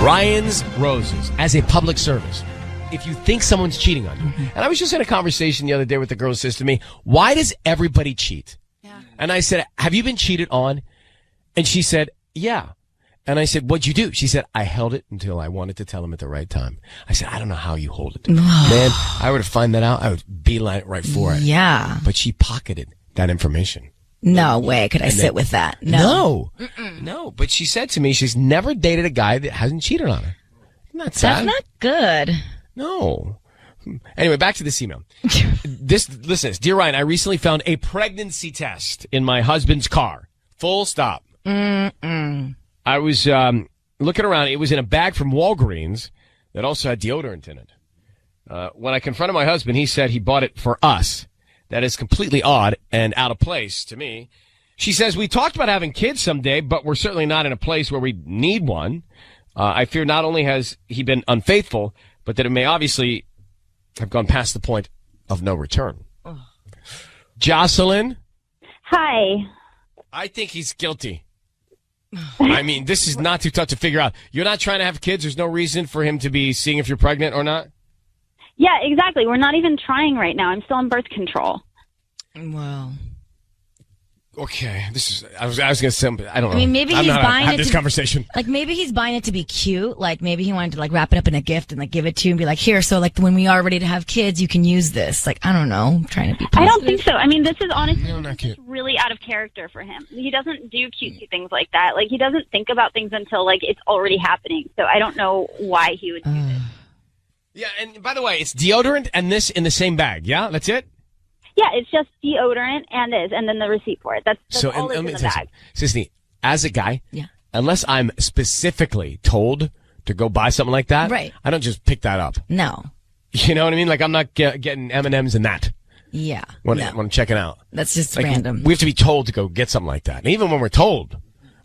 Ryan's Roses as a public service. If you think someone's cheating on you, and I was just in a conversation the other day with the girl who says to me, why does everybody cheat? Yeah. And I said, have you been cheated on? And she said, yeah. And I said, what'd you do? She said, I held it until I wanted to tell him at the right time. I said, I don't know how you hold it. Man, I were to find that out, I would beeline it right for it. Yeah. But she pocketed that information. No way could I sit with that. No. No. But she said to me, she's never dated a guy that hasn't cheated on her. Isn't that sad? That's not good. No. Anyway, back to this email. Listen, dear Ryan, I recently found a pregnancy test in my husband's car. Full stop. I was looking around. It was in a bag from Walgreens that also had deodorant in it. When I confronted my husband, he said he bought it for us. That is completely odd and out of place to me. She says, we talked about having kids someday, but we're certainly not in a place where we need one. I fear not only has he been unfaithful, but that it may obviously have gone past the point of no return. Jocelyn? Hi. I think he's guilty. I mean, this is not too tough to figure out. You're not trying to have kids. There's no reason for him to be seeing if you're pregnant or not. Yeah, exactly. We're not even trying right now. I'm still on birth control. Well. Okay, I was going to say, I don't know. I mean, maybe he's buying it this conversation. Like, maybe he's buying it to be cute. Like, maybe he wanted to, like, wrap it up in a gift and, like, give it to you and be like, here, so, like, when we are ready to have kids, you can use this. Like, I don't know. I'm trying to be positive. I don't think so. I mean, this is honestly just really out of character for him. He doesn't do cutesy things like that. Like, he doesn't think about things until, like, it's already happening. So I don't know why he would do this. Yeah, and by the way, it's deodorant and this in the same bag, yeah? That's it? Yeah, it's just deodorant and then the receipt for it. That's so, all that's in the bag. Sisney, as a guy, unless I'm specifically told to go buy something like that, right. I don't just pick that up. No. You know what I mean? Like, I'm not getting M&Ms and that. Yeah. When I'm checking out. That's just like, random. We have to be told to go get something like that. And even when we're told,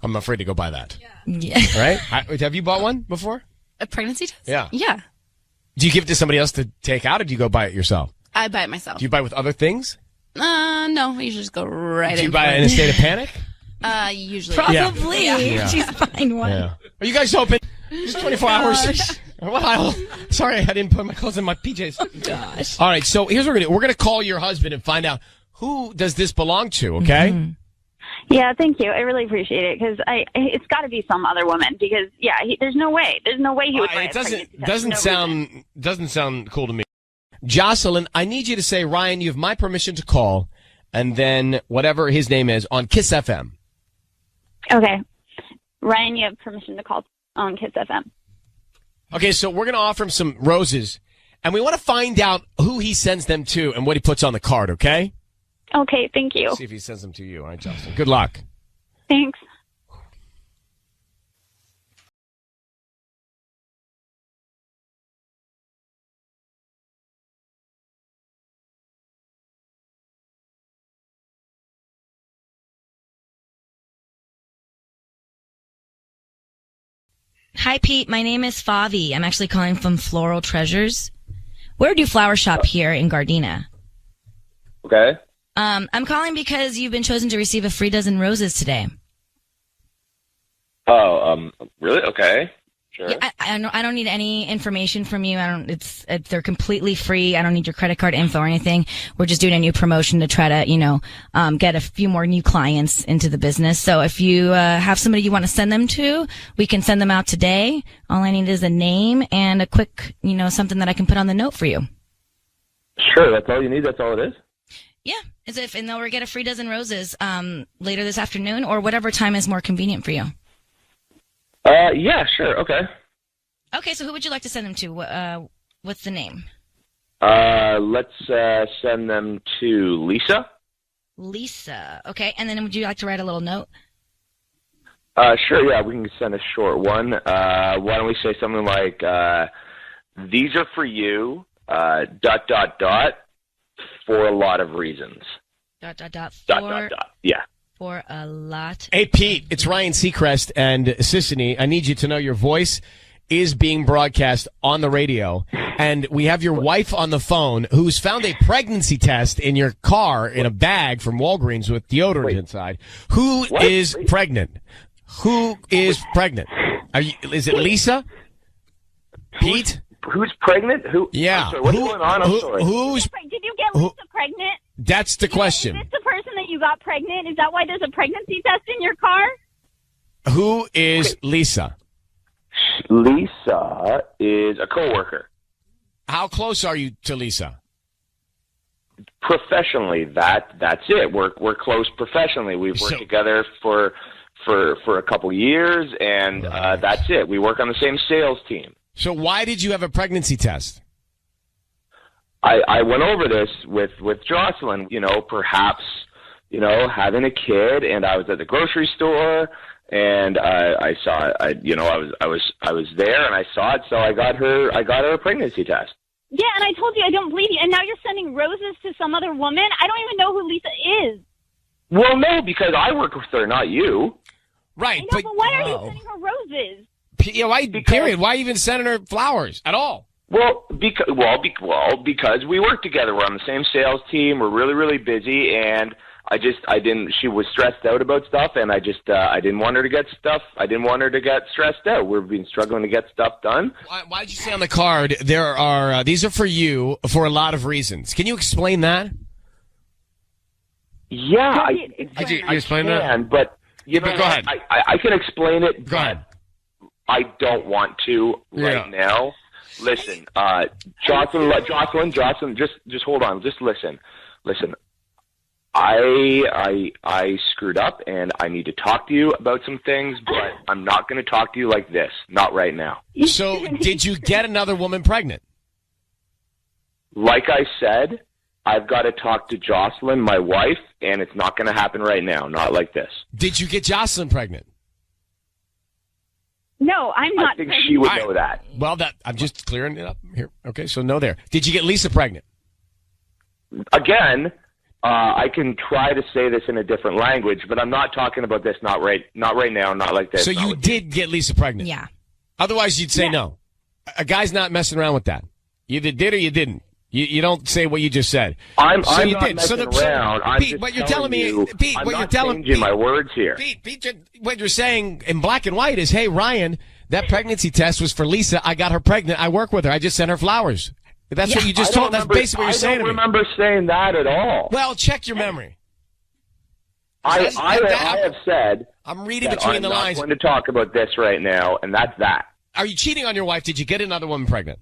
I'm afraid to go buy that. Yeah. Right? Have you bought one before? A pregnancy test? Yeah. Yeah. Do you give it to somebody else to take out, or do you go buy it yourself? I buy it myself. Do you buy it with other things? No, I usually just go right in. Do you buy it in a state of panic? Usually. Probably. Yeah. She's buying one. Yeah. Are you guys open? Just 24 hours. Wow. Sorry, I didn't put my clothes in my PJs. Gosh. All right, so here's what we're going to do. We're going to call your husband and find out who does this belong to, okay? Mm-hmm. Yeah, thank you. I really appreciate it because it's got to be some other woman because there's no way he would. It doesn't sound cool to me. Jocelyn, I need you to say, Ryan, you have my permission to call, and then whatever his name is on Kiss FM. Okay, Ryan, you have permission to call on Kiss FM. Okay, so we're gonna offer him some roses, and we want to find out who he sends them to and what he puts on the card. Okay. Okay, thank you. See if he sends them to you. All right, Jocelyn. Good luck. Thanks. Hi, Pete. My name is Favi. I'm actually calling from Floral Treasures. We're a flower shop here in Gardena. Okay. I'm calling because you've been chosen to receive a free dozen roses today. Oh, really? Okay. Sure. Yeah, I don't need any information from you. They're completely free. I don't need your credit card info or anything. We're just doing a new promotion to try to, get a few more new clients into the business. So if you have somebody you want to send them to, we can send them out today. All I need is a name and a quick, something that I can put on the note for you. Sure. That's all you need. That's all it is. Yeah. And they'll get a free dozen roses later this afternoon or whatever time is more convenient for you. Yeah, sure. Okay. Okay, so who would you like to send them to? What's the name? Let's send them to Lisa. Lisa. Okay, and then would you like to write a little note? Sure, yeah, we can send a short one. Why don't we say something like, these are for you, ... for a lot of reasons. ... Yeah. For a lot. Hey, Pete, it's Ryan Seacrest and Sissany. I need you to know your voice is being broadcast on the radio, and we have your wife on the phone who's found a pregnancy test in your car in a bag from Walgreens with deodorant inside. Who is pregnant? Who is pregnant? Is it Lisa? Pete? Who's pregnant? Who? Yeah. I'm sorry, what's going on? I'm sorry. Did you get Lisa pregnant? That's the question. Is this the person that you got pregnant? Is that why there's a pregnancy test in your car? Who is Lisa? Lisa is a coworker. How close are you to Lisa? Professionally, that's it. We're close professionally. We've worked together for a couple years, and that's it. We work on the same sales team. So why did you have a pregnancy test? I went over this with Jocelyn. Perhaps having a kid, and I was at the grocery store, and I saw I was there, and I saw it, so I got her a pregnancy test. Yeah, and I told you I don't believe you, and now you're sending roses to some other woman. I don't even know who Lisa is. Well, no, because I work with her, not you. Right, I know, but why are you sending her roses? Period. Why even sending her flowers at all? Well, because we work together. We're on the same sales team. We're really, really busy, and she was stressed out about stuff, and I didn't want her to get stuff. I didn't want her to get stressed out. We've been struggling to get stuff done. Why did you say on the card, these are for you for a lot of reasons? Can you explain that? Yeah. I explain that? But, go ahead. I can explain it. Go ahead. I don't want to right now. Listen, Jocelyn, just hold on. Just listen. I screwed up, and I need to talk to you about some things, but I'm not going to talk to you like this. Not right now. So, did you get another woman pregnant? Like I said, I've got to talk to Jocelyn, my wife, and it's not going to happen right now. Not like this. Did you get Jocelyn pregnant? No, I'm not. I think pregnant. she would know that. Well, I'm just clearing it up here. Okay, so no there. Did you get Lisa pregnant? Again, I can try to say this in a different language, but I'm not talking about this. Not right now. Not like this. So you did get Lisa pregnant? Yeah. Otherwise, you'd say no. A guy's not messing around with that. You either did or you didn't. You don't say what you just said. I'm you not did. messing around. I'm Pete, just what you're telling me, Pete, I'm what not you're telling changing my words here. Pete, what you're saying in black and white is, hey, Ryan, that pregnancy test was for Lisa. I got her pregnant. I work with her. I just sent her flowers. That's what you just told. That's basically what you're saying to me. I don't remember saying that at all. Well, check your memory. I have said I'm reading between the lines. I'm not going to talk about this right now, and that's that. Are you cheating on your wife? Did you get another woman pregnant?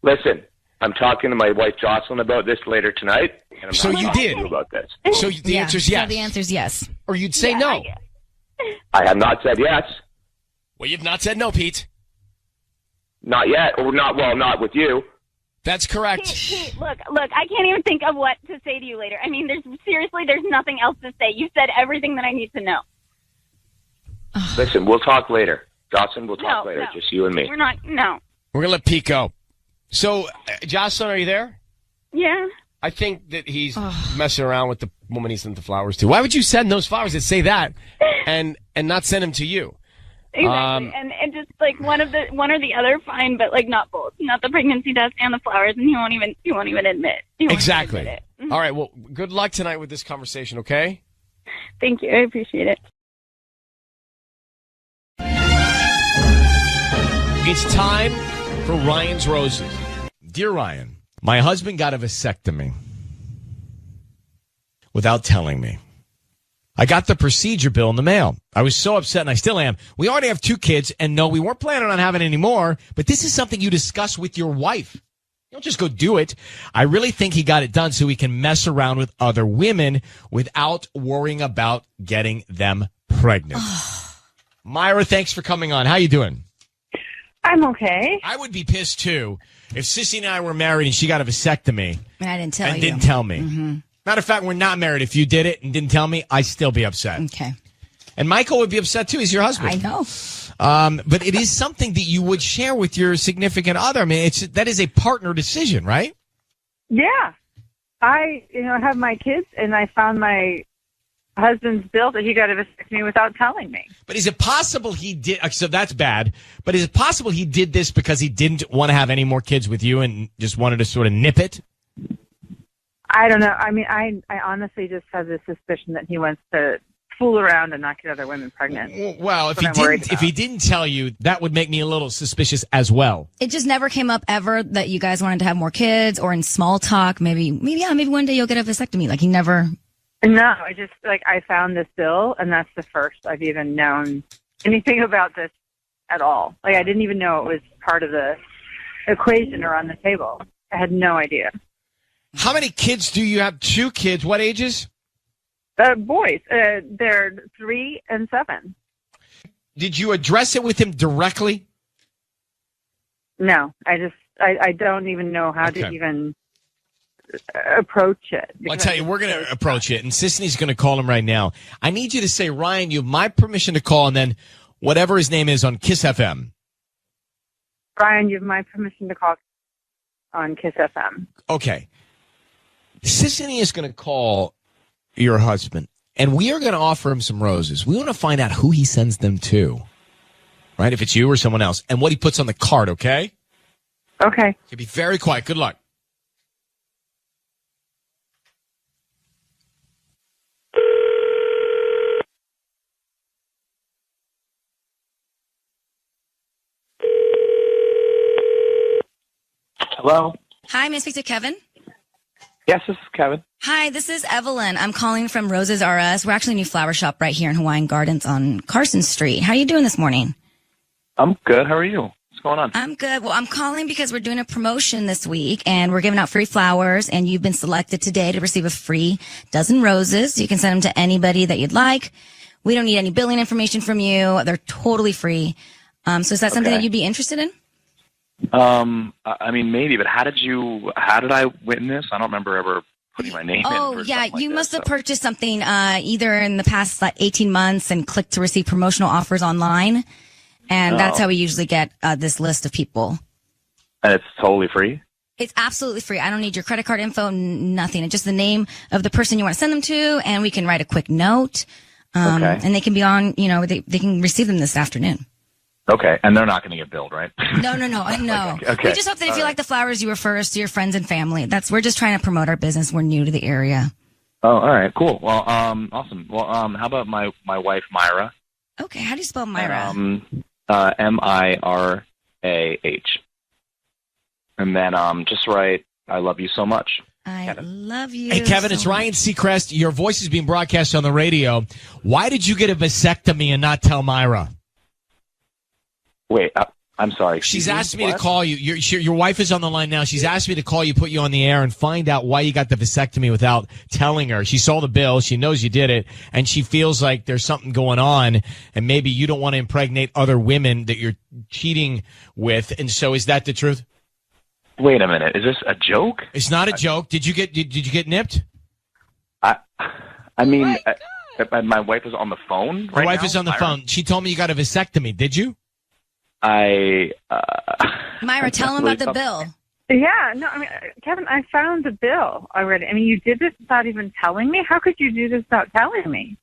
Listen, I'm talking to my wife Jocelyn about this later tonight, and I'm so not you talking did to you about this. So the answer is yes. So the answer is yes. Or you'd say no. I have not said yes. Well, you've not said no, Pete. Not yet, or not. Well, not with you. That's correct. Pete, look, I can't even think of what to say to you later. I mean, there's nothing else to say. You said everything that I need to know. Listen, we'll talk later. Jocelyn, we'll talk later, no. just you and me. We're not, no. We're going to let Pete go. So, Jocelyn, are you there? Yeah. I think that he's messing around with the woman he sent the flowers to. Why would you send those flowers that say that and not send them to you? Exactly. And just like one or the other, fine, but like not both. Not the pregnancy test and the flowers, and he won't even admit. Exactly. Admit it. Mm-hmm. All right, well, good luck tonight with this conversation, okay? Thank you. I appreciate it. It's time for Ryan's Roses. Dear Ryan, my husband got a vasectomy without telling me. I got the procedure bill in the mail. I was so upset, and I still am. We already have 2 kids, and no, we weren't planning on having any more, but this is something you discuss with your wife. You don't just go do it. I really think he got it done so he can mess around with other women without worrying about getting them pregnant. Myra, thanks for coming on. How you doing? I'm okay. I would be pissed, too, if Sissy and I were married and she got a vasectomy And I didn't tell you. didn't tell me. Matter of fact, we're not married. If you did it and didn't tell me, I'd still be upset. Okay. And Michael would be upset, too. He's your husband. I know. But it is something that you would share with your significant other. I mean, that is a partner decision, right? Yeah. I have my kids, and I found my husband's bill that he got a vasectomy without telling me. But is it possible he did? So that's bad. But is it possible he did this because he didn't want to have any more kids with you and just wanted to sort of nip it? I don't know. I mean, I honestly just have the suspicion that he wants to fool around and not get other women pregnant. Well, That's what I'm worried if he about. didn't tell you, that would make me a little suspicious as well. It just never came up ever that you guys wanted to have more kids, or in small talk, maybe one day you'll get a vasectomy. Like he never. No, I just I found this bill, and that's the first I've even known anything about this at all. Like I didn't even know it was part of the equation or on the table. I had no idea. How many kids do you have? 2 kids. What ages? Boys, they're 3 and 7. Did you address it with him directly? No, I don't even know how to even approach it. I'll tell you, we're going to approach it, and Sisney's going to call him right now. I need you to say, Ryan, you have my permission to call, and then whatever his name is on Kiss FM. Ryan, you have my permission to call on Kiss FM. Okay. Sisney is going to call your husband, and we are going to offer him some roses. We want to find out who he sends them to, right? If it's you or someone else, and what he puts on the card, okay? Okay. Okay, be very quiet. Good luck. Hello? Hi, may I speak to Kevin? Yes, this is Kevin. Hi, this is Evelyn. I'm calling from Roses R Us. We're actually a new flower shop right here in Hawaiian Gardens on Carson Street. How are you doing this morning? I'm good. How are you? What's going on? I'm good. Well, I'm calling because we're doing a promotion this week, and we're giving out free flowers, and you've been selected today to receive a free dozen roses. You can send them to anybody that you'd like. We don't need any billing information from you. They're totally free. So is that something that you'd be interested in? I mean, maybe, but how did I win this? I don't remember ever putting my name in. Oh, yeah. You must have purchased something, either in the past 18 months and clicked to receive promotional offers online. And that's how we usually get, this list of people. And it's totally free? It's absolutely free. I don't need your credit card info, nothing. It's just the name of the person you want to send them to, and we can write a quick note. And they can be on, they can receive them this afternoon. Okay, and they're not going to get billed, right? No. Okay. We just hope that if you like the flowers, you refer us to your friends and family. We're just trying to promote our business. We're new to the area. Oh, all right, cool. Well, awesome. Well, how about my wife, Myra? Okay, how do you spell Myra? Mirah. And then just write, I love you so much. I love you. Hey, Kevin, it's Ryan Seacrest. Your voice is being broadcast on the radio. Why did you get a vasectomy and not tell Myra? Wait, I'm sorry. She's asked me to call you. Your wife is on the line now. She's asked me to call you, put you on the air, and find out why you got the vasectomy without telling her. She saw the bill. She knows you did it, and she feels like there's something going on, and maybe you don't want to impregnate other women that you're cheating with. And so, is that the truth? Wait a minute. Is this a joke? It's not a joke. Did you get nipped? I mean, my wife is on the phone right now. Your wife is on the phone. She told me you got a vasectomy. Did you? Myra, tell him about the bill. Yeah, no, I mean, Kevin, I found the bill already. I mean, you did this without even telling me? How could you do this without telling me?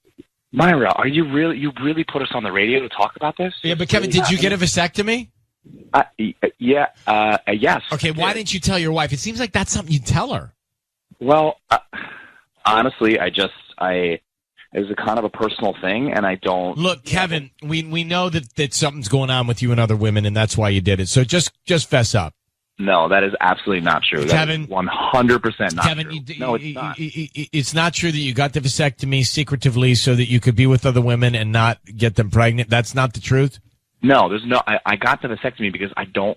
Myra, are you really put us on the radio to talk about this? Yeah, but Kevin, did you get a vasectomy? Yes. Okay, why didn't you tell your wife? It seems like that's something you'd tell her. Well, honestly, it was a kind of a personal thing, and I don't... Look, Kevin, we know that something's going on with you and other women, and that's why you did it. So just fess up. No, that is absolutely not true. Kevin, that is 100% not Kevin, true. No, it's not. It's not true that you got the vasectomy secretively so that you could be with other women and not get them pregnant. That's not the truth? No, there's no... I got the vasectomy because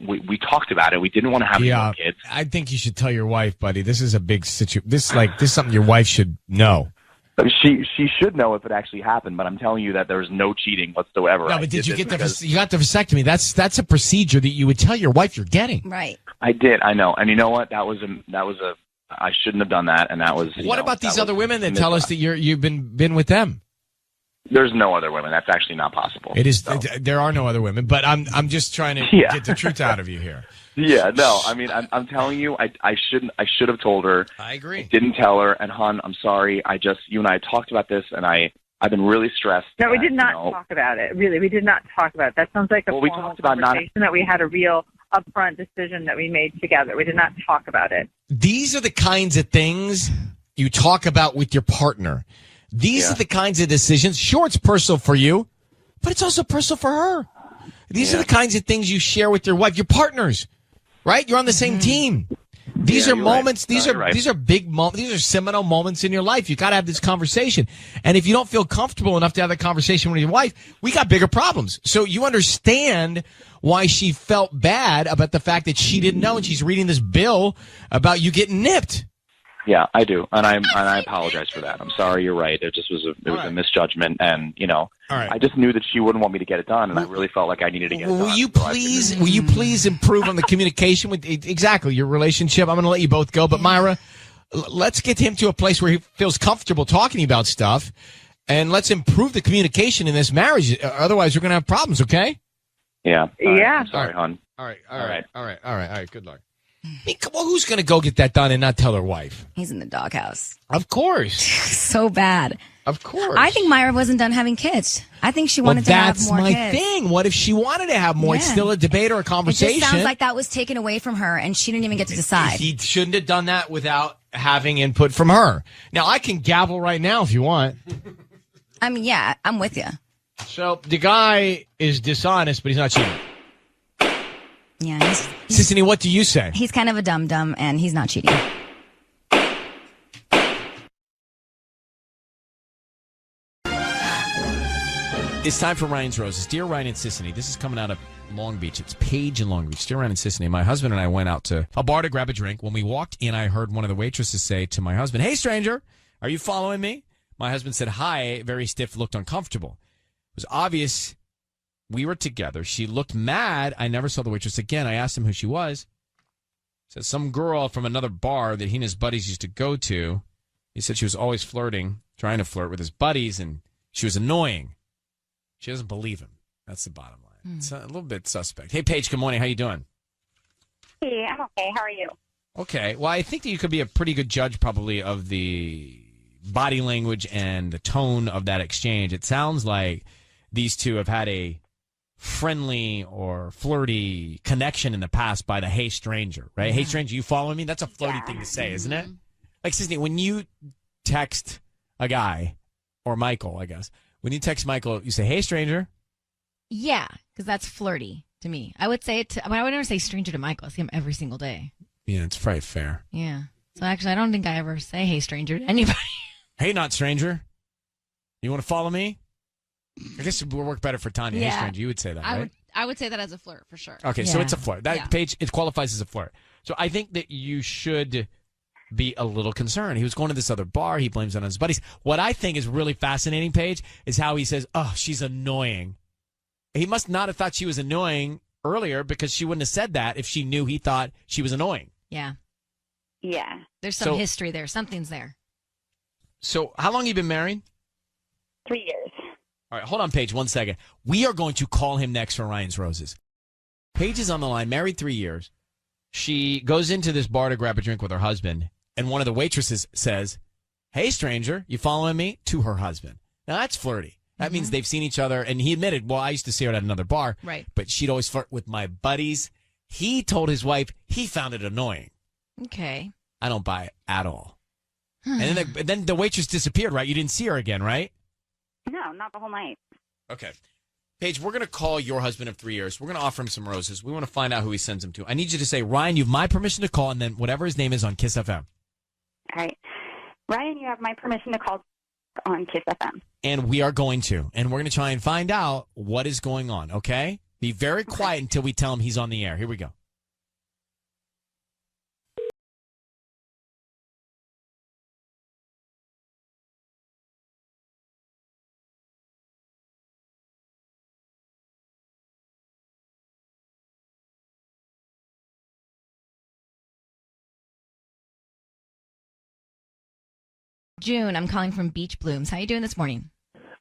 we talked about it. We didn't want to have any more kids. I think you should tell your wife, buddy. This is a big situation. This is something your wife should know. She should know if it actually happened, but I'm telling you that there's no cheating whatsoever. No, but did you get you got the vasectomy? That's a procedure that you would tell your wife you're getting. Right. I did. I know. And you know what? That was I shouldn't have done that. And that was. What about these other women that tell us that you've been with them? There's no other women. That's actually not possible. It is. So. There are no other women. But I'm just trying to get the truth out of you here. Yeah, no, I mean, I'm telling you, I should have told her. I agree. I didn't tell her, and hon, I'm sorry. You and I talked about this, and I've been really stressed. No, we did not talk about it. Really, we did not talk about it. That sounds like a we formal talked about conversation that we had a real upfront decision that we made together. We did not talk about it. These are the kinds of things you talk about with your partner. These are the kinds of decisions. Sure, it's personal for you, but it's also personal for her. These are the kinds of things you share with your wife, your partners, right? You're on the same team. These are moments. Right. These are big moments. These are seminal moments in your life. You got to have this conversation. And if you don't feel comfortable enough to have that conversation with your wife, we got bigger problems. So you understand why she felt bad about the fact that she didn't know, and she's reading this bill about you getting nipped. Yeah, I do, and I apologize for that. I'm sorry. You're right. It just was a misjudgment, and I just knew that she wouldn't want me to get it done, and I really felt like I needed to get it done. Will you please improve on the communication with exactly your relationship? I'm going to let you both go, but Myra, let's get him to a place where he feels comfortable talking about stuff, and let's improve the communication in this marriage. Otherwise, we're going to have problems. Okay? Yeah. Yeah. I'm sorry, hon. All right. Good luck. I mean, come on, who's going to go get that done and not tell her wife? He's in the doghouse. Of course. So bad. Of course. I think Myra wasn't done having kids. I think she wanted to have more kids. That's my thing. What if she wanted to have more? It's still a debate or a conversation. It just sounds like that was taken away from her, and she didn't even get to decide. He shouldn't have done that without having input from her. Now, I can gavel right now if you want. I mean, yeah, I'm with you. So the guy is dishonest, but he's not cheating. Yeah. Sissany, what do you say? He's kind of a dum-dum, and he's not cheating. It's time for Ryan's Roses. Dear Ryan and Sissany, this is coming out of Long Beach. It's Paige in Long Beach. Dear Ryan and Sissany, my husband and I went out to a bar to grab a drink. When we walked in, I heard one of the waitresses say to my husband, "Hey, stranger, are you following me?" My husband said, "Hi," very stiff, looked uncomfortable. It was obvious we were together. She looked mad. I never saw the waitress again. I asked him who she was. Said some girl from another bar that he and his buddies used to go to. He said she was always flirting, trying to flirt with his buddies, and she was annoying. She doesn't believe him. That's the bottom line. It's a little bit suspect. Hey, Paige, good morning. How you doing? Hey, I'm okay. How are you? Okay. Well, I think that you could be a pretty good judge probably of the body language and the tone of that exchange. It sounds like these two have had a friendly or flirty connection in the past by the "hey stranger," right? "Hey stranger, you following me?" That's a flirty thing to say, isn't it? Like, Sissany, when you text a guy, or Michael, I guess, when you text Michael, you say, "Hey stranger." Yeah, because that's flirty to me. I would say it to, I would never say stranger to Michael. I see him every single day. Yeah, it's probably fair. Yeah. So actually, I don't think I ever say "hey stranger" to anybody. "Hey, not stranger. You want to follow me?" I guess it would work better for Tanya. "Hey, stranger," you would say that, right? I would say that as a flirt for sure. Okay, so it's a flirt. That Paige, it qualifies as a flirt. So I think that you should be a little concerned. He was going to this other bar. He blames it on his buddies. What I think is really fascinating, Paige, is how he says, "Oh, she's annoying." He must not have thought she was annoying earlier, because she wouldn't have said that if she knew he thought she was annoying. Yeah. Yeah. There's some history there. Something's there. So how long have you been married? 3 years. All right, hold on, Paige, 1 second. We are going to call him next for Ryan's Roses. Paige is on the line, married 3 years. She goes into this bar to grab a drink with her husband, and one of the waitresses says, "Hey, stranger, you following me?" to her husband. Now, that's flirty. That means they've seen each other, and he admitted, "Well, I used to see her at another bar, right? But she'd always flirt with my buddies." He told his wife he found it annoying. Okay. I don't buy it at all. And then the waitress disappeared, right? You didn't see her again, right? No, not the whole night. Okay. Paige, we're going to call your husband of 3 years. We're going to offer him some roses. We want to find out who he sends them to. I need you to say, "Ryan, you have my permission to call," and then whatever his name is on Kiss FM. All right. Ryan, you have my permission to call on Kiss FM. And we are going to. And we're going to try and find out what is going on, okay? Be very quiet until we tell him he's on the air. Here we go. June, I'm calling from Beach Blooms. How you doing this morning?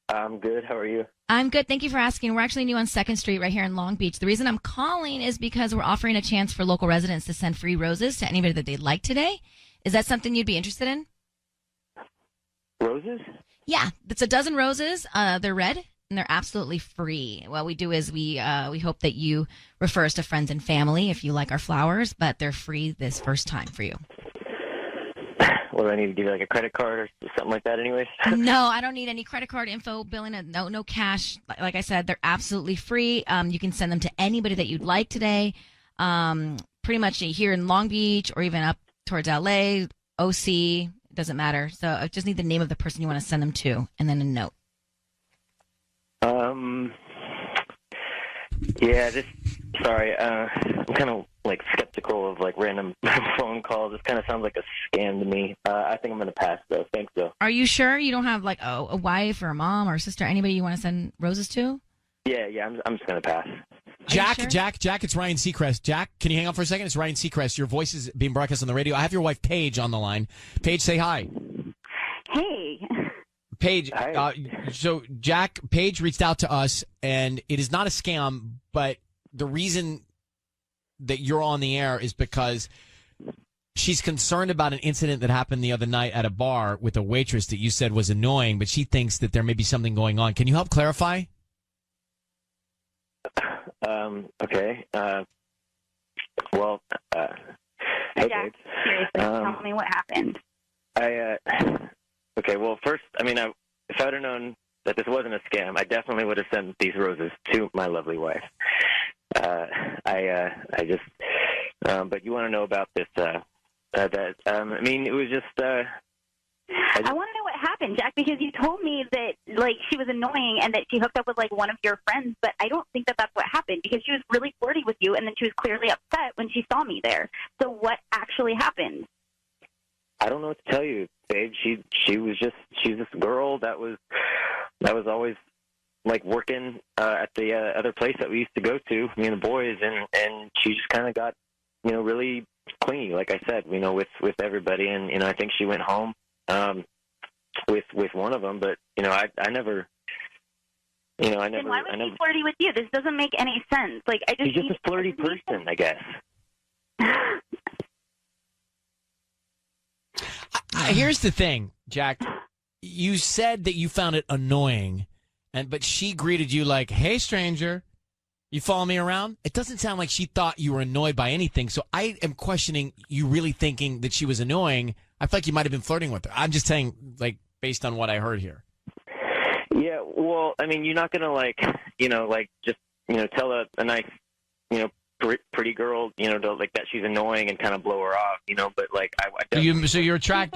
I'm good. How are you? I'm good. Thank you for asking. We're actually new on 2nd Street right here in Long Beach. The reason I'm calling is because we're offering a chance for local residents to send free roses to anybody that they'd like today. Is that something you'd be interested in? Roses? Yeah. It's a dozen roses. They're red, and they're absolutely free. What we do is we hope that you refer us to friends and family if you like our flowers, but they're free this first time for you. What do I need to give you, like a credit card or something like that anyways? No, I don't need any credit card info, billing, no cash. Like I said, they're absolutely free. You can send them to anybody that you'd like today. Pretty much here in Long Beach or even up towards LA, OC, it doesn't matter. So I just need the name of the person you want to send them to and then a note. Yeah, sorry, I'm kind of like skeptical of like random phone calls. This kind of sounds like a scam to me. I think I'm going to pass though. Thanks though. Are you sure you don't have like a wife or a mom or a sister, anybody you want to send roses to? Yeah, I'm just going to pass. Jack, sure? Jack, it's Ryan Seacrest. Jack, can you hang on for a second? It's Ryan Seacrest. Your voice is being broadcast on the radio. I have your wife, Paige, on the line. Paige, say hi. Hey. Paige, so Jack, Paige reached out to us, and it is not a scam, but the reason that you're on the air is because she's concerned about an incident that happened the other night at a bar with a waitress that you said was annoying, but she thinks that there may be something going on. Can you help clarify? Okay. Well, hey, Jack, seriously, tell me what happened. Okay, well, first, I mean, if I would have known that this wasn't a scam, I definitely would have sent these roses to my lovely wife. But you want to know about this, I mean, it was just, I want to know what happened, Jack, because you told me that, like, she was annoying and that she hooked up with, like, one of your friends, but I don't think that that's what happened because she was really flirty with you and then she was clearly upset when she saw me there. So what actually happened? I don't know what to tell you, babe. She's this girl that was always like working at the other place that we used to go to, me and the boys, and she just kind of got, really clingy, like I said, with everybody, and I think she went home with one of them, but I never. Then why was she flirty with you? This doesn't make any sense. Like she's just a flirty person, I guess. Here's the thing, Jack. You said that you found it annoying, but she greeted you like, "Hey, stranger, you follow me around?" It doesn't sound like she thought you were annoyed by anything. So I am questioning you really thinking that she was annoying. I feel like you might have been flirting with her. I'm just saying, like, based on what I heard here. Yeah, well, I mean, you're not gonna just tell a nice, pretty girl, like that she's annoying and kind of blow her off, but like So you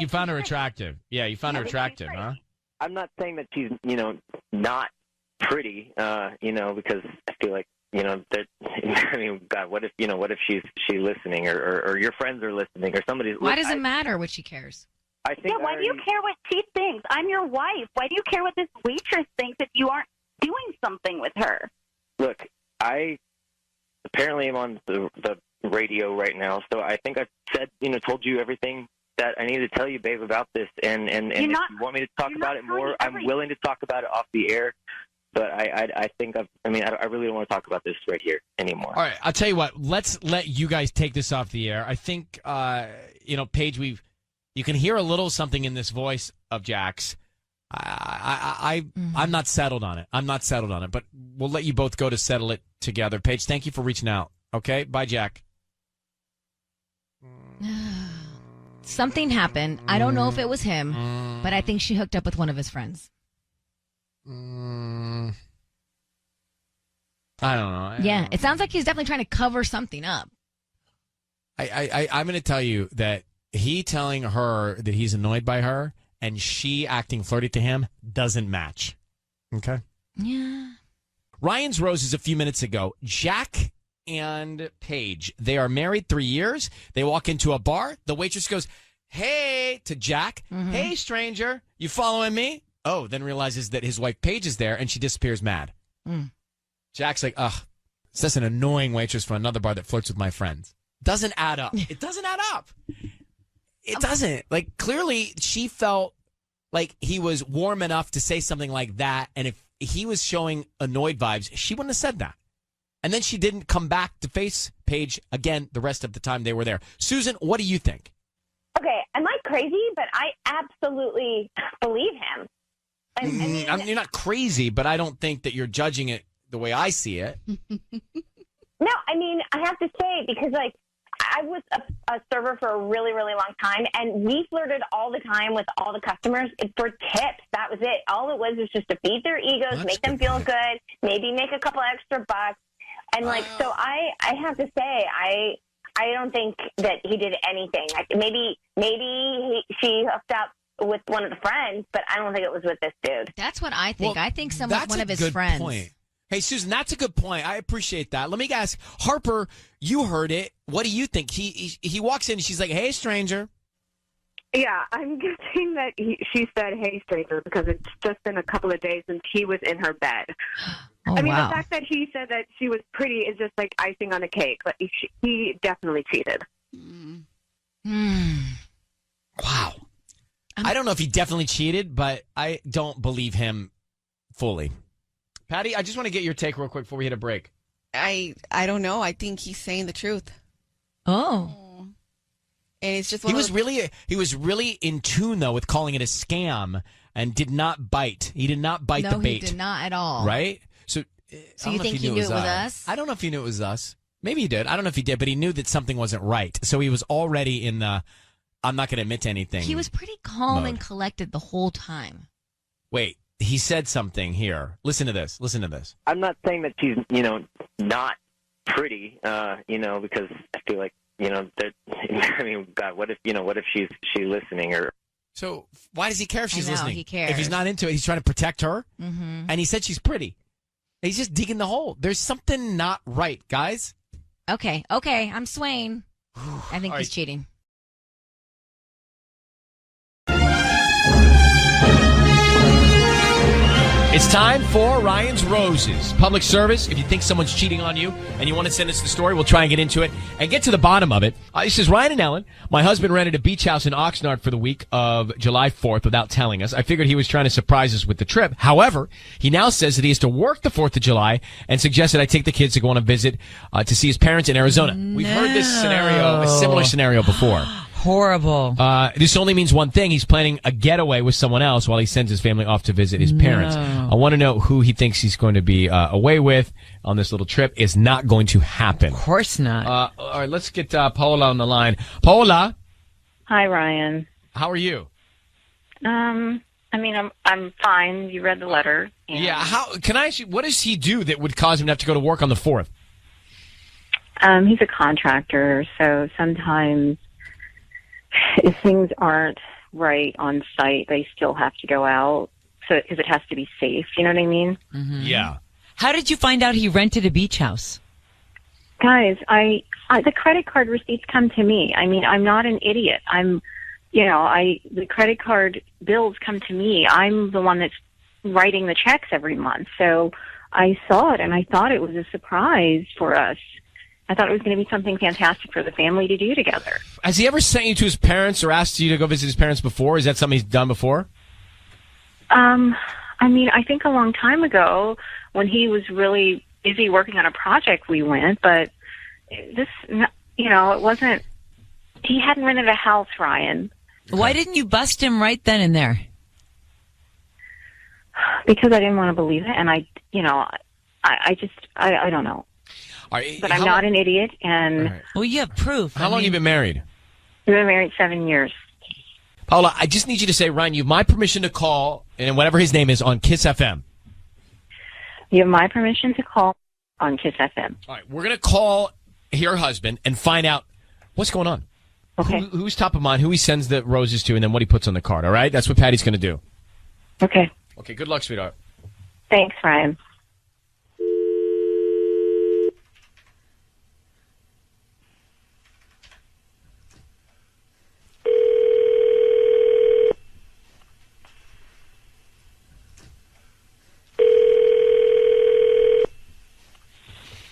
found her attractive. Yeah, you found her attractive, huh? I'm not saying that she's, not pretty, because I feel like, that, I mean, God, what if she's listening or your friends are listening or somebody's. Why does it matter what she cares? I think. Yeah, why do you care what she thinks? I'm your wife. Why do you care what this waitress thinks if you aren't doing something with her? Look, I apparently am on the radio right now, so I think I've said, told you everything that I need to tell you, babe, about this. And if you want me to talk about it more, I'm willing to talk about it off the air. But I think I really don't want to talk about this right here anymore. All right, I'll tell you what. Let's let you guys take this off the air. I think, Paige, you can hear a little something in this voice of Jack's. I'm not settled on it. But we'll let you both go to settle it together. Paige, thank you for reaching out. Okay, bye, Jack. Something happened. I don't know if it was him, but I think she hooked up with one of his friends. I don't know. Yeah, it sounds like he's definitely trying to cover something up. I'm going to tell you that he telling her that he's annoyed by her and she acting flirty to him doesn't match. Okay? Yeah. Ryan's roses a few minutes ago. Jack and Paige, they are married 3 years. They walk into a bar. The waitress goes, "Hey," to Jack. "Hey, stranger, you following me?" Oh, then realizes that his wife Paige is there and she disappears mad. Jack's like, "Ugh, it's just an annoying waitress from another bar that flirts with my friends." Doesn't add up. It doesn't add up. It doesn't. Like, clearly she felt like he was warm enough to say something like that. And if he was showing annoyed vibes, she wouldn't have said that. And then she didn't come back to face Paige again the rest of the time they were there. Susan, what do you think? Okay, am I crazy? But I absolutely believe him. You're not crazy, but I don't think that you're judging it the way I see it. No, I mean, I have to say, because, like, I was a server for a really, really long time, and we flirted all the time with all the customers for tips. That was it. All it was just to feed their egos, make them feel good, maybe make a couple extra bucks. And so I have to say, I don't think that he did anything. Maybe she hooked up with one of the friends, but I don't think it was with this dude. That's what I think. Well, I think one of his friends. Point. Hey, Susan, that's a good point. I appreciate that. Let me ask, Harper, you heard it. What do you think? He walks in and she's like, hey, stranger. Yeah, I'm guessing that she said, hey, stranger, because it's just been a couple of days since he was in her bed. Oh, I mean, wow. the fact that he said that she was pretty is just like icing on a cake, but he definitely cheated. Wow. I don't know if he definitely cheated, but I don't believe him fully. Patty, I just want to get your take real quick before we hit a break. I don't know. I think he's saying the truth. Oh. And it's just He was really in tune though with calling it a scam and did not bite. He did not bite the bait. No, he did not at all. Right? So you think he knew it was us? I don't know if he knew it was us. Maybe he did. I don't know if he did, but he knew that something wasn't right. So he was already in the I'm not going to admit to anything. He was pretty calm mode. and collected the whole time. Wait, he said something here. Listen to this. I'm not saying that she's, not pretty, because I feel like, that, I mean, God, what if she's listening or. So why does he care if she's listening? He cares. If he's not into it, he's trying to protect her. Mm-hmm. And he said she's pretty. He's just digging the hole. There's something not right, guys. Okay, I'm swaying. I think he's cheating. It's time for Ryan's Roses. Public service. If you think someone's cheating on you and you want to send us the story, we'll try and get into it and get to the bottom of it. This is Ryan and Ellen. My husband rented a beach house in Oxnard for the week of July 4th without telling us. I figured he was trying to surprise us with the trip. However, he now says that he has to work the 4th of July and suggested I take the kids to go on a visit to see his parents in Arizona. We've heard this scenario, a similar scenario before. Horrible. This only means one thing. He's planning a getaway with someone else while he sends his family off to visit his parents. I want to know who he thinks he's going to be away with on this little trip. Is not going to happen. Of course not. All right, let's get Paola on the line. Paola. Hi, Ryan. How are you? I'm fine. You read the letter. Yeah. How can I ask you, what does he do that would cause him to have to go to work on the 4th? He's a contractor, so sometimes if things aren't right on site, they still have to go out. So because it has to be safe, you know what I mean? Mm-hmm. Yeah. How did you find out he rented a beach house? Guys, the credit card receipts come to me. I mean, I'm not an idiot. The credit card bills come to me. I'm the one that's writing the checks every month. So I saw it and I thought it was a surprise for us. I thought it was going to be something fantastic for the family to do together. Has he ever sent you to his parents or asked you to go visit his parents before? Is that something he's done before? I think a long time ago when he was really busy working on a project, we went, but it wasn't, he hadn't rented a house, Ryan. Why didn't you bust him right then and there? Because I didn't want to believe it, and I don't know. Right, but I'm not an idiot, and... Right. Well, you have proof. How long have you been married? We've been married 7 years. Paola, I just need you to say, Ryan, you have my permission to call, and whatever his name is, on Kiss FM. You have my permission to call on Kiss FM. All right, we're going to call your husband and find out what's going on. Okay. Who's top of mind, who he sends the roses to, and then what he puts on the card, all right? That's what Patty's going to do. Okay. Okay, good luck, sweetheart. Thanks, Ryan.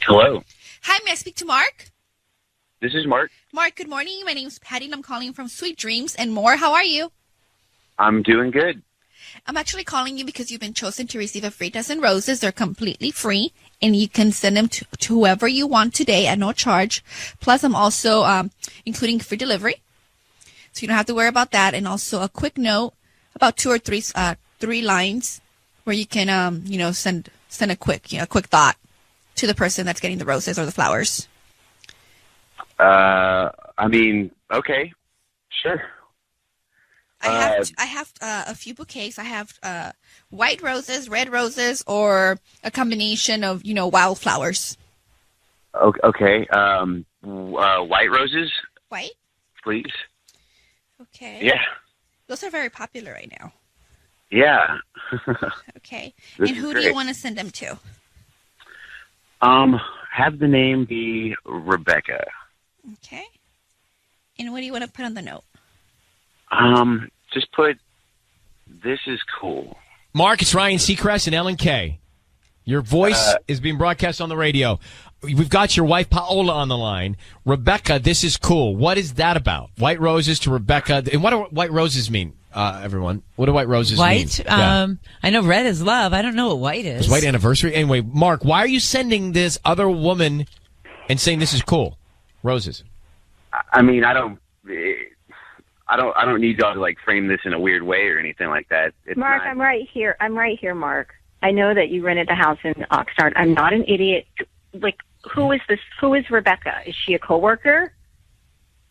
Hello. Hi, may I speak to Mark? This is Mark. Mark, good morning. My name is Patty, and I'm calling from Sweet Dreams and More. How are you? I'm doing good. I'm actually calling you because you've been chosen to receive a free dozen roses. They're completely free, and you can send them to whoever you want today at no charge. Plus, I'm also including free delivery, so you don't have to worry about that. And also a quick note, about 2 or 3 lines, where you can send a quick thought to the person that's getting the roses or the flowers. I mean, okay, sure. I have a few bouquets. I have white roses, red roses, or a combination of wildflowers. Okay. White roses. White. Please. Okay. Yeah. Those are very popular right now. Yeah. Okay. This and is who do great. you want to send them to? Have the name be Rebecca. Okay. And what do you want to put on the note? Just put, "This is cool." Mark, it's Ryan Seacrest and Ellen K. Your voice is being broadcast on the radio. We've got your wife Paola on the line. Rebecca, this is cool. What is that about? White roses to Rebecca. And what do white roses mean, everyone? What do white roses mean? White? I know red is love. I don't know what white is. It's white anniversary. Anyway, Mark, why are you sending this other woman and saying this is cool? Roses. I mean, I don't need y'all to like frame this in a weird way or anything like that. It's Mark, not- I'm right here. Mark. I know that you rented the house in Oxnard. I'm not an idiot. Like, who is this? Who is Rebecca? Is she a coworker?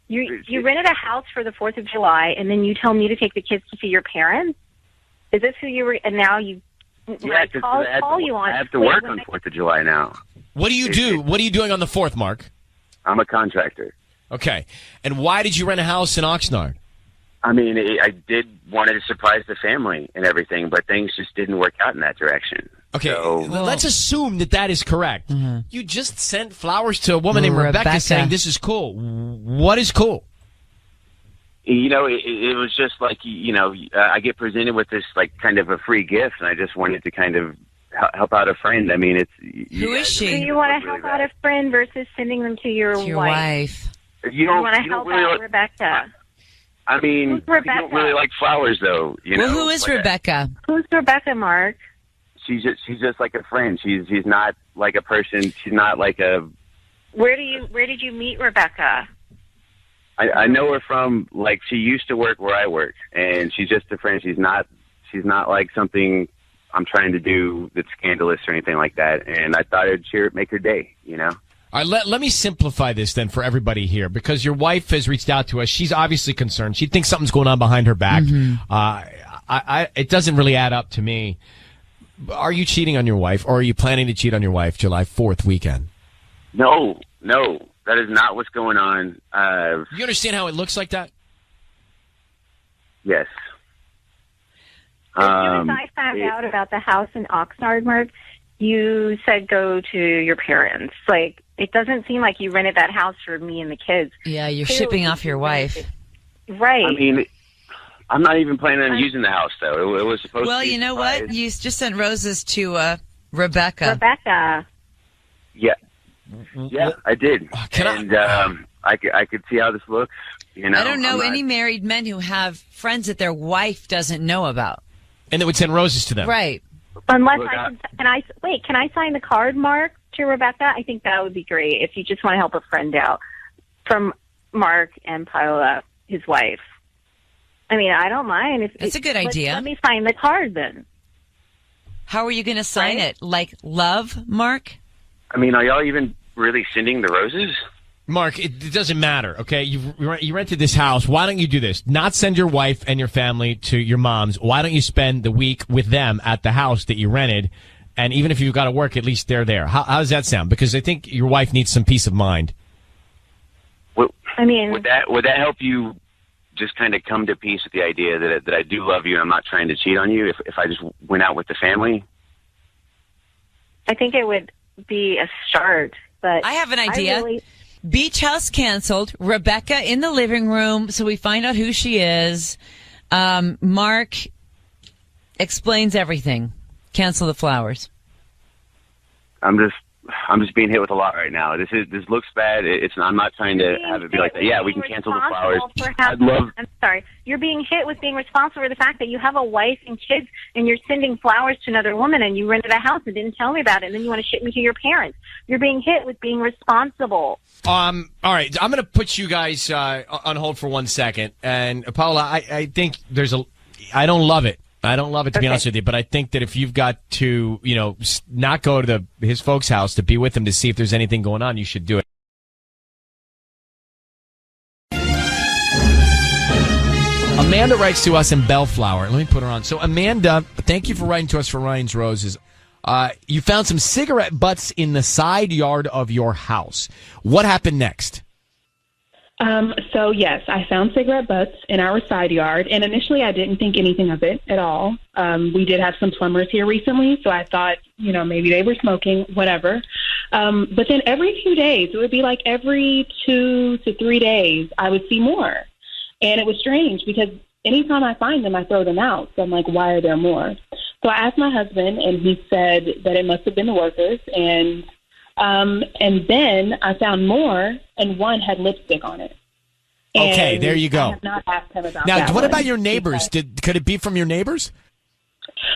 You rented a house for the 4th of July, and then you tell me to take the kids to see your parents? Is this who you were? And now you call you on. I have to work on 4th of July now. What do you do? What are you doing on the 4th, Mark? I'm a contractor. Okay. And why did you rent a house in Oxnard? I mean, I did wanted to surprise the family and everything, but things just didn't work out in that direction. Okay, So, let's assume that is correct. Mm-hmm. You just sent flowers to a woman named Rebecca saying this is cool. What is cool? It was just like, I get presented with this like kind of a free gift, and I just wanted to kind of help out a friend. I mean, Who is she? Do you want to help out a friend versus sending them to your wife? You don't want to help out Rebecca. I mean, Who's Rebecca? you don't really like flowers, though. Well, who is Rebecca? Who's Rebecca, Mark? She's just like a friend. She's not like a person. She's not like a. Where did you meet Rebecca? I know her from like she used to work where I work, and she's just a friend. She's not like something I'm trying to do that's scandalous or anything like that. And I thought it'd make her day, All right, let me simplify this then for everybody here, because your wife has reached out to us. She's obviously concerned. She thinks something's going on behind her back. Mm-hmm. It doesn't really add up to me. Are you cheating on your wife, or are you planning to cheat on your wife July 4th weekend? No, that is not what's going on. You understand how it looks like that? Yes. As soon as I found out about the house in Oxnard, Mark, you said go to your parents. Like, it doesn't seem like you rented that house for me and the kids. Yeah, you're shipping off your wife. Right. I mean, I'm not even planning on using the house, though. It was supposed to be. Well, you know what? You just sent roses to Rebecca. Rebecca. Yeah, I did. I could see how this looks. I don't know any married men who have friends that their wife doesn't know about. And that would send roses to them. Right. Unless can I sign the card, Mark, to Rebecca? I think that would be great if you just want to help a friend out. From Mark and Paola, his wife. I mean, I don't mind. That's a good idea. Let me sign the card then. How are you going to sign it? Like love, Mark? I mean, are y'all even really sending the roses? Mark, it doesn't matter, okay? You rented this house. Why don't you do this? Not send your wife and your family to your mom's. Why don't you spend the week with them at the house that you rented? And even if you've got to work, at least they're there. How does that sound? Because I think your wife needs some peace of mind. Would that help you just kind of come to peace with the idea that I do love you and I'm not trying to cheat on you if I just went out with the family? I think it would be a start, but I have an idea. Beach house canceled. Rebecca in the living room, so we find out who she is. Mark explains everything. Cancel the flowers. I'm just being hit with a lot right now. This looks bad. I'm not trying to have it be like that. Yeah, we can cancel the flowers. I'm sorry. You're being hit with being responsible for the fact that you have a wife and kids and you're sending flowers to another woman and you rented a house and didn't tell me about it and then you want to ship me to your parents. You're being hit with being responsible. All right. I'm going to put you guys on hold for 1 second. And Paula, I think I don't love it. I don't love it, to be honest with you, but I think that if you've got to, not go to his folks' house to be with him to see if there's anything going on, you should do it. Amanda writes to us in Bellflower. Let me put her on. So, Amanda, thank you for writing to us for Ryan's Roses. You found some cigarette butts in the side yard of your house. What happened next? So yes, I found cigarette butts in our side yard, and initially I didn't think anything of it at all. We did have some plumbers here recently, so I thought, maybe they were smoking, whatever. But then every few days, it would be like every 2 to 3 days, I would see more. And it was strange because anytime I find them, I throw them out. So I'm like, why are there more? So I asked my husband, and he said that it must have been the workers. And then I found more, and one had lipstick on it. Okay, there you go. I have not asked him about now, that. what about your neighbors? Could it be from your neighbors?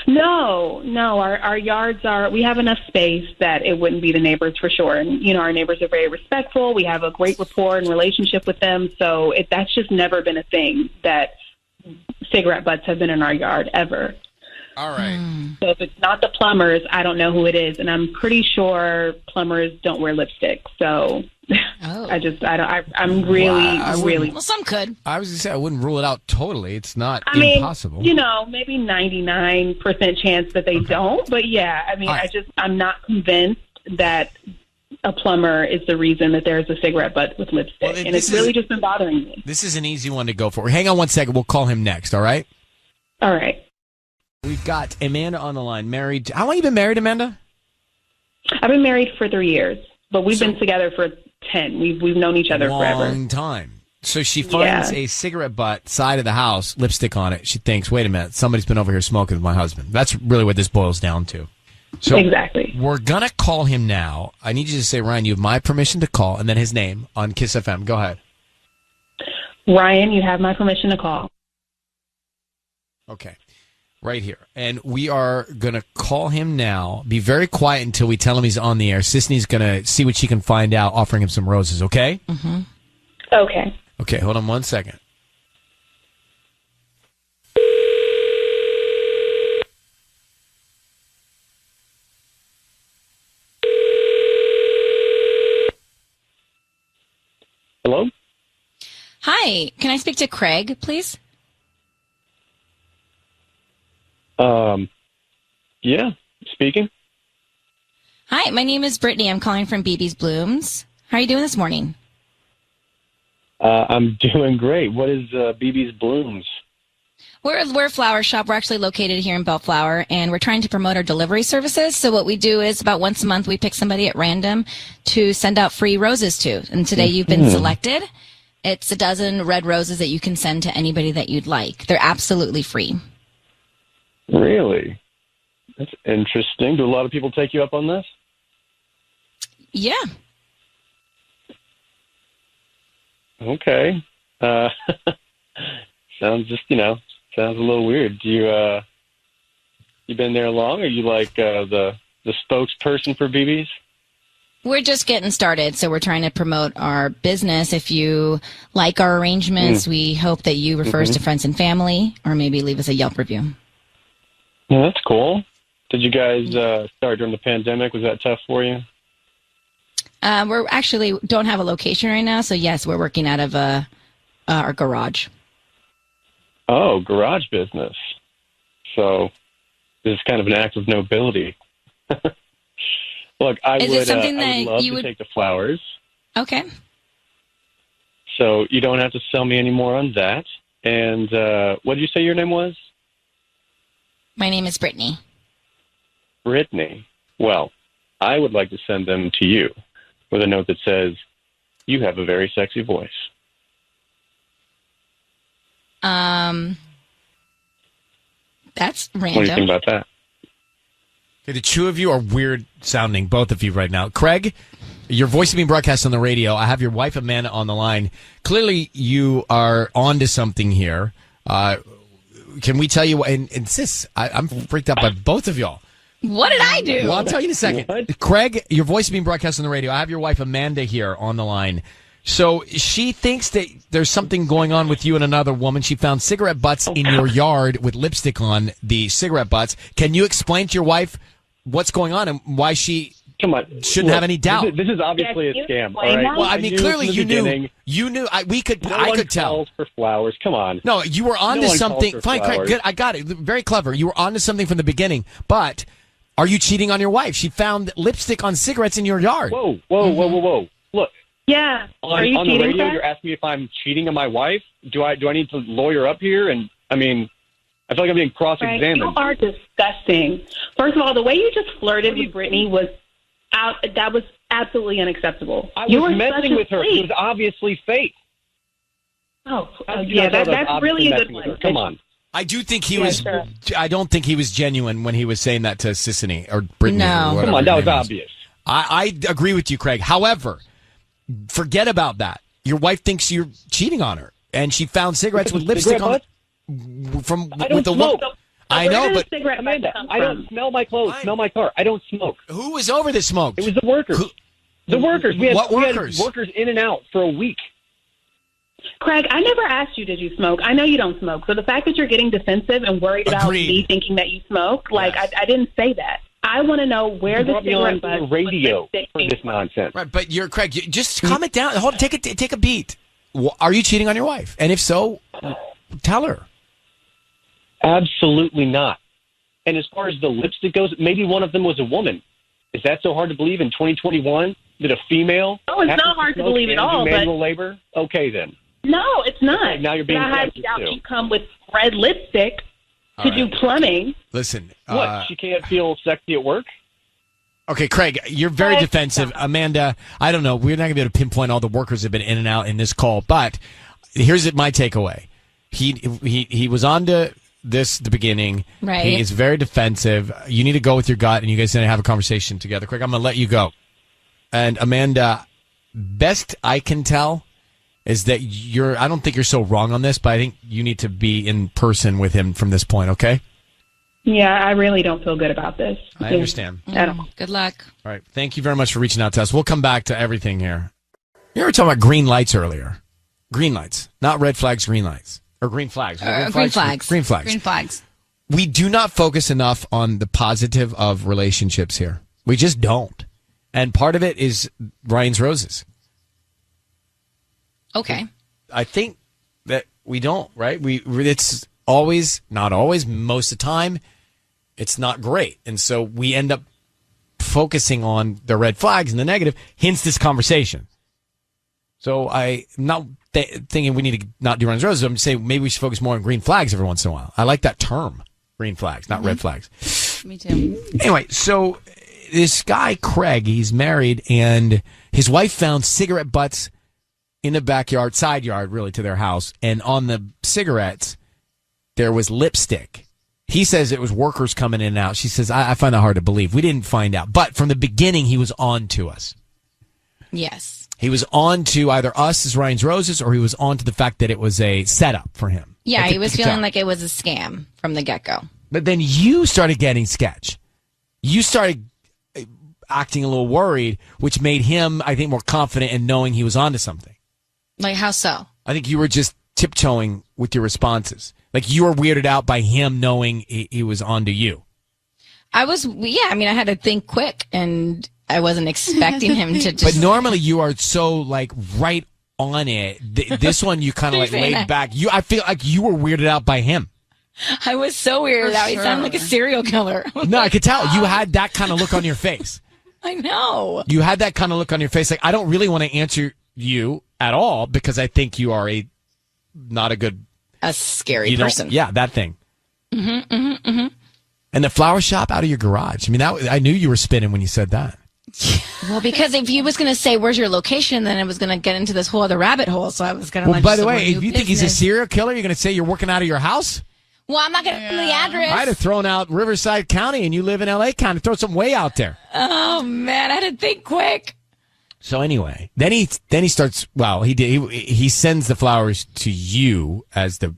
No. Our yards we have enough space that it wouldn't be the neighbors for sure. And, our neighbors are very respectful. We have a great rapport and relationship with them. So that's just never been a thing that cigarette butts have been in our yard ever. All right. So if it's not the plumbers, I don't know who it is. And I'm pretty sure plumbers don't wear lipstick. So I'm really. Well, some could. I was going to say, I wouldn't rule it out totally. It's not impossible. Maybe 99% chance that they don't. But yeah, I'm not convinced that a plumber is the reason that there's a cigarette butt with lipstick. And it's really just been bothering me. This is an easy one to go for. Hang on one second. We'll call him next. All right? All right. We've got Amanda on the line. Married. How long have you been married, Amanda? I've been married for 3 years, but we've been together for 10. We've known each other forever. Long time. So she finds a cigarette butt side of the house, lipstick on it. She thinks, wait a minute, somebody's been over here smoking with my husband. That's really what this boils down to. So exactly. We're going to call him now. I need you to say, Ryan, you have my permission to call, and then his name on Kiss FM. Go ahead. Ryan, you have my permission to call. Okay. Right here. And we are going to call him now. Be very quiet until we tell him he's on the air. Sisney's going to see what she can find out, offering him some roses, okay? Mm-hmm. Okay. Okay, hold on 1 second. Hello? Hi. Can I speak to Craig, please? Yeah, speaking. Hi, my name is Brittany. I'm calling from BB's Blooms. How are you doing this morning? I'm doing great. What is BB's Blooms? We're a flower shop. We're actually located here in Bellflower, and we're trying to promote our delivery services. So what we do is about once a month we pick somebody at random to send out free roses to. And today you've been selected. It's a dozen red roses that you can send to anybody that you'd like. They're absolutely free. Really? That's interesting. Do a lot of people take you up on this? Yeah. Okay. Sounds a little weird. Do you been there long? Are you like the spokesperson for BB's? We're just getting started, so we're trying to promote our business. If you like our arrangements, we hope that you refer us to friends and family, or maybe leave us a Yelp review. Yeah, that's cool. Did you guys start during the pandemic? Was that tough for you? We're actually don't have a location right now, so yes, we're working out of our garage. Oh, garage business. So this is kind of an act of nobility. Look, I would love to take the flowers. Okay. So you don't have to sell me any more on that. And what did you say your name was? My name is Brittany. Brittany. Well, I would like to send them to you with a note that says, you have a very sexy voice. That's random. What do you think about that? Okay, the two of you are weird sounding, both of you right now. Craig, your voice is being broadcast on the radio. I have your wife, Amanda, on the line. Clearly, you are onto something here. Can we tell you what? And sis, I'm freaked out by both of y'all. What did I do? Well, I'll tell you in a second. What? Craig, your voice is being broadcast on the radio. I have your wife, Amanda, here on the line. So she thinks that there's something going on with you and another woman. She found cigarette butts in your yard with lipstick on the cigarette butts. Can you explain to your wife what's going on and why she Come on. Shouldn't have any doubt. This is obviously a scam. All right? Well, I mean, clearly you knew. You knew. I could tell. Calls for flowers. Come on. No, you were onto something. Fine, Craig, good. I got it. Very clever. You were onto something from the beginning. But are you cheating on your wife? She found lipstick on cigarettes in your yard. Whoa. Look. Yeah. On the radio, you're asking me if I'm cheating on my wife. Do I need to lawyer up here? And I mean, I feel like I'm being cross-examined. You are disgusting. First of all, the way you just flirted with Brittany was out. That was absolutely unacceptable. I was messing with her. It was obviously fake. Oh, yeah, that's really a good one. Come on. I do think he was. Sure. I don't think he was genuine when he was saying that to Sissany or Brittany. No, come on, that was obvious. I agree with you, Craig. However, forget about that. Your wife thinks you're cheating on her, and she found cigarettes with lipstick on. I don't smoke. I know, but Amanda, I don't smell my clothes, smell my car. I don't smoke. Who was over the smoke? It was the workers. The workers. We had workers in and out for a week. Craig, I never asked you, did you smoke? I know you don't smoke. So the fact that you're getting defensive and worried about me thinking that you smoke, I didn't say that. I want to know where the cigarette butt on the radio for this nonsense. Right, but you're Craig. Just calm it down. Hold, take a beat. Are you cheating on your wife? And if so, tell her. Absolutely not. And as far as the lipstick goes, maybe one of them was a woman. Is that so hard to believe in 2021 that a female? Oh, it's not hard to believe at all. Manual labor. Okay, then. No, it's not. Okay, now you're being. I highly doubt you come with red lipstick to do plumbing. Listen, what? She can't feel sexy at work. Okay, Craig, you're very defensive. Amanda, I don't know. We're not going to be able to pinpoint all the workers that have been in and out in this call, but here's my takeaway. He was on to this at the beginning. Right. He is very defensive. You need to go with your gut, and you guys need to have a conversation together. Craig, I'm going to let you go. And Amanda, best I can tell is that I don't think you're so wrong on this, but I think you need to be in person with him from this point, okay? Yeah, I really don't feel good about this. I understand. Good luck. All right. Thank you very much for reaching out to us. We'll come back to everything here. You were talking about green lights earlier. Green lights. Not red flags, green lights. Or green flags. Green flags. Green flags. Green flags. We do not focus enough on the positive of relationships here. We just don't. And part of it is Ryan's roses. Okay. I think that we don't, right? It's always, not always, most of the time, it's not great. And so we end up focusing on the red flags and the negative, hence this conversation. So I'm not thinking we need to not do Ryan's roses. I'm saying maybe we should focus more on green flags every once in a while. I like that term, green flags, not red flags. Me too. Anyway, so this guy, Craig, he's married, and his wife found cigarette butts in the backyard, side yard, really, to their house. And on the cigarettes, there was lipstick. He says it was workers coming in and out. She says, I find that hard to believe. We didn't find out. But from the beginning, he was on to us. Yes. He was on to either us as Ryan's Roses, or he was on to the fact that it was a setup for him. Yeah, he was feeling like it was a scam from the get-go. But then you started getting sketch. You started acting a little worried, which made him, I think, more confident in knowing he was onto something. Like, how so? I think you were just tiptoeing with your responses. Like, you were weirded out by him knowing he was onto you. I was, I mean, I had to think quick, and I wasn't expecting him to just... But normally you are so, like, right on it. This one, you kind of, like, laid back. I feel like you were weirded out by him. I was so weirded out. He sounded like a serial killer. No, I could tell. You had that kind of look on your face. I know. You had that kind of look on your face. Like, I don't really want to answer you at all because I think you are a scary person. Yeah, that thing. Mm-hmm. And the flower shop out of your garage. I mean, I knew you were spinning when you said that. Well, because if he was going to say, where's your location, then it was going to get into this whole other rabbit hole. So I was going to Well, by the way, if you think he's a serial killer, you're going to say you're working out of your house? Well, I'm not going to give him the address. I'd have thrown out Riverside County and you live in L.A. County. Throw something way out there. Oh, man. I had to think quick. So anyway, then he starts, well, he sends the flowers to you as the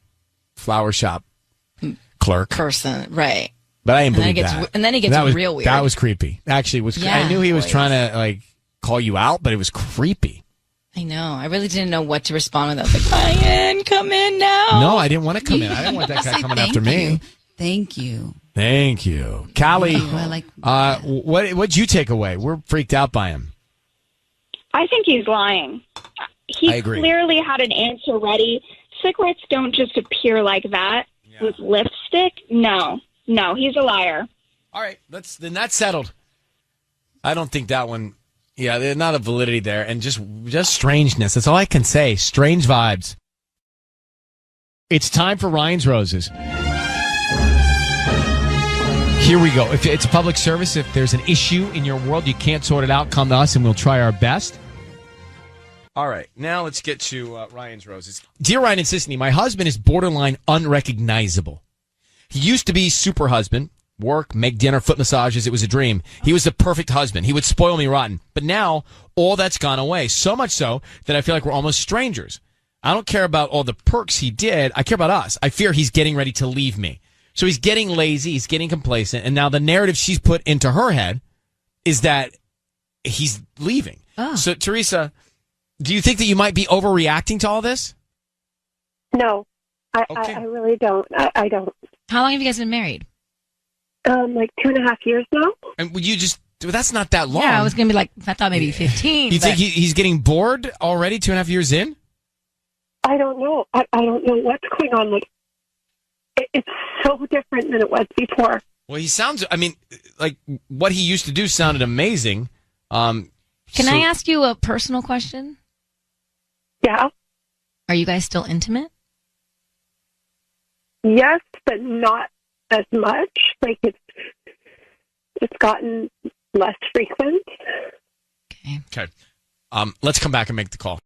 flower shop clerk. Person, right. But I didn't believe that. And then he gets real weird. That was creepy. Actually, I knew he was trying to, like, call you out, but it was creepy. I know. I really didn't know what to respond with. I was like, Ryan, come in now. No, I didn't want to come in. I didn't want that guy coming after me. Thank you. Thank you. Callie, I like what'd you take away? We're freaked out by him. I think he's lying. He I agree. clearly had an answer ready. Cigarettes don't just appear like that with lipstick. No, he's a liar. All right, then that's settled. I don't think that one. Yeah, there's not a validity there, and just strangeness. That's all I can say. Strange vibes. It's time for Ryan's Roses. Here we go. If it's a public service, if there's an issue in your world, you can't sort it out, come to us and we'll try our best. All right, now let's get to Ryan's Roses. Dear Ryan and Sisney, my husband is borderline unrecognizable. He used to be super husband, work, make dinner, foot massages. It was a dream. He was the perfect husband. He would spoil me rotten. But now all that's gone away, so much so that I feel like we're almost strangers. I don't care about all the perks he did. I care about us. I fear he's getting ready to leave me. So he's getting lazy, he's getting complacent, and now the narrative she's put into her head is that he's leaving. Oh. So, Teresa, do you think that you might be overreacting to all this? No, I really don't. I don't. How long have you guys been married? Like 2.5 years now. And would you just... That's not that long. Yeah, I was going to be like, I thought maybe 15. You think he's getting bored already 2.5 years in? I don't know. I don't know what's going on. Like, it's so different than it was before. Well, he sounds, I mean, like what he used to do sounded amazing. Can I ask you a personal question? Yeah. Are you guys still intimate? Yes, but not as much. Like it's gotten less frequent. Okay. Let's come back and make the call.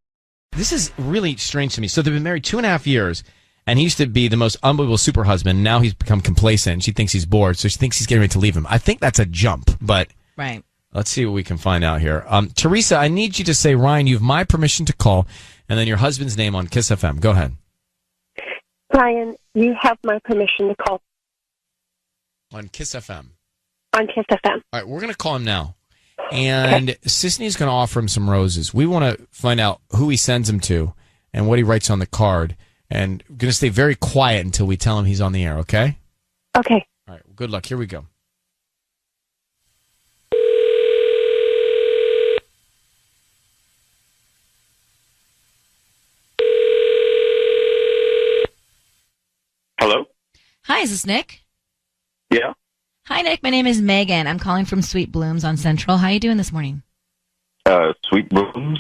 This is really strange to me. So they've been married 2.5 years. And he used to be the most unbelievable super husband. Now he's become complacent. She thinks he's bored, so she thinks he's getting ready to leave him. I think that's a jump, but right. Let's see what we can find out here. Teresa, I need you to say, Ryan, you have my permission to call, and then your husband's name on Kiss FM. Go ahead. Ryan, you have my permission to call. On Kiss FM. On Kiss FM. All right, we're going to call him now. And Sisney's going to offer him some roses. We want to find out who he sends them to and what he writes on the card. And we're going to stay very quiet until we tell him he's on the air, okay? Okay. All right, good luck. Here we go. Hello? Hi, is this Nick? Yeah. Hi, Nick. My name is Megan. I'm calling from Sweet Blooms on Central. How are you doing this morning? Sweet Blooms?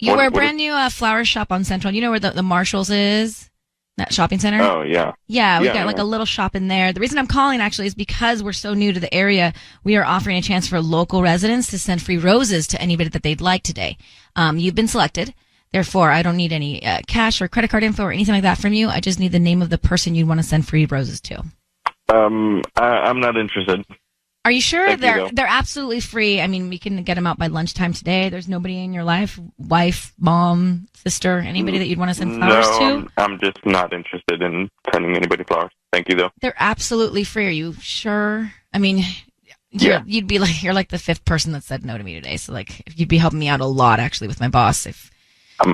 We're a brand new flower shop on Central. You know where the Marshalls is? That shopping center? Oh, yeah. Yeah, we've got like a little shop in there. The reason I'm calling actually is because we're so new to the area, we are offering a chance for local residents to send free roses to anybody that they'd like today. You've been selected. Therefore, I don't need any cash or credit card info or anything like that from you. I just need the name of the person you'd want to send free roses to. I'm not interested. Are you sure? Thank you, they're absolutely free. I mean, we can get them out by lunchtime today. There's nobody in your life, wife, mom, sister, anybody that you'd want to send flowers to? I'm just not interested in sending anybody flowers. Thank you, though. They're absolutely free. Are you sure? I mean, you'd be like, you're like the fifth person that said no to me today. So like, you'd be helping me out a lot actually with my boss. If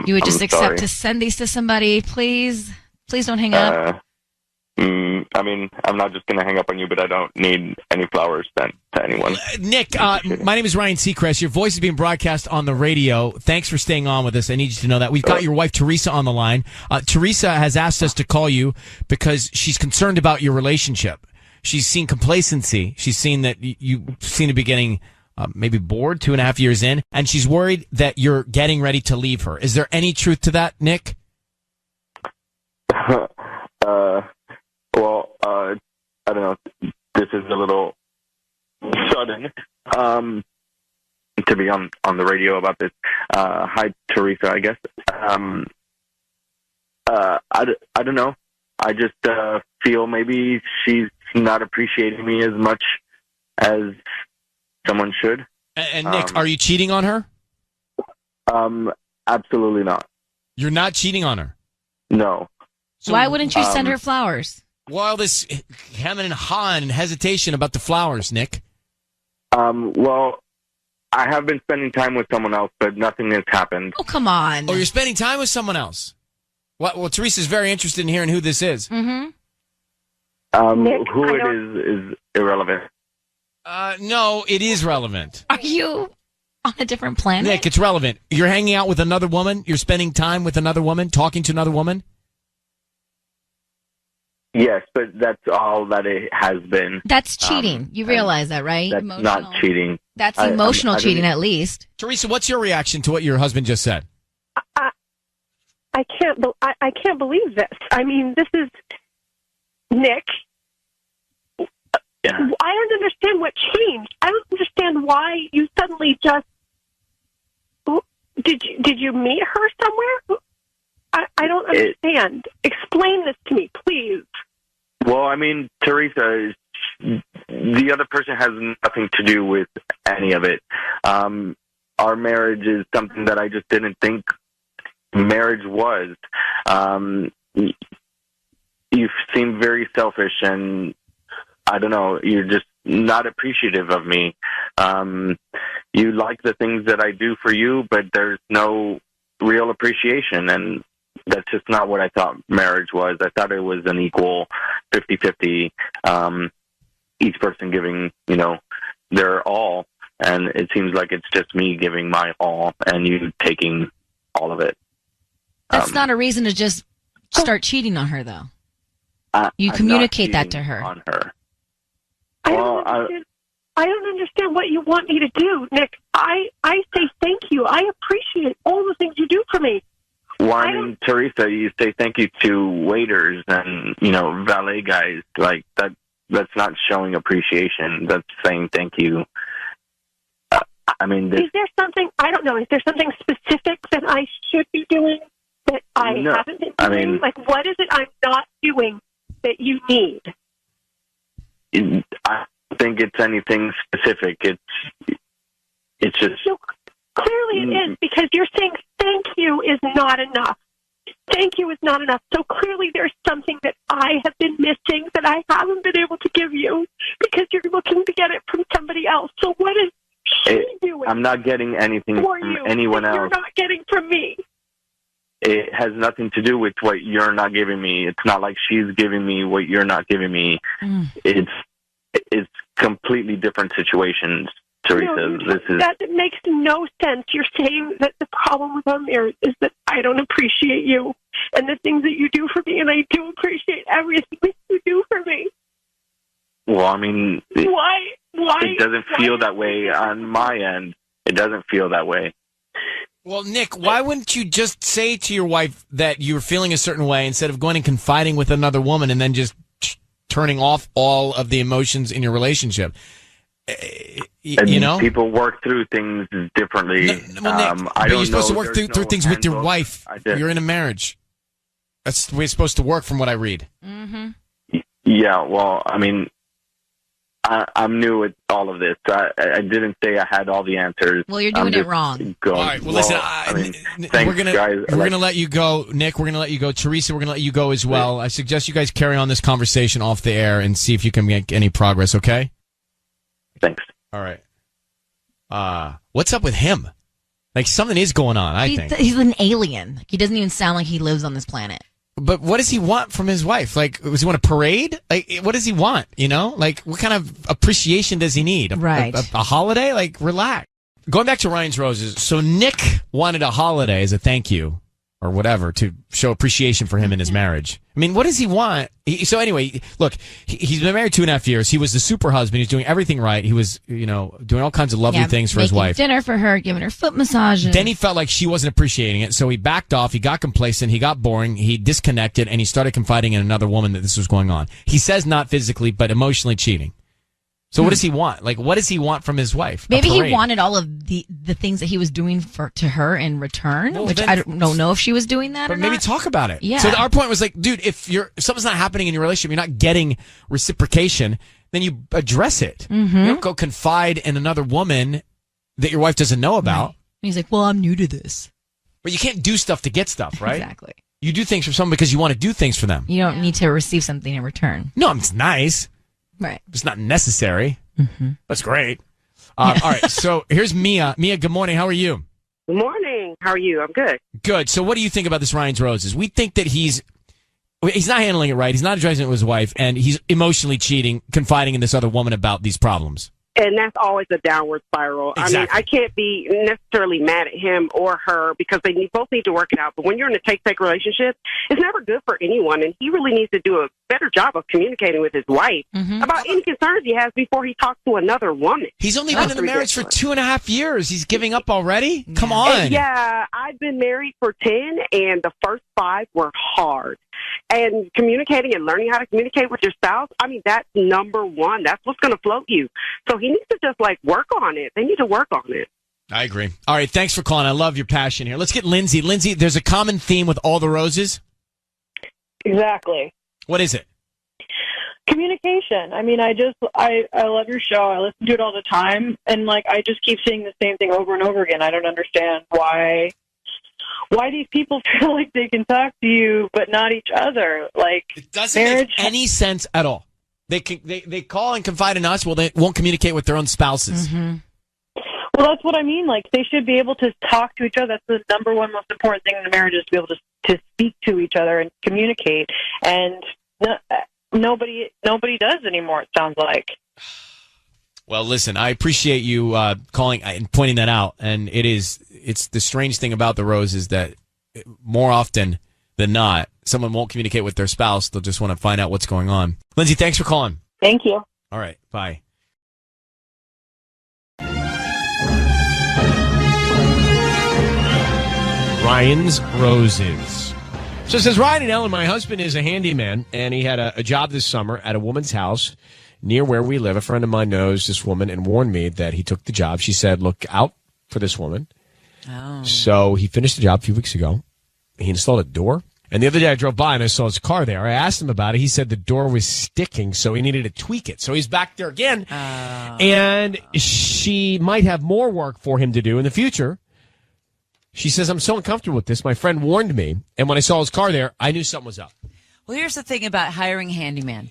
you would just accept to send these to somebody, please don't hang up. I mean, I'm not just going to hang up on you, but I don't need any flowers sent to anyone. Nick, my name is Ryan Seacrest. Your voice is being broadcast on the radio. Thanks for staying on with us. I need you to know that. We've got your wife, Teresa, on the line. Teresa has asked us to call you because she's concerned about your relationship. She's seen complacency. She's seen that you seem to be getting maybe bored 2.5 years in, and she's worried that you're getting ready to leave her. Is there any truth to that, Nick? Well, I don't know. This is a little sudden to be on the radio about this. Hi, Teresa, I guess. I don't know. I just feel maybe she's not appreciating me as much as someone should. And Nick, are you cheating on her? Absolutely not. You're not cheating on her? No. So, why wouldn't you send her flowers? Well, this hem and haw and hesitation about the flowers, Nick. Well, I have been spending time with someone else, but nothing has happened. Oh, come on. Oh, you're spending time with someone else? Well, Teresa's very interested in hearing who this is. Mm-hmm. Nick, who it is irrelevant. No, it is relevant. Are you on a different planet? Nick, it's relevant. You're hanging out with another woman. You're spending time with another woman, talking to another woman. Yes, but that's all that it has been. That's cheating. You realize that, right? That's not cheating. That's emotional cheating, at least. Teresa, what's your reaction to what your husband just said? I can't believe this. I mean, this is Nick. Yeah. I don't understand what changed. I don't understand why you suddenly just did you meet her somewhere? I don't understand. Explain this to me, please. Well, I mean, Teresa, the other person has nothing to do with any of it. Our marriage is something that I just didn't think marriage was. You seem very selfish, and I don't know, you're just not appreciative of me. You like the things that I do for you, but there's no real appreciation, and that's just not what I thought marriage was. I thought it was an equal 50-50, each person giving, their all, and it seems like it's just me giving my all and you taking all of it. That's not a reason to just start cheating on her, though. You communicate that to her. On her. I don't understand what you want me to do, Nick. I say thank you. I appreciate all the things you do for me. Well, I mean, Teresa, you say thank you to waiters and, valet guys. Like, that's not showing appreciation. That's saying thank you. Is there something, I don't know, is there something specific that I should be doing that I haven't been doing? What is it I'm not doing that you need? I don't think it's anything specific. It's just... So, clearly it is, because you're saying thank you is not enough. Thank you is not enough. So clearly there's something that I have been missing that I haven't been able to give you because you're looking to get it from somebody else. So what is she doing? I'm not getting anything from anyone else. You're not getting from me. It has nothing to do with what you're not giving me. It's not like she's giving me what you're not giving me. It's completely different situations. Teresa, that makes no sense. You're saying that the problem with our marriage is that I don't appreciate you and the things that you do for me, and I do appreciate everything that you do for me. Well, I mean, why? It doesn't feel that way on my end. It doesn't feel that way. Well, Nick, why wouldn't you just say to your wife that you're feeling a certain way instead of going and confiding with another woman and then just turning off all of the emotions in your relationship? People work through things differently. Nick, you're supposed to work through things with your wife. You're in a marriage. That's the way it's supposed to work, from what I read. Mm-hmm. Yeah, well, I mean, I'm new at all of this. I didn't say I had all the answers. Well, you're doing it wrong. All right. Well, listen. Thanks, guys. We're gonna let you go, Nick. We're gonna let you go, Teresa. We're gonna let you go as well. I suggest you guys carry on this conversation off the air and see if you can make any progress. Okay. Thanks. All right. What's up with him? Like, something is going on, I think. He's an alien. He doesn't even sound like he lives on this planet. But what does he want from his wife? Like, does he want a parade? Like, what does he want? Like, what kind of appreciation does he need? A holiday? Like, relax. Going back to Ryan's Roses. So Nick wanted a holiday as a thank you or whatever to show appreciation for him in his marriage. I mean, what does he want? So anyway, look, he's been married 2.5 years. He was the super husband. He's doing everything right. He was, doing all kinds of lovely things for his wife. Dinner for her, giving her foot massages. Then he felt like she wasn't appreciating it. So he backed off. He got complacent. He got boring. He disconnected, and he started confiding in another woman that this was going on. He says not physically, but emotionally cheating. So what does he want? Like, what does he want from his wife? Maybe he wanted all of the things that he was doing to her in return, which I don't know if she was doing that or not. Maybe talk about it. Yeah. So our point was like, dude, if something's not happening in your relationship, you're not getting reciprocation, then you address it. Mm-hmm. You don't go confide in another woman that your wife doesn't know about. Right. He's like, well, I'm new to this. But you can't do stuff to get stuff, right? Exactly. You do things for someone because you want to do things for them. You don't need to receive something in return. No, it's nice. Right. It's not necessary. Mm-hmm. That's great. All right. So here's Mia. Mia, good morning. How are you? Good morning. How are you? I'm good. Good. So what do you think about this Ryan's Roses? We think that he's he's not handling it right. He's not addressing it with his wife, and he's emotionally cheating, confiding in this other woman about these problems. And that's always a downward spiral. Exactly. I mean, I can't be necessarily mad at him or her because they both need to work it out. But when you're in a take-take relationship, it's never good for anyone. And he really needs to do a better job of communicating with his wife about any concerns he has before he talks to another woman. He's only been in the marriage for 2.5 years. He's giving up already? Come on. Yeah, I've been married for 10, and the first 5 were hard. And communicating and learning how to communicate with your spouse, I mean, that's number one. That's what's going to float you. So he needs to just, work on it. They need to work on it. I agree. All right, thanks for calling. I love your passion here. Let's get Lindsay. Lindsay, there's a common theme with all the roses. Exactly. What is it? Communication. I mean, I love your show. I listen to it all the time. And, I just keep seeing the same thing over and over again. I don't understand why these people feel like they can talk to you but not each other. It doesn't make any sense at all. They call and confide in us. Well, they won't communicate with their own spouses. Mm-hmm. Well, that's what I mean. They should be able to talk to each other. That's the number one most important thing in a marriage is to be able to speak to each other and communicate. And nobody does anymore, it sounds like. Well, listen, I appreciate you calling and pointing that out. And it's the strange thing about the rose is that more often than not, someone won't communicate with their spouse. They'll just want to find out what's going on. Lindsay, thanks for calling. Thank you. All right. Bye. Ryan's Roses. So it says, Ryan and Ellen, my husband is a handyman, and he had a job this summer at a woman's house near where we live. A friend of mine knows this woman and warned me that he took the job. She said, look out for this woman. Oh. So he finished the job a few weeks ago. He installed a door. And the other day I drove by and I saw his car there. I asked him about it. He said the door was sticking, so he needed to tweak it. So he's back there again. And she might have more work for him to do in the future. She says, I'm so uncomfortable with this. My friend warned me. And when I saw his car there, I knew something was up. Well, here's the thing about hiring a handyman.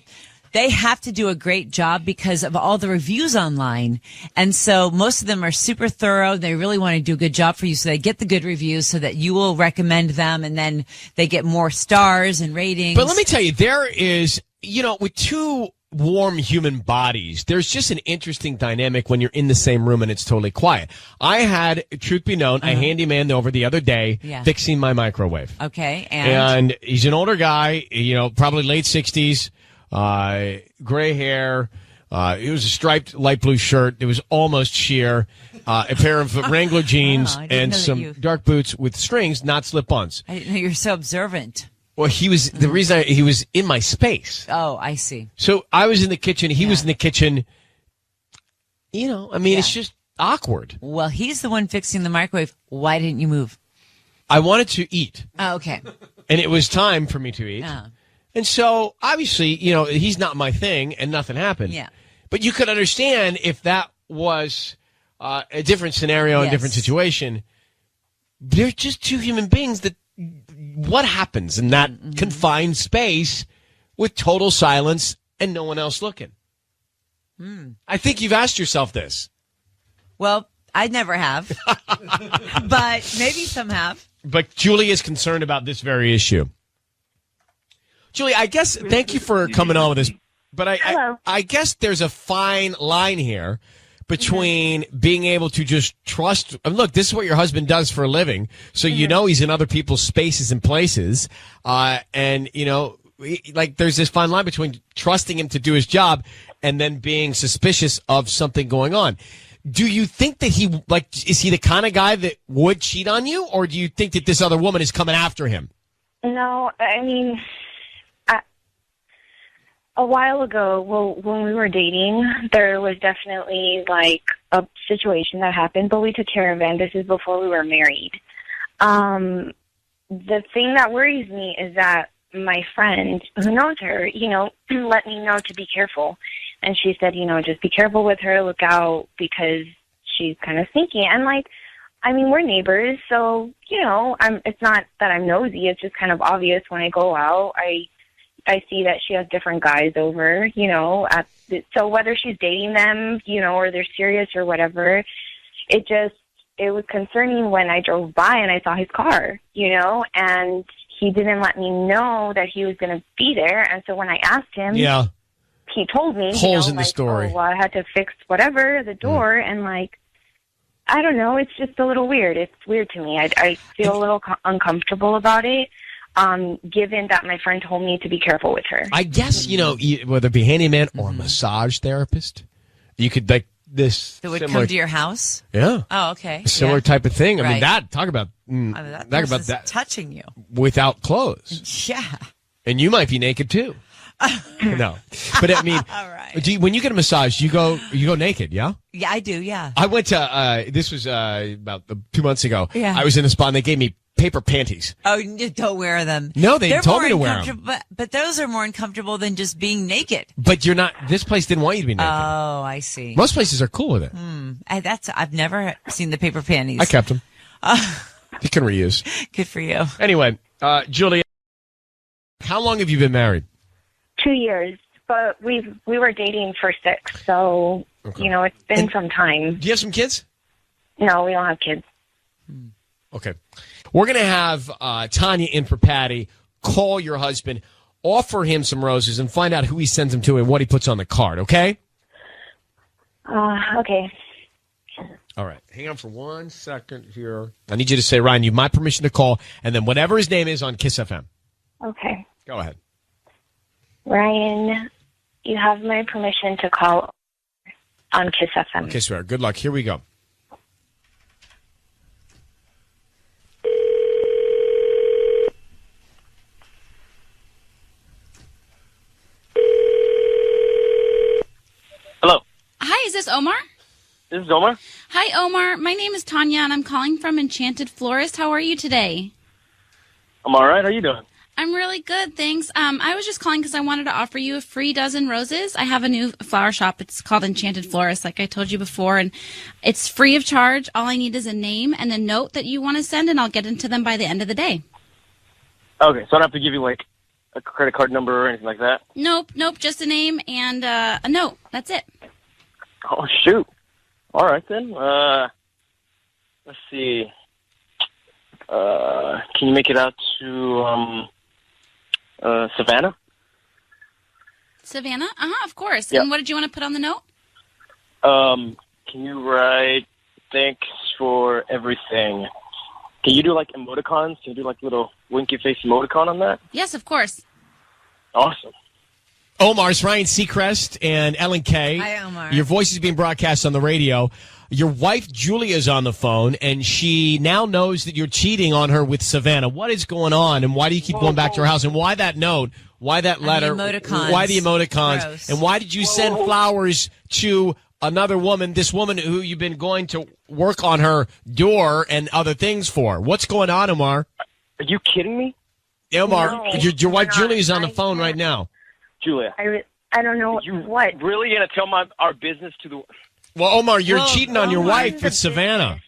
They have to do a great job because of all the reviews online. And so most of them are super thorough. They really want to do a good job for you. So they get the good reviews so that you will recommend them. And then they get more stars and ratings. But let me tell you, there is, with two warm human bodies, there's just an interesting dynamic when you're in the same room and it's totally quiet. I had, truth be known, a handyman over the other day fixing my microwave. Okay. And he's an older guy, probably late 60s. Gray hair. It was a striped light blue shirt. It was almost sheer. A pair of Wrangler jeans and some dark boots with strings, not slip-ons. I didn't know you were so observant. Well, he was he was in my space. Oh, I see. So I was in the kitchen. He was in the kitchen. It's just awkward. Well, he's the one fixing the microwave. Why didn't you move? I wanted to eat. Oh, okay. And it was time for me to eat. And so, obviously, he's not my thing, and nothing happened. Yeah. But you could understand if that was a different scenario, a different situation. They're just two human beings that, what happens in that confined space with total silence and no one else looking? I think you've asked yourself this. Well, I never have. But maybe some have. But Julie is concerned about this very issue. Julie, I guess, thank you for coming on with us, but I guess there's a fine line here between being able to just trust. Look, this is what your husband does for a living, so he's in other people's spaces and places, and there's this fine line between trusting him to do his job and then being suspicious of something going on. Do you think that is he the kind of guy that would cheat on you, or do you think that this other woman is coming after him? No, I mean, a while ago, when we were dating, there was definitely a situation that happened, but we took care of it. And this is before we were married. The thing that worries me is that my friend who knows her, let me know to be careful. And she said, just be careful with her, look out, because she's kind of sneaky. And we're neighbors, so, it's not that I'm nosy. It's just kind of obvious when I go out. I see that she has different guys over, so whether she's dating them, or they're serious or whatever, it was concerning when I drove by and I saw his car, and he didn't let me know that he was going to be there. And so when I asked him, he told me, holes in the story. Oh, well, I had to fix whatever, the door, and like, I don't know, it's just a little weird. It's weird to me. I feel a little uncomfortable about it, given that my friend told me to be careful with her. I guess, whether it be handyman or a massage therapist, you could, like, this that would come to your house? Yeah. Oh, okay. Similar type of thing. I mean, Right. talk about that touching you. without clothes. Yeah. And you might be naked too. No. But I mean, All right. when you get a massage, you go naked, yeah? Yeah, I do, yeah. I went to, this was about 2 months ago. Yeah. I was in a spa and they gave me paper panties. Oh, you don't wear them. No, they They're told more me to wear them. uncomfortable, But those are more uncomfortable than just being naked. But you're not, this place didn't want you to be naked. Oh, I see. Most places are cool with it. I've never seen the paper panties. I kept them. You can reuse. Good for you. Anyway, Julia, how long have you been married? 2 years, but we were dating for 6, so, it's been some time. Do you have some kids? No, we don't have kids. Okay. We're going to have Tanya in for Patty. Call your husband, offer him some roses, and find out who he sends them to and what he puts on the card, okay? Okay. All right. Hang on for 1 second here. I need you to say, Ryan, you have my permission to call, and then whatever his name is on Kiss FM. Okay. Go ahead. Ryan, you have my permission to call on Kiss FM. Okay, swear. Good luck. Here we go. Hello. Hi, is this Omar? This is Omar. Hi, Omar. My name is Tanya, and I'm calling from Enchanted Florist. How are you today? I'm all right. How you doing? I'm really good, thanks. I was just calling because I wanted to offer you a free dozen roses. I have a new flower shop. It's called Enchanted Florist, like I told you before, and it's free of charge. All I need is a name and a note that you want to send, and I'll get into them by the end of the day. Okay, so I don't have to give you, like, a credit card number or anything like that? Nope, just a name and a note. That's it. Oh, shoot. All right, then. Let's see. Can you make it out to, Savannah? Savannah? Of course. Yep. And what did you want to put on the note? Can you write thanks for everything? Can you do, like, emoticons? Can you do, like, little winky face emoticon on that? Yes, of course. Awesome. Omar, it's Ryan Seacrest and Ellen Kay. Hi, Omar. Your voice is being broadcast on the radio. Your wife, Julia's on the phone, and she now knows that you're cheating on her with Savannah. What is going on, and why do you keep going back to her house? And why that note? Why that letter? And the emoticons. Why the emoticons? Gross. And why did you send flowers to another woman, this woman who you've been going to work on her door and other things for? What's going on, Omar? Are you kidding me? Omar, No, your wife not. Julia's on the phone right now. Julia. I don't know what. Really going to tell our business to the... Well, Omar, you're cheating on your wife with Savannah.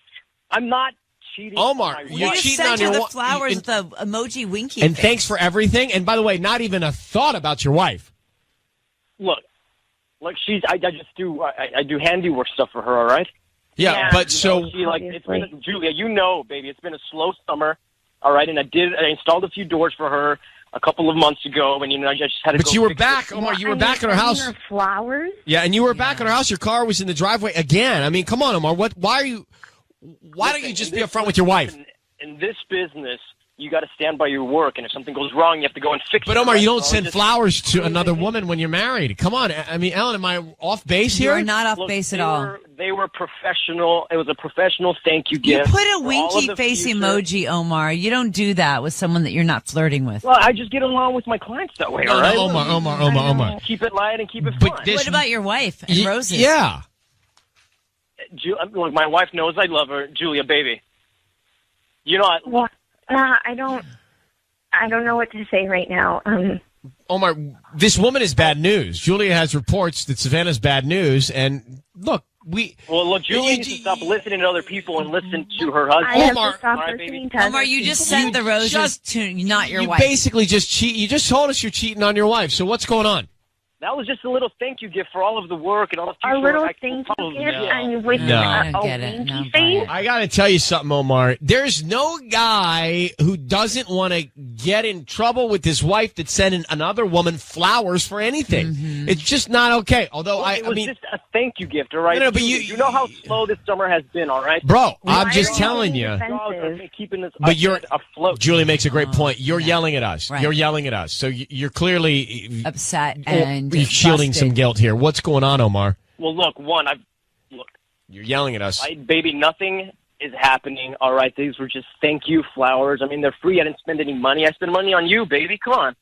I'm not cheating. Omar, you're You cheating on sent your her the wife. flowers with the emoji winky And face. thanks for everything. And by the way, not even a thought about your wife. Look, I just do I do handiwork stuff for her. All right. Yeah, but so she, like, it's been Julia. You know, baby, it's been a slow summer. All right, and I installed a few doors for her a couple of months ago, and I just had to. But go you were fix back, it. Omar. You were back at her house. Her flowers? Yeah, and you were back at her house. Your car was in the driveway again. I mean, come on, Omar. Why don't you just be upfront with your wife? In this business, you got to stand by your work, and if something goes wrong, you have to go and fix it. But Omar, you don't So send just- flowers to another woman when you're married. Come on. I mean, Ellen, am I off base here? You're not off Look, base at they all. They were professional. It was a professional thank you You gift. put a for all of winky the face future. emoji, Omar. You don't do that with someone that you're not flirting with. Well, I just get along with my clients that way, No, all right? no, Omar. Keep it light and keep it But fun. this- What about your wife and roses? Yeah. Look, my wife knows I love her. Julia, baby. You know, Well, I don't know what to say right now. Omar, this woman is bad news. Julia has reports that Savannah's bad news. And look, Julia needs to stop listening to other people and listen to her husband. I have Omar- to stop All right, listening baby. to Omar, other you just people. sent the roses to not your you wife. basically just cheat. You just told us you're cheating on your wife. So what's going on? That was just a little thank you gift for all of the work and all the A future little work. thank you Probably- gift, Yeah. and with No. I a don't get it. winky No, face. I got to tell you something, Omar. There's no guy who doesn't want to get in trouble with his wife that's sending another woman flowers for anything. Mm-hmm. It's just not okay. Although It was just a thank you gift, all right? No, but you know how slow this summer has been, all right? Bro, I'm just telling you. Keeping this But you're afloat. Julie makes a great point. You're yelling at us. Right. You're yelling at us. So you're clearly upset and you're shielding some busted. guilt here. What's going on, Omar? Well, look, You're yelling at us. baby, nothing is happening, all right? These were just thank you flowers. I mean, they're free. I didn't spend any money. I spent money on you, baby. Come on.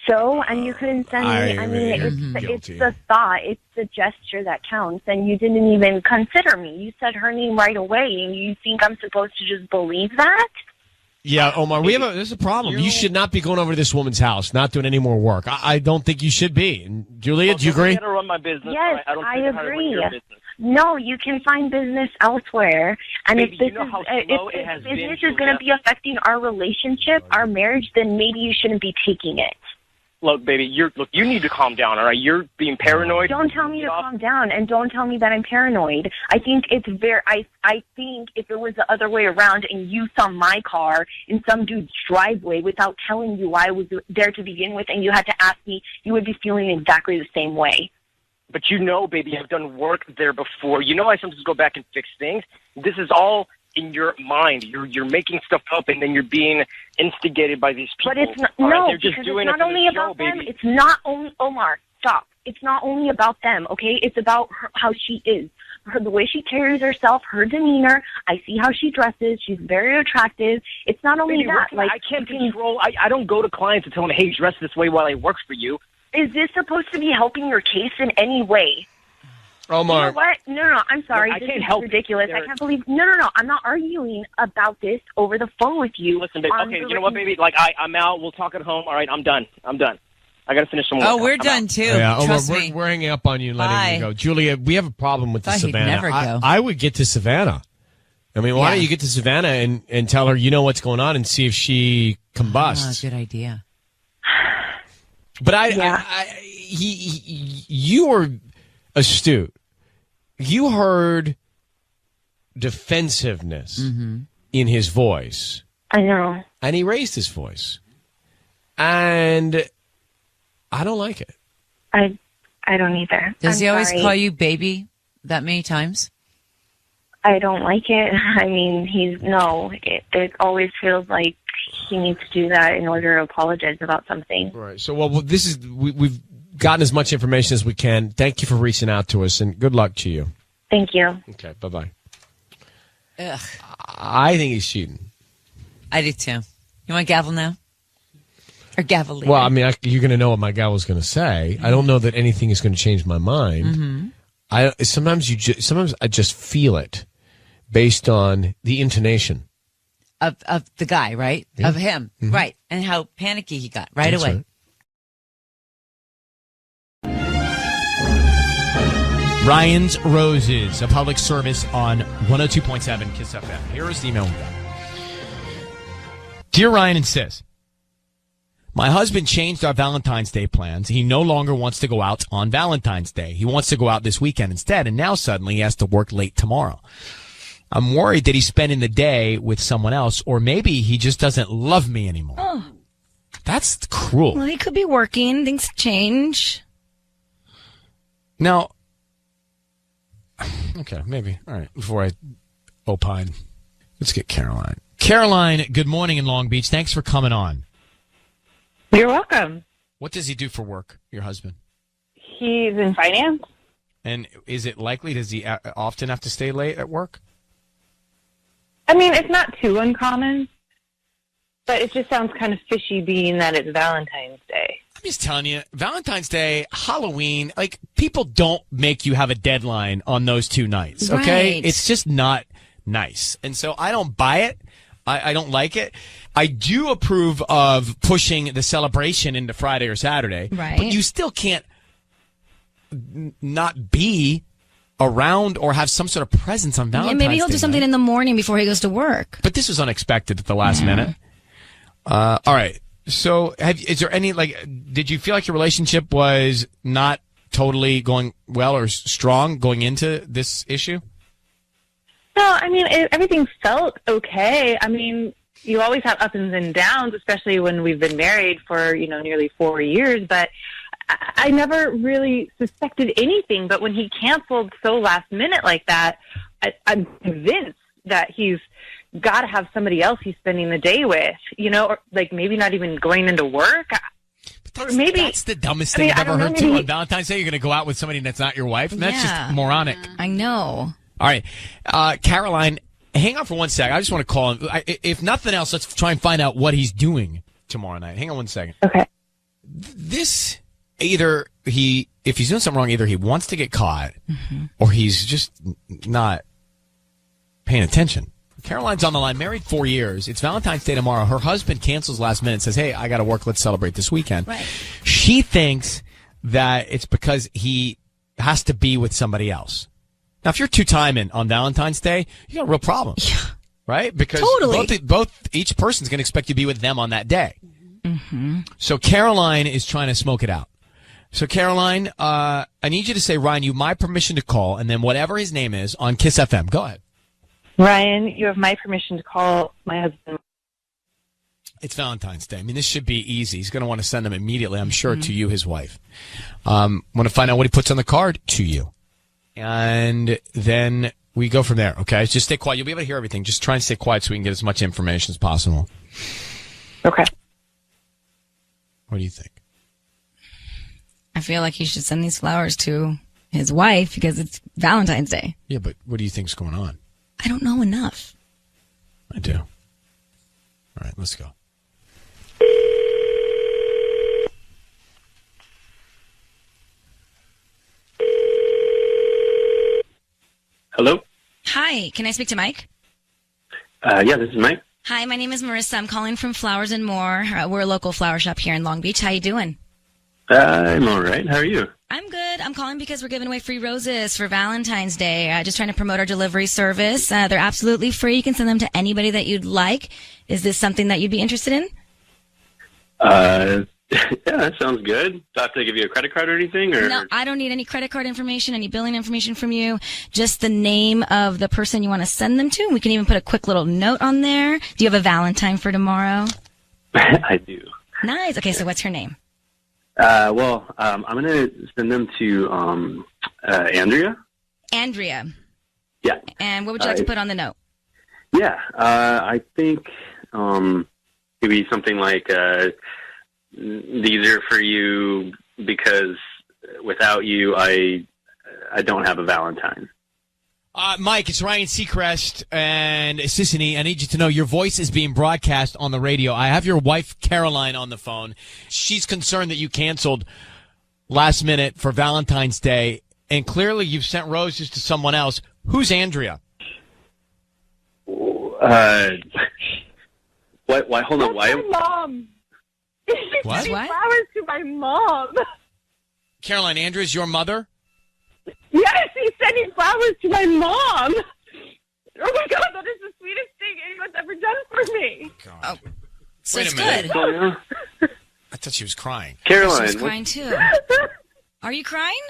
So, and you couldn't send me. I mean, it's the thought, it's the gesture that counts, and you didn't even consider me. You said her name right away, and you think I'm supposed to just believe that? Yeah, Omar, there's a problem. You should not be going over to this woman's house, not doing any more work. I don't think you should be. And Julia, do you agree? I gotta run my business. Yes, I don't I think I agree. run your business. No, you can find business elsewhere. And Baby, if this you know how slow it has if been, business is going to be affecting our relationship, our marriage, then maybe you shouldn't be taking it. Look, baby, you need to calm down, all right? You're being paranoid. Don't tell me to calm down, and don't tell me that I'm paranoid. I think it's I think if it was the other way around and you saw my car in some dude's driveway without telling you why I was there to begin with, and you had to ask me, you would be feeling exactly the same way. But you know, baby, I've done work there before. You know I sometimes go back and fix things. This is all in your mind. You're making stuff up, and then you're being instigated by these people. But it's not, all right? no, They're just because doing it's not it for only the show, about them. baby. It's not only, Omar, stop. It's not only about them, okay? It's about her, how she is. The way she carries herself, her demeanor. I see how she dresses. She's very attractive. It's not only Baby, that. I can't control. I don't go to clients and tell them, hey, dress this way while I work for you. Is this supposed to be helping your case in any way? Omar. You know what? No, I'm sorry. Look, I this can't is help ridiculous. it. I can't believe. No. I'm not arguing about this over the phone with you. Listen, baby. Okay, you know what, baby? Like, I'm out. We'll talk at home. All right, I'm done. I got to finish some work. Oh, we're I'm done out. too. Yeah, Omar, Trust me. we're hanging up on you and letting Bye. you go. Julia, we have a problem with the Thought he'd Savannah. never go. I would get to Savannah. I mean, why don't you get to Savannah and tell her you know what's going on and see if she combusts? Good idea. But you were astute. You heard defensiveness in his voice. I know. And he raised his voice. And I don't like it. I don't either. Does he always sorry. call you baby that many times? I don't like it. I mean, it always feels like he needs to do that in order to apologize about something. Right. So, we've gotten as much information as we can. Thank you for reaching out to us, and good luck to you. Thank you. Okay, bye-bye. Ugh. I think he's cheating. I do too. You want gavel now? Or gavel later? Well, I mean, you're going to know what my guy was going to say. I don't know that anything is going to change my mind. Sometimes I just feel it based on the intonation. Of the guy, right? Yeah. Of him, right? And how panicky he got right That's away. right. Ryan's Roses, a public service on 102.7 KISS FM. Here is the email we got. Dear Ryan and Sis, my husband changed our Valentine's Day plans. He no longer wants to go out on Valentine's Day. He wants to go out this weekend instead, and now suddenly he has to work late tomorrow. I'm worried that he's spending the day with someone else, or maybe he just doesn't love me anymore. Oh. That's cruel. Well, he could be working. Things change. Now, okay, maybe. All right, before I opine, let's get Caroline. Caroline, good morning in Long Beach. Thanks for coming on. You're welcome. What does he do for work, your husband? He's in finance. And is it likely, does he often have to stay late at work? I mean, it's not too uncommon, but it just sounds kind of fishy being that it's Valentine's Day. I'm just telling you, Valentine's Day, Halloween, like, people don't make you have a deadline on those two nights, okay? Right. It's just not nice. And so I don't buy it. I don't like it. I do approve of pushing the celebration into Friday or Saturday. Right. But you still can't not be around or have some sort of presence on Valentine's Day. Maybe he'll do something in the morning before he goes to work. But this was unexpected at the last minute. All right. So is there any, did you feel like your relationship was not totally going well or strong going into this issue? No, I mean, everything felt okay. I mean, you always have ups and downs, especially when we've been married for, nearly 4 years. But I never really suspected anything. But when he canceled so last minute like that, I'm convinced that he's got to have somebody else he's spending the day with, or like maybe not even going into work. That's the dumbest thing I've ever heard, too. On Valentine's Day, you're going to go out with somebody that's not your wife? That's just moronic. I know. All right. Caroline, hang on for 1 sec. I just want to call him. If nothing else, let's try and find out what he's doing tomorrow night. Hang on 1 second. Okay. If he's doing something wrong, either he wants to get caught or he's just not paying attention. Caroline's on the line, married 4 years. It's Valentine's Day tomorrow. Her husband cancels last minute, says, hey, I got to work. Let's celebrate this weekend. Right. She thinks that it's because he has to be with somebody else. Now, if you're two-timing on Valentine's Day, you got a real problem. Yeah. Right? Because each person's going to expect you to be with them on that day. Mm-hmm. So Caroline is trying to smoke it out. So Caroline, I need you to say, Ryan, you have my permission to call, and then whatever his name is on Kiss FM. Go ahead. Ryan, you have my permission to call my husband. It's Valentine's Day. I mean, this should be easy. He's going to want to send them immediately, I'm sure, to you, his wife. Want to find out what he puts on the card to you. And then we go from there, okay? Just stay quiet. You'll be able to hear everything. Just try and stay quiet so we can get as much information as possible. Okay. What do you think? I feel like he should send these flowers to his wife because it's Valentine's Day. Yeah, but what do you think's going on? I don't know enough. I do. All right, let's go. Hello? Hi, can I speak to Mike? Yeah, this is Mike. Hi, my name is Marissa. I'm calling from Flowers and More. We're a local flower shop here in Long Beach. How you doing? I'm all right. How are you? I'm good. I'm calling because we're giving away free roses for Valentine's Day. Just trying to promote our delivery service. They're absolutely free. You can send them to anybody that you'd like. Is this something that you'd be interested in? Yeah, that sounds good. Do I have to give you a credit card or anything? Or? No, I don't need any credit card information, any billing information from you. Just the name of the person you want to send them to. We can even put a quick little note on there. Do you have a Valentine for tomorrow? I do. Nice. Okay, so what's her name? I'm going to send them to Andrea. Andrea. Yeah. And what would you like to put on the note? Yeah, I think maybe something like these are for you because without you, I don't have a Valentine. Mike, it's Ryan Seacrest and Sissany. I need you to know your voice is being broadcast on the radio. I have your wife, Caroline, on the phone. She's concerned that you canceled last minute for Valentine's Day, and clearly you've sent roses to someone else. Who's Andrea? Why? Hold on. Why? My mom. What? Flowers to my mom. Caroline, Andrea's your mother? Yes, he's sending flowers to my mom. Oh my God, that is the sweetest thing anyone's ever done for me. God. Oh, so wait it's a minute. good. I thought she was crying. Caroline. She was crying too. Are you crying?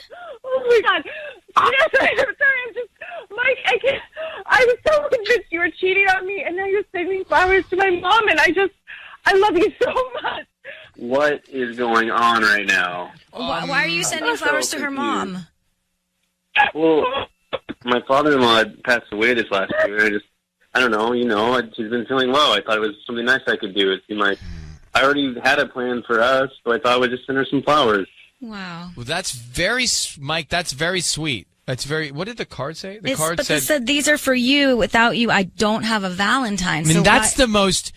Oh my God. Yes, I'm sorry. I'm just, Mike, I was so convinced you were cheating on me, and now you're sending flowers to my mom, and I love you so much. What is going on right now? Why are you sending flowers to her mom? Well, my father-in-law had passed away this last year. I don't know, she's been feeling low. I thought it was something nice I could do. It seemed like I already had a plan for us, so I thought I would just send her some flowers. Wow. Well, that's very, Mike, that's very sweet. That's very, what did the card say? The card said, it said, these are for you. Without you, I don't have a Valentine. I mean, so that's the most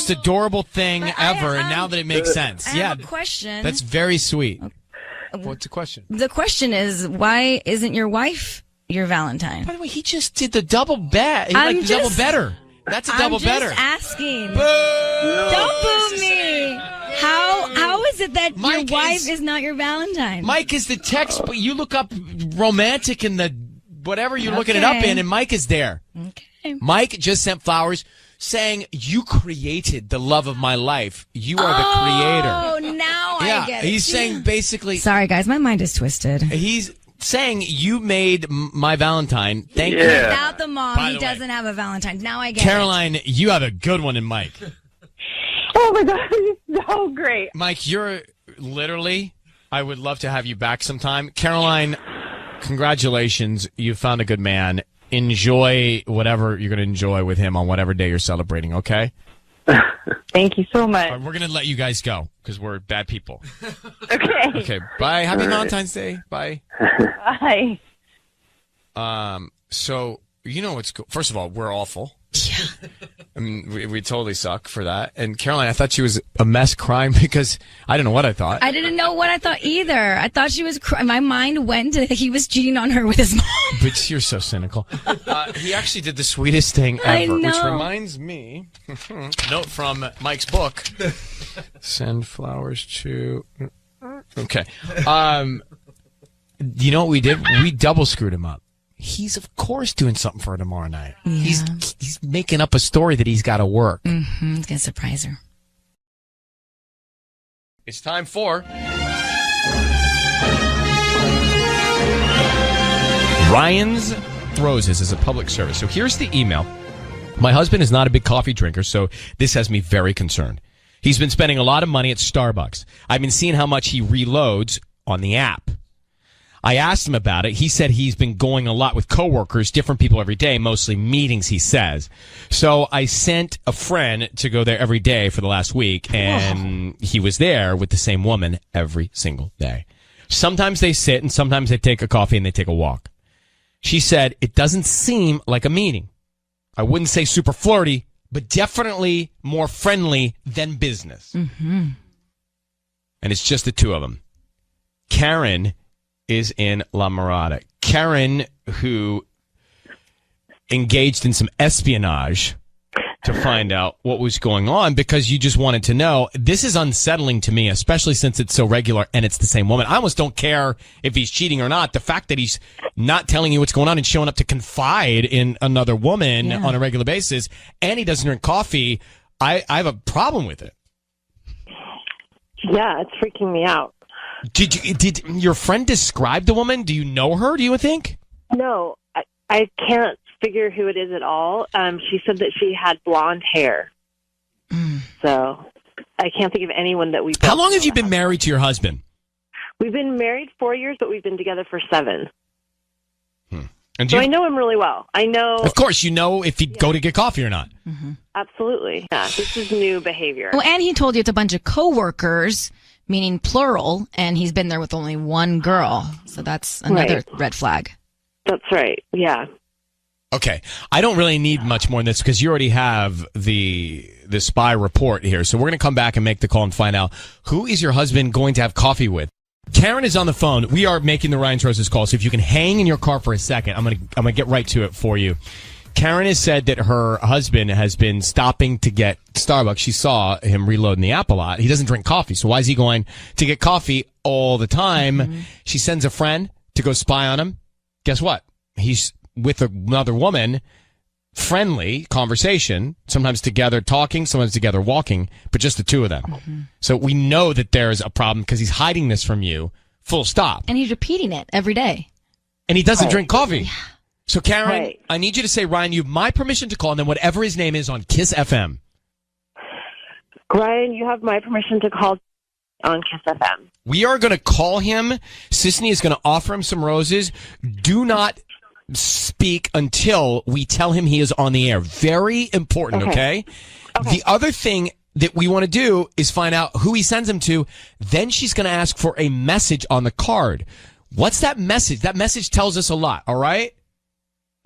adorable thing ever, and now that it makes sense. I have a question. That's very sweet. What's the question? The question is, why isn't your wife your Valentine? By the way, he just did the double bet. He liked the double better. That's a double better. I'm just asking. Boo! Don't boo me. How is it that your wife is not your Valentine? Mike is the text, but you look up romantic in the whatever you're looking it up in, and Mike is there. Okay. Mike just sent flowers saying, you created the love of my life. You are the creator. Oh, now I get it. He's saying basically... Sorry, guys. My mind is twisted. saying you made my Valentine. Thank you. Without the mom, By he the way, doesn't have a Valentine. Now I get it. Caroline, you have a good one in Mike. Oh my God, he's so great. Mike, you're literally, I would love to have you back sometime. Caroline, congratulations. You found a good man. Enjoy whatever you're going to enjoy with him on whatever day you're celebrating, okay? Thank you so much. All right, we're going to let you guys go because we're bad people. Okay. Okay, bye. Happy All right. Valentine's Day. Bye. Bye. So, you know what's first of all, we're awful. Yeah. I mean, we totally suck for that. And Caroline, I thought she was a mess crying because I don't know what I thought. I didn't know what I thought either. I thought she was my mind went to he was cheating on her with his mom. But you're so cynical. He actually did the sweetest thing I ever, which know. reminds me, note from Mike's book, send flowers to, okay. You know what we did? We double screwed him up. He's, of course, doing something for her tomorrow night. Yeah. He's making up a story that he's got to work. Mm-hmm. He's going to surprise her. It's time for Ryan's Roses as a public service. So here's the email. My husband is not a big coffee drinker, so this has me very concerned. He's been spending a lot of money at Starbucks. I've been seeing how much he reloads on the app. I asked him about it. He said he's been going a lot with coworkers, different people every day, mostly meetings, he says. So I sent a friend to go there every day for the last week, and he was there with the same woman every single day. Sometimes they sit, and sometimes they take a coffee and they take a walk. She said it doesn't seem like a meeting. I wouldn't say super flirty, but definitely more friendly than business. Mm-hmm. And it's just the two of them. Karen is in La Mirada. Karen, who engaged in some espionage to find out what was going on because you just wanted to know. This is unsettling to me, especially since it's so regular and it's the same woman. I almost don't care if he's cheating or not. The fact that he's not telling you what's going on and showing up to confide in another woman on a regular basis, and he doesn't drink coffee, I have a problem with it. Yeah, it's freaking me out. Did your friend describe the woman? Do you know her, do you think? No, I can't figure who it is at all. She said that she had blonde hair. So I can't think of anyone that we've... How long have you been married to your husband? We've been married 4 years, but we've been together for 7. And So I know him really well. I know... Of course, you know if he'd go to get coffee or not. Absolutely. Yeah, this is new behavior. Well, and he told you it's a bunch of coworkers, meaning plural, and he's been there with only one girl. So that's another red flag. That's right. Yeah. Okay. I don't really need much more than this because you already have the spy report here. So we're going to come back and make the call and find out who is your husband going to have coffee with. Karen is on the phone. We are making the Ryan's Roses call. So if you can hang in your car for a second, I'm going to get right to it for you. Karen has said that her husband has been stopping to get Starbucks. She saw him reloading the app a lot. He doesn't drink coffee. So why is he going to get coffee all the time? She sends a friend to go spy on him. Guess what? He's with another woman, friendly conversation, sometimes together talking, sometimes together walking, but just the two of them. So we know that there's a problem because he's hiding this from you, full stop. And he's repeating it every day. And he doesn't drink coffee. So Karen, I need you to say, Ryan, you have my permission to call, and then whatever his name is on Kiss FM. Ryan, you have my permission to call on Kiss FM. We are going to call him. Sisney is going to offer him some roses. Do not speak until we tell him he is on the air. Very important, okay? The other thing that we want to do is find out who he sends him to. Then she's going to ask for a message on the card. What's that message? That message tells us a lot, all right?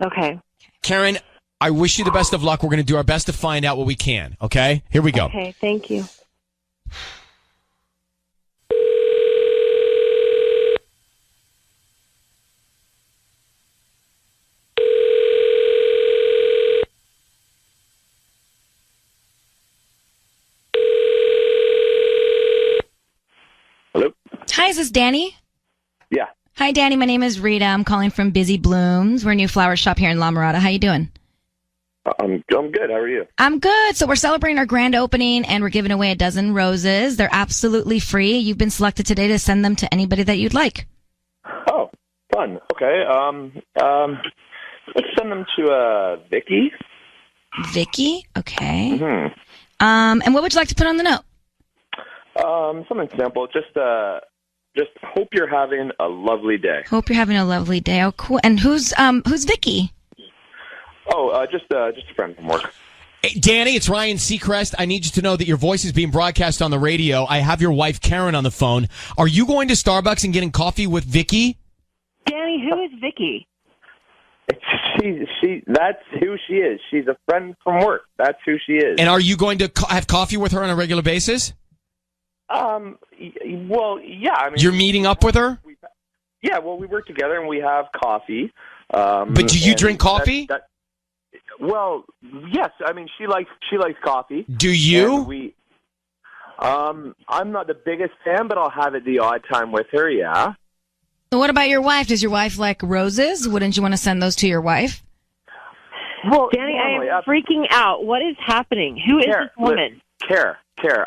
Okay. Karen, I wish you the best of luck. We're going to do our best to find out what we can, okay? Here we go. Okay, thank you. Hi, is this Danny? Yeah. Hi, Danny. My name is Rita. I'm calling from Busy Blooms. We're a new flower shop here in La Mirada. How you doing? I'm good. How are you? I'm good. So we're celebrating our grand opening, and we're giving away a dozen roses. They're absolutely free. You've been selected today to send them to anybody that you'd like. Oh, Fun. Okay. Let's send them to Vicky. Vicky? Okay. Mm-hmm. And what would you like to put on the note? Something simple. Just hope you're having a lovely day. Hope you're having a lovely day. Oh, cool. And who's Vicky? Oh, just a friend from work. Hey, Danny, it's Ryan Seacrest. I need you to know that your voice is being broadcast on the radio. I have your wife, Karen, on the phone. Are you going to Starbucks and getting coffee with Vicky? Danny, who is Vicky? That's who she is. She's a friend from work. That's who she is. And are you going to have coffee with her on a regular basis? Well, yeah. I mean, you're meeting up with her? Yeah, well, we work together and we have coffee. But do you drink coffee? Well, yes. I mean, she likes coffee. Do you? I'm not the biggest fan, but I'll have it the odd time with her. Yeah. What about your wife? Does your wife like roses? Wouldn't you want to send those to your wife? Well, Danny, I am freaking out. What is happening? Who is this woman? Care.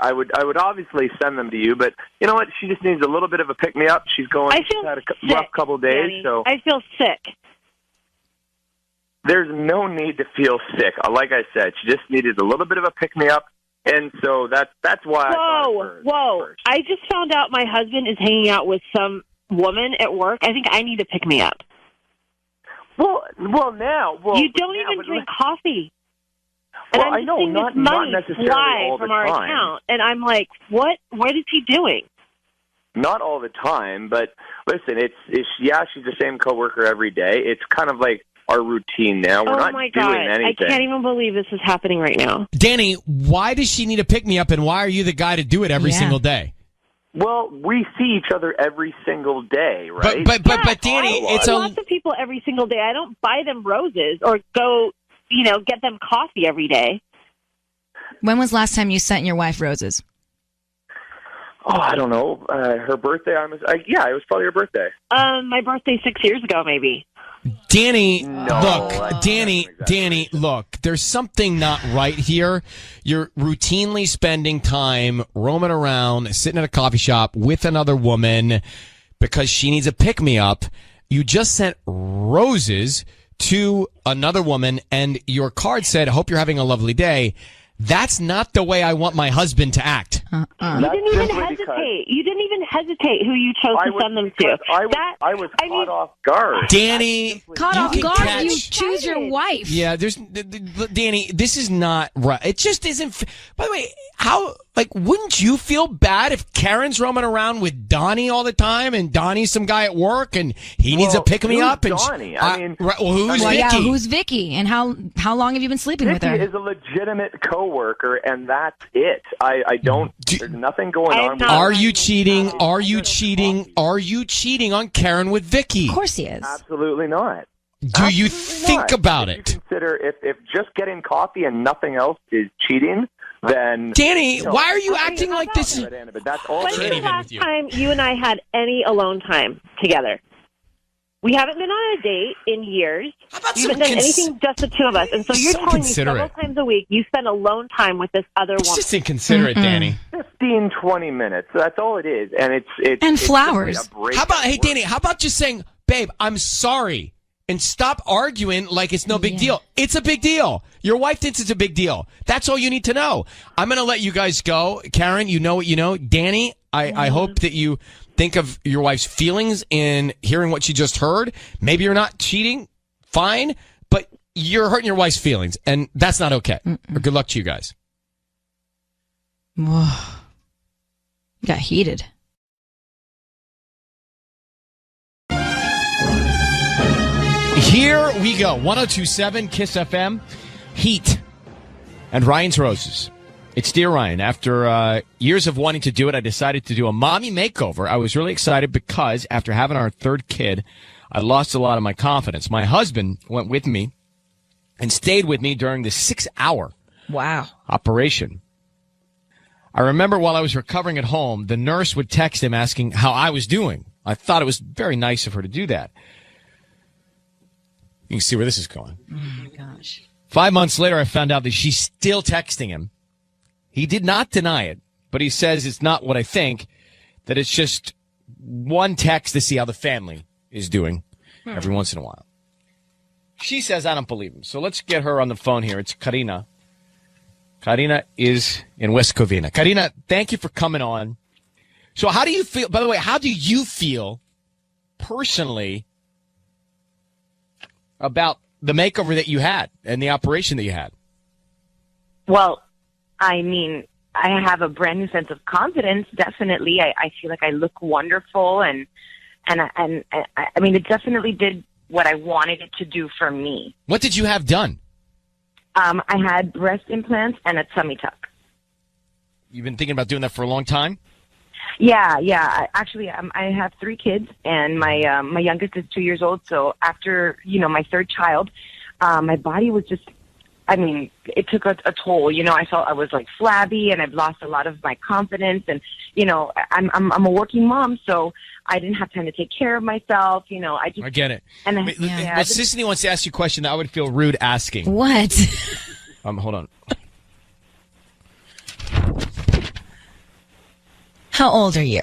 I would obviously send them to you, but you know what? She just needs a little bit of a pick me up. She's had a rough couple of days, Danny. so I feel sick. There's no need to feel sick. Like I said, she just needed a little bit of a pick me up, and so that's why. Whoa! I just found out my husband is hanging out with some woman at work. I think I need to pick me up. Well, you don't even drink coffee. And well, I'm just seeing this money fly from our account, and I'm like, what is he doing? Not all the time, but listen, she's the same coworker every day. It's kind of like our routine now. We're not doing anything. I can't even believe this is happening right now. Danny, why does she need a pick-me-up, and why are you the guy to do it every single day? Well, we see each other every single day, right? But Danny, I see lots of people every single day. I don't buy them roses or go, get them coffee every day. When was the last time you sent your wife roses? Oh, I don't know. Her birthday. It was probably her birthday. My birthday 6 years ago, maybe. Danny, look, there's something not right here. You're routinely spending time roaming around, sitting at a coffee shop with another woman because she needs a pick-me-up. You just sent roses to another woman, and your card said, "Hope you're having a lovely day." That's not the way I want my husband to act. You didn't even hesitate. You didn't even hesitate who you chose to send them to. I was caught off guard. Danny, caught off guard. You choose your wife. Yeah, Danny, this is not right. It just isn't. By the way, wouldn't you feel bad if Karen's roaming around with Donnie all the time, and Donnie's some guy at work, and he needs a pick me up? And Donnie? who's Vicky? Yeah, who's Vicky? And how long have you been sleeping with her? Vicky is a legitimate coworker, and that's it. I don't. There's nothing going on. Are you cheating? Are you cheating? Are you cheating on Karen with Vicky? Of course he is. Absolutely not. Do you think about it? Consider if just getting coffee and nothing else is cheating, then Danny, why are you acting like this? But that's all. When's the last time you and I had any alone time together? We haven't been on a date in years. You haven't done anything just the two of us. And so you're telling me several times a week you spend alone time with this other woman. It's just inconsiderate, Danny. 15, 20 minutes. That's all it is. And it's flowers. Danny, how about just saying, babe, I'm sorry. And stop arguing like it's no big deal. It's a big deal. Your wife thinks it's a big deal. That's all you need to know. I'm going to let you guys go. Karen, you know what you know. Danny, I hope that you think of your wife's feelings in hearing what she just heard. Maybe you're not cheating. Fine. But you're hurting your wife's feelings. And that's not okay. Good luck to you guys. You got heated. Here we go. 102.7 Kiss FM. Heat and Ryan's Roses. It's Dear Ryan. After years of wanting to do it, I decided to do a mommy makeover. I was really excited because after having our third kid, I lost a lot of my confidence. My husband went with me and stayed with me during the 6-hour operation. I remember while I was recovering at home, the nurse would text him asking how I was doing. I thought it was very nice of her to do that. You can see where this is going. Oh, my gosh. 5 months later, I found out that she's still texting him. He did not deny it, but he says it's not what I think, that it's just one text to see how the family is doing. every once in a while. She says, I don't believe him. So let's get her on the phone here. It's Karina. Karina is in West Covina. Karina, thank you for coming on. So how do you feel, by the way, how do you feel personally about the makeover that you had and the operation that you had? Well, I mean, I have a brand new sense of confidence. Definitely, I feel like I look wonderful, and I mean, it definitely did what I wanted it to do for me. What did you have done? I had breast implants and a tummy tuck. You've been thinking about doing that for a long time? Yeah. Actually, I have 3 kids, and my youngest is 2 years old. So after my third child, my body was just, I mean, it took a toll. I felt I was like flabby, and I've lost a lot of my confidence. And I'm a working mom, so I didn't have time to take care of myself. I get it. And Sissany wants to ask you a question that I would feel rude asking. What? Hold on. How old are you?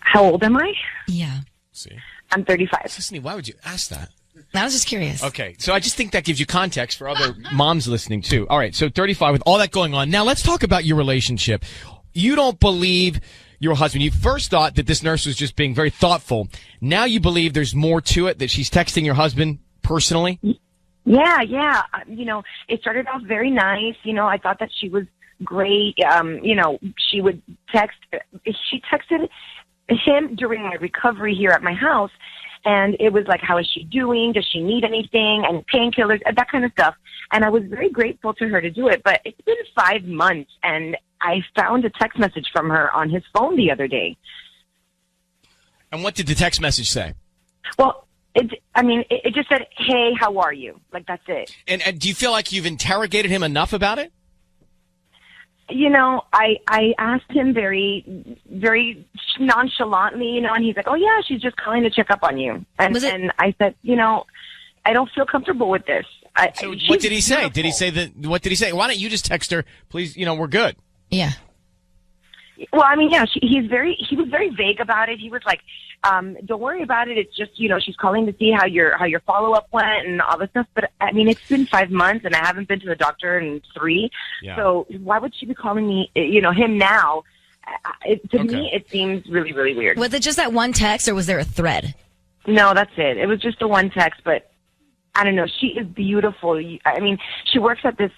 How old am I? Yeah. See, I'm 35. Sissany, why would you ask that? I was just curious. Okay, so I just think that gives you context for other moms listening, too. All right, so 35 with all that going on. Now, let's talk about your relationship. You don't believe your husband. You first thought that this nurse was just being very thoughtful. Now you believe there's more to it, that she's texting your husband personally? Yeah. It started off very nice. I thought that she was great. She would text. She texted him during my recovery here at my house. And it was like, how is she doing? Does she need anything? And painkillers, that kind of stuff. And I was very grateful to her to do it. But it's been 5 months, and I found a text message from her on his phone the other day. And what did the text message say? Well, it just said, hey, how are you? Like, that's it. And do you feel like you've interrogated him enough about it? I asked him very, very nonchalantly, and he's like, oh, yeah, she's just calling to check up on you. And I said, I don't feel comfortable with this. So what did he say? Beautiful. What did he say? Why don't you just text her, please, we're good. Yeah. Well, I mean, yeah, he was very vague about it. He was like, don't worry about it. It's just, she's calling to see how your follow-up went and all this stuff. But I mean, it's been 5 months, and I haven't been to the doctor in 3. Yeah. So why would she be calling me, him now? To me, it seems really, really weird. Was it just that one text, or was there a thread? No, that's it. It was just the one text, but I don't know. She is beautiful. I mean, she works at this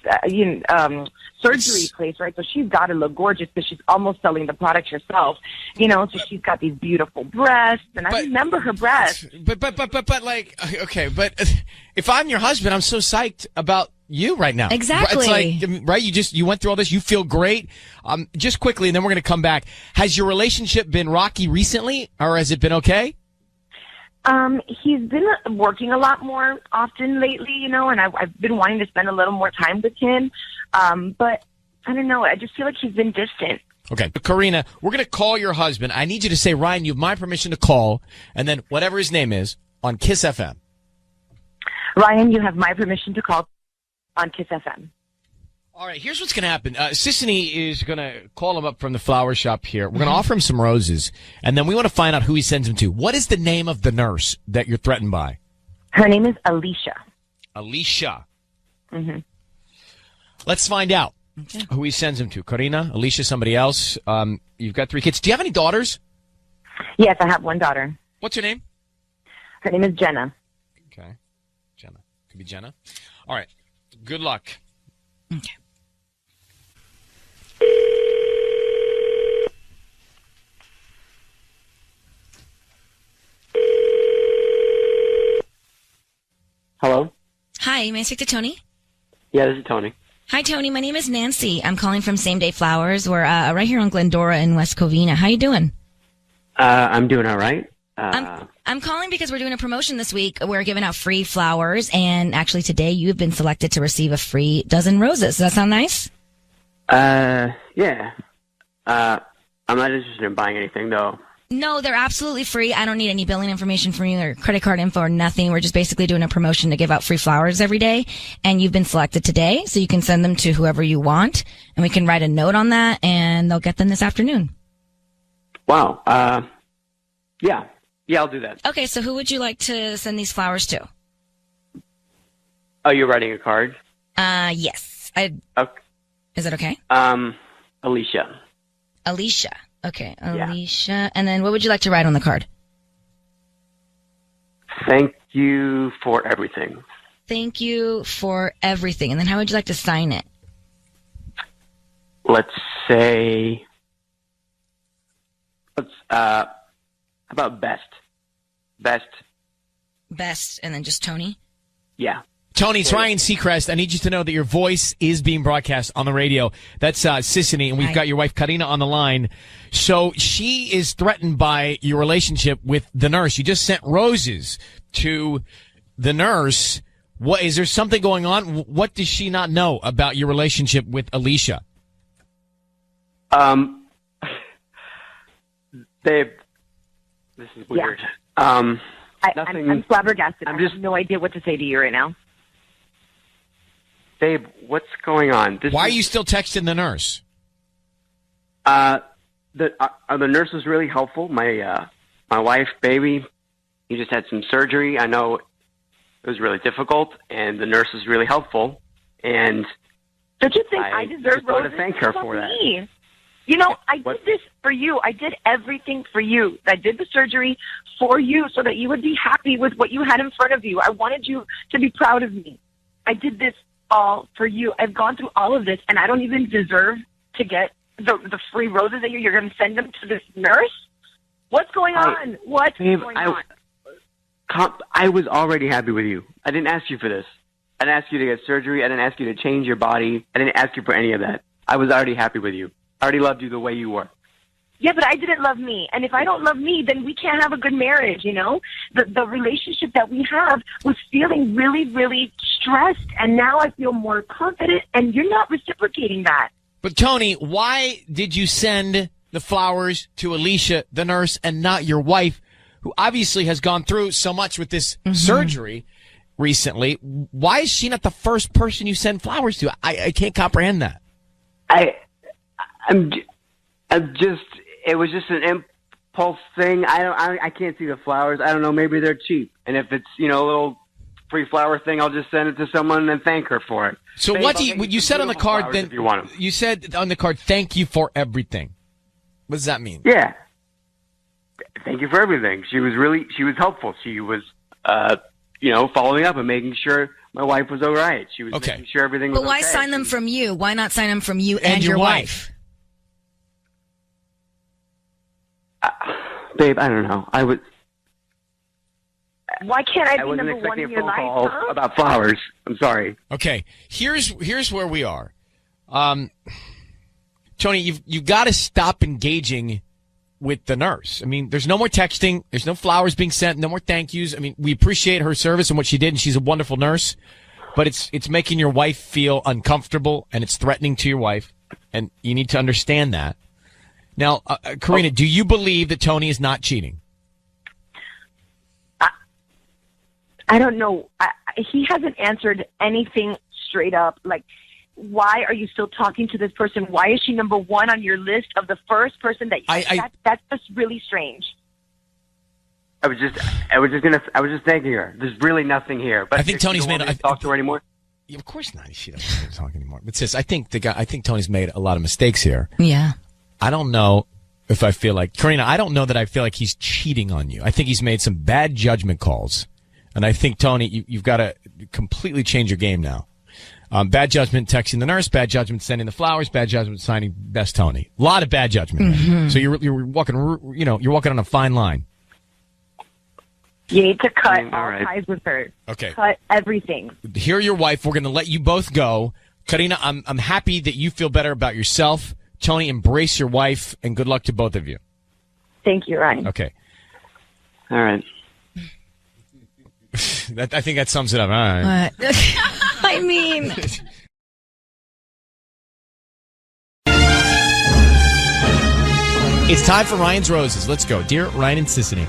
surgery place, right? So she's got to look gorgeous because she's almost selling the product herself. So she's got these beautiful breasts, and I remember her breasts. But if I'm your husband, I'm so psyched about you right now. Exactly. It's like, right? You went through all this. You feel great. Just quickly, and then we're going to come back. Has your relationship been rocky recently, or has it been okay? He's been working a lot more often lately, and I've been wanting to spend a little more time with him. But I don't know. I just feel like he's been distant. Okay. Karina, we're going to call your husband. I need you to say, Ryan, you have my permission to call, and then whatever his name is, on Kiss FM. Ryan, you have my permission to call on Kiss FM. All right, here's what's going to happen. Sissany is going to call him up from the flower shop here. We're going to offer him some roses, and then we want to find out who he sends them to. What is the name of the nurse that you're threatened by? Her name is Alicia. Alicia. Mm-hmm. Let's find out who he sends them to. Karina, Alicia, somebody else. You've got 3 kids. Do you have any daughters? Yes, I have one daughter. What's her name? Her name is Jenna. Okay. Jenna. Could be Jenna. All right. Good luck. Okay. Hello? Hi, may I speak to Tony? Yeah, this is Tony. Hi, Tony. My name is Nancy. I'm calling from Same Day Flowers. We're right here on Glendora in West Covina. How you doing? I'm doing all right. I'm calling because we're doing a promotion this week. We're giving out free flowers, and actually today you've been selected to receive a free dozen roses. Does that sound nice? Yeah. I'm not interested in buying anything, though. No, they're absolutely free. I don't need any billing information from you or credit card info or nothing. We're just basically doing a promotion to give out free flowers every day. And you've been selected today, so you can send them to whoever you want. And we can write a note on that, and they'll get them this afternoon. Wow. Yeah. Yeah, I'll do that. Okay, so who would you like to send these flowers to? Oh, you're writing a card? Yes. Okay. Is that okay? Alicia. Alicia. Okay, Alicia. Yeah. And then what would you like to write on the card? Thank you for everything. Thank you for everything. And then how would you like to sign it? Let's say, how about best? Best, and then just Tony? Yeah. Tony, it's Ryan Seacrest. I need you to know that your voice is being broadcast on the radio. That's Sissany, and we've got your wife, Karina, on the line. So she is threatened by your relationship with the nurse. You just sent roses to the nurse. What is there something going on? What does she not know about your relationship with Alicia? Babe, this is weird. I'm Nothing. flabbergasted. I have no idea what to say to you right now. Babe, what's going on? Why are you still texting the nurse? The nurse was really helpful. My wife, baby, he just had some surgery. I know it was really difficult, and the nurse was really helpful. And don't you think I deserve just want roses? to thank her How for about that. me? You know, I did this for you. I did everything for you. I did the surgery for you so that you would be happy with what you had in front of you. I wanted you to be proud of me. I did this all for you. I've gone through all of this, and I don't even deserve to get the free roses that you're going to send them to this nurse? What's going on? What's going on? I was already happy with you. I didn't ask you for this. I didn't ask you to get surgery. I didn't ask you to change your body. I didn't ask you for any of that. I was already happy with you. I already loved you the way you were. Yeah, but I didn't love me. And if I don't love me, then we can't have a good marriage, you know? The relationship that we have was feeling really, really stressed. And now I feel more confident, and you're not reciprocating that. But Tony, why did you send the flowers to Alicia, the nurse, and not your wife, who obviously has gone through so much with this surgery recently? Why is she not the first person you send flowers to? I can't comprehend that. I'm just, it was just an impulse thing. I can't see the flowers. I don't know. Maybe they're cheap. And if it's, a little free flower thing, I'll just send it to someone and thank her for it. So Babe, what do you said on the card then? If you want them. You said on the card, thank you for everything. What does that mean? Yeah. Thank you for everything. She was helpful. She was, following up and making sure my wife was all right. She was making sure everything was But why okay. sign them from you? Why not sign them from you and your wife? Babe, I don't know. Why can't I be wasn't number one expecting in a your phone life, call huh? about flowers. I'm sorry. Okay, here's where we are. Tony, you've got to stop engaging with the nurse. I mean, there's no more texting. There's no flowers being sent. No more thank yous. I mean, we appreciate her service and what she did, and she's a wonderful nurse. But it's making your wife feel uncomfortable, and it's threatening to your wife, and you need to understand that. Now, Karina, do you believe that Tony is not cheating? I don't know. He hasn't answered anything straight up. Like, why are you still talking to this person? Why is she number one on your list of the first person that that's just really strange. I was just thanking her. There's really nothing here. But I think Tony's made. I talk to her anymore. Of course not. She doesn't want to talk anymore. But sis, I think Tony's made a lot of mistakes here. Yeah. I don't know if I feel like Karina. I don't know that I feel like he's cheating on you. I think he's made some bad judgment calls, and I think Tony, you've got to completely change your game now. Bad judgment texting the nurse, bad judgment sending the flowers, bad judgment signing best Tony. A lot of bad judgment. Mm-hmm. So you're walking on a fine line. You need to cut all ties with her. Okay. Cut everything. Hear your wife. We're going to let you both go. Karina, I'm happy that you feel better about yourself. Tony, embrace your wife, and good luck to both of you. Thank you, Ryan. Okay. All right. I think that sums it up. All right. I mean... It's time for Ryan's Roses. Let's go. Dear Ryan and Sissany,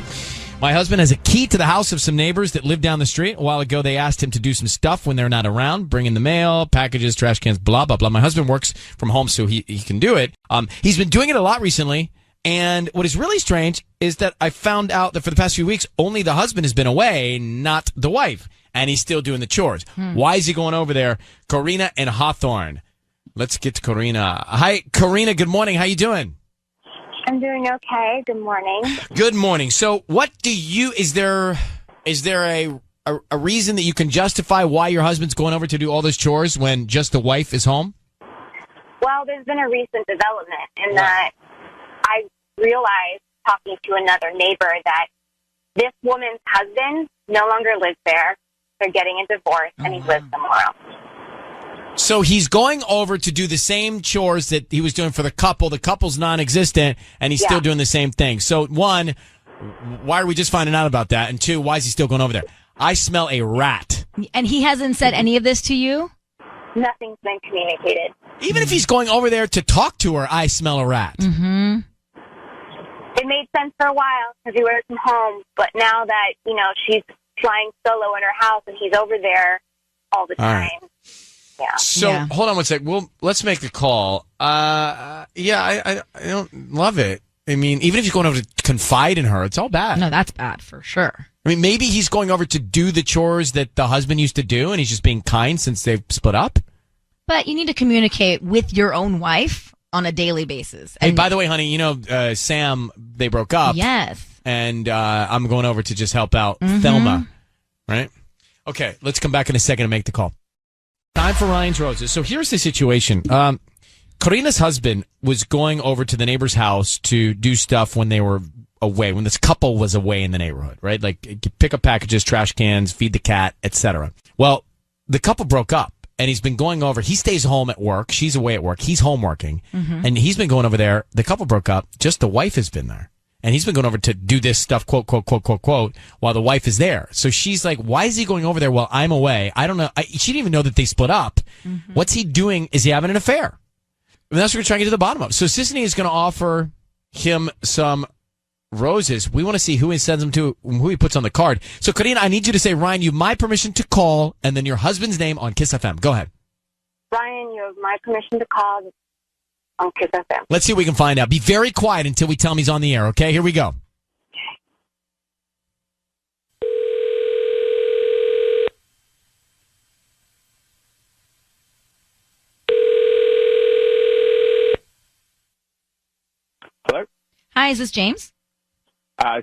my husband has a key to the house of some neighbors that live down the street. A while ago, they asked him to do some stuff when they're not around, bring in the mail, packages, trash cans, blah, blah, blah. My husband works from home, so he can do it. He's been doing it a lot recently, And what is really strange is that I found out that for the past few weeks, only the husband has been away, not the wife. And he's still doing the chores. Why is he going over there? Karina and Hawthorne. Let's get to Karina. Hi, Karina. Good morning. How you doing? I'm doing okay. Good morning. Good morning. So what do you, is there a reason that you can justify why your husband's going over to do all those chores when just the wife is home? Well, there's been a recent development in that I realized, talking to another neighbor, that this woman's husband no longer lives there. They're getting a divorce, and he lives somewhere else. So he's going over to do the same chores that he was doing for the couple. The couple's non-existent, and he's still doing the same thing. So, one, why are we just finding out about that? And two, why is he still going over there? I smell a rat. And he hasn't said any of this to you? Nothing's been communicated. Even if he's going over there to talk to her, I smell a rat. Mm-hmm. It made sense for a while because he worked from home, but now that, she's flying solo in her house and he's over there all the time. All right. Yeah. So, hold on one sec. Well, let's make the call. I don't love it. I mean, even if he's going over to confide in her, it's all bad. No, that's bad for sure. I mean, maybe he's going over to do the chores that the husband used to do, and he's just being kind since they've split up. But you need to communicate with your own wife on a daily basis. Hey, by the way, honey, Sam, they broke up. Yes. And I'm going over to just help out Thelma, right? Okay, let's come back in a second and make the call. Time for Ryan's Roses. So here's the situation. Karina's husband was going over to the neighbor's house to do stuff when they were away, when this couple was away in the neighborhood, right? Like pick up packages, trash cans, feed the cat, etc. Well, the couple broke up, and he's been going over. He stays home at work. She's away at work. He's home working, and he's been going over there. The couple broke up. Just the wife has been there. And he's been going over to do this stuff, quote, quote, quote, quote, quote, while the wife is there. So she's like, why is he going over there while I'm away? I don't know. She didn't even know that they split up. What's he doing? Is he having an affair? And that's what we're trying to get to the bottom of. So Sissany is going to offer him some roses. We want to see who he sends them to, who he puts on the card. So, Karina, I need you to say, Ryan, you have my permission to call, and then your husband's name on Kiss FM. Go ahead. Ryan, you have my permission to call on Kiss FM. Let's see what we can find out. Be very quiet until we tell him he's on the air, okay? Here we go. Hello? Hi, is this James?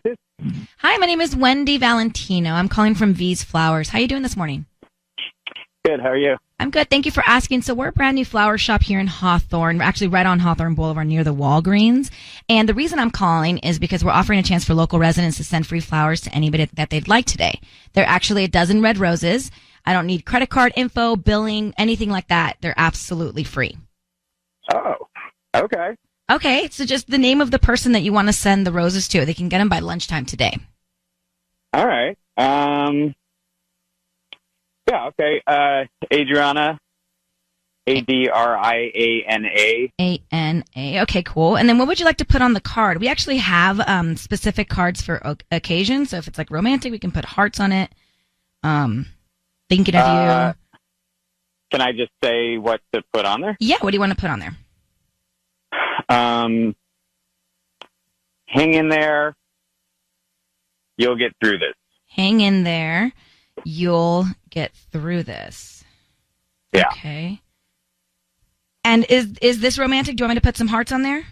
This? Hi, my name is Wendy Valentino. I'm calling from V's Flowers. How are you doing this morning? Good, how are you? I'm good. Thank you for asking. So we're a brand new flower shop here in Hawthorne. We're actually right on Hawthorne Boulevard near the Walgreens. And the reason I'm calling is because we're offering a chance for local residents to send free flowers to anybody that they'd like today. There are actually a dozen red roses. I don't need credit card info, billing, anything like that. They're absolutely free. Oh, okay. Okay, so just the name of the person that you want to send the roses to. They can get them by lunchtime today. All right. Yeah, okay. Adriana, Adriana. A-N-A. Okay, cool. And then what would you like to put on the card? We actually have specific cards for occasions. So if it's like romantic, we can put hearts on it. Thinking of you. Can I just say what to put on there? Yeah, what do you want to put on there? Hang in there. You'll get through this. Hang in there. You'll get through this. Yeah. Okay. And is this romantic? Do you want me to put some hearts on there?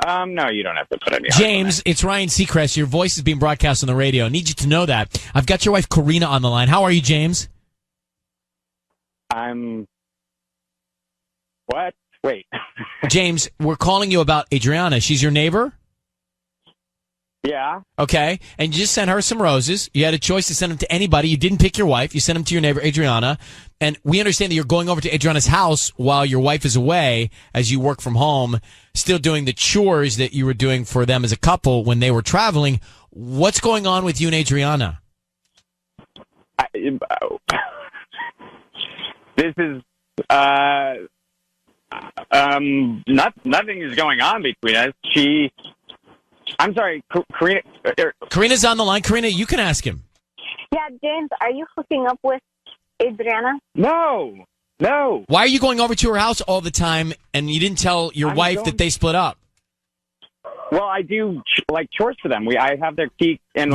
No, you don't have to put any. James, it's Ryan Seacrest. Your voice is being broadcast on the radio. I need you to know that. I've got your wife, Karina, on the line. How are you, James? What? Wait. James, we're calling you about Adriana. She's your neighbor? Yeah. Okay. And you just sent her some roses. You had a choice to send them to anybody. You didn't pick your wife. You sent them to your neighbor, Adriana. And we understand that you're going over to Adriana's house while your wife is away as you work from home, still doing the chores that you were doing for them as a couple when they were traveling. What's going on with you and Adriana? This is nothing is going on between us. I'm sorry, Karina. Karina's on the line. Karina, you can ask him. Yeah, James, are you hooking up with Adriana? No. Why are you going over to her house all the time and you didn't tell your wife that they split up? Well, I do like chores for them. I have their key, and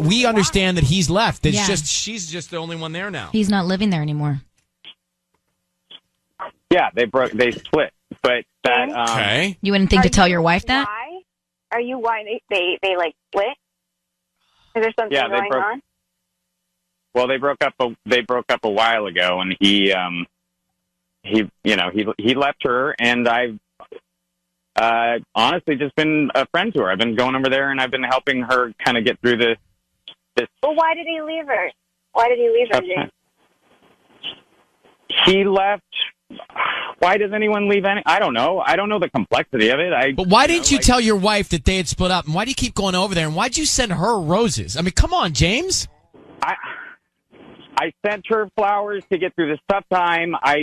we understand that he's left. It's Yeah. just she's just the only one there now. He's not living there anymore. Yeah, they split, but that okay. You wouldn't think to tell your wife that? Why? Are you why they like split? Is there something Yeah, they going broke- on? Well, they broke up a while ago, and he left her, and I've honestly just been a friend to her. I've been going over there, and I've been helping her kind of get through this. Well, why did he leave her? Why did he leave her, James? He left. Why does anyone leave any? I don't know. I don't know the complexity of it. But why didn't you tell your wife that they had split up? And why do you keep going over there? And why'd you send her roses? I mean, come on, James. I sent her flowers to get through this tough time. I'll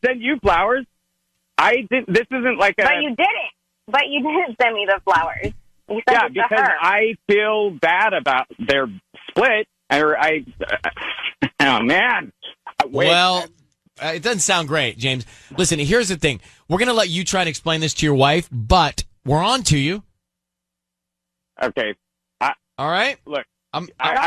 send you flowers. This isn't like a. But you didn't. But you didn't send me the flowers. You sent it to because her. I feel bad about their split. Oh man. Well, it doesn't sound great, James. Listen, here's the thing. We're going to let you try and explain this to your wife, but we're on to you. Okay. All right. Look, I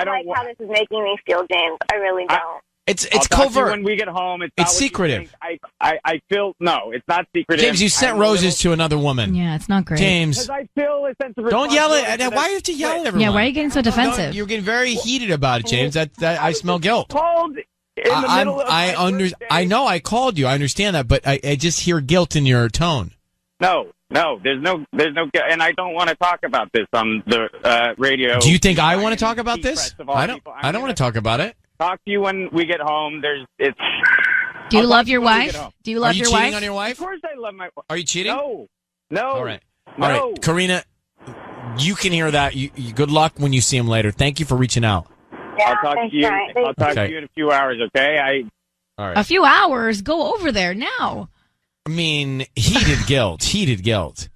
don't like how this is making me feel, James. I really don't. It's I'll talk to you covert. when we get home. It's It's not what you secretive. think. I feel no. It's not secretive. James, you sent roses to another woman. Yeah, it's not great. James. Because I feel a sense of Don't yell at. responsibility Why do you have to yell at everyone? Yeah, why are you getting so defensive? No, you're getting very heated about it, James. That I smell guilt. Called in the middle of I know I called you. I understand that, but I just hear guilt in your tone. No, there's no, and I don't want to talk about this on the radio. Do you think I want to talk about this? I I don't want to talk about it. Talk to you when we get home. Do you love your wife? Do you love your wife? Are you cheating on your wife? Of course I love my wife. Are you cheating? No. All right. All right, Karina, you can hear that. You good luck when you see him later. Thank you for reaching out. Yeah, I'll talk to you. I'll talk to you in a few hours. Okay. All right. A few hours. Go over there now. I mean, heated guilt. Heated guilt.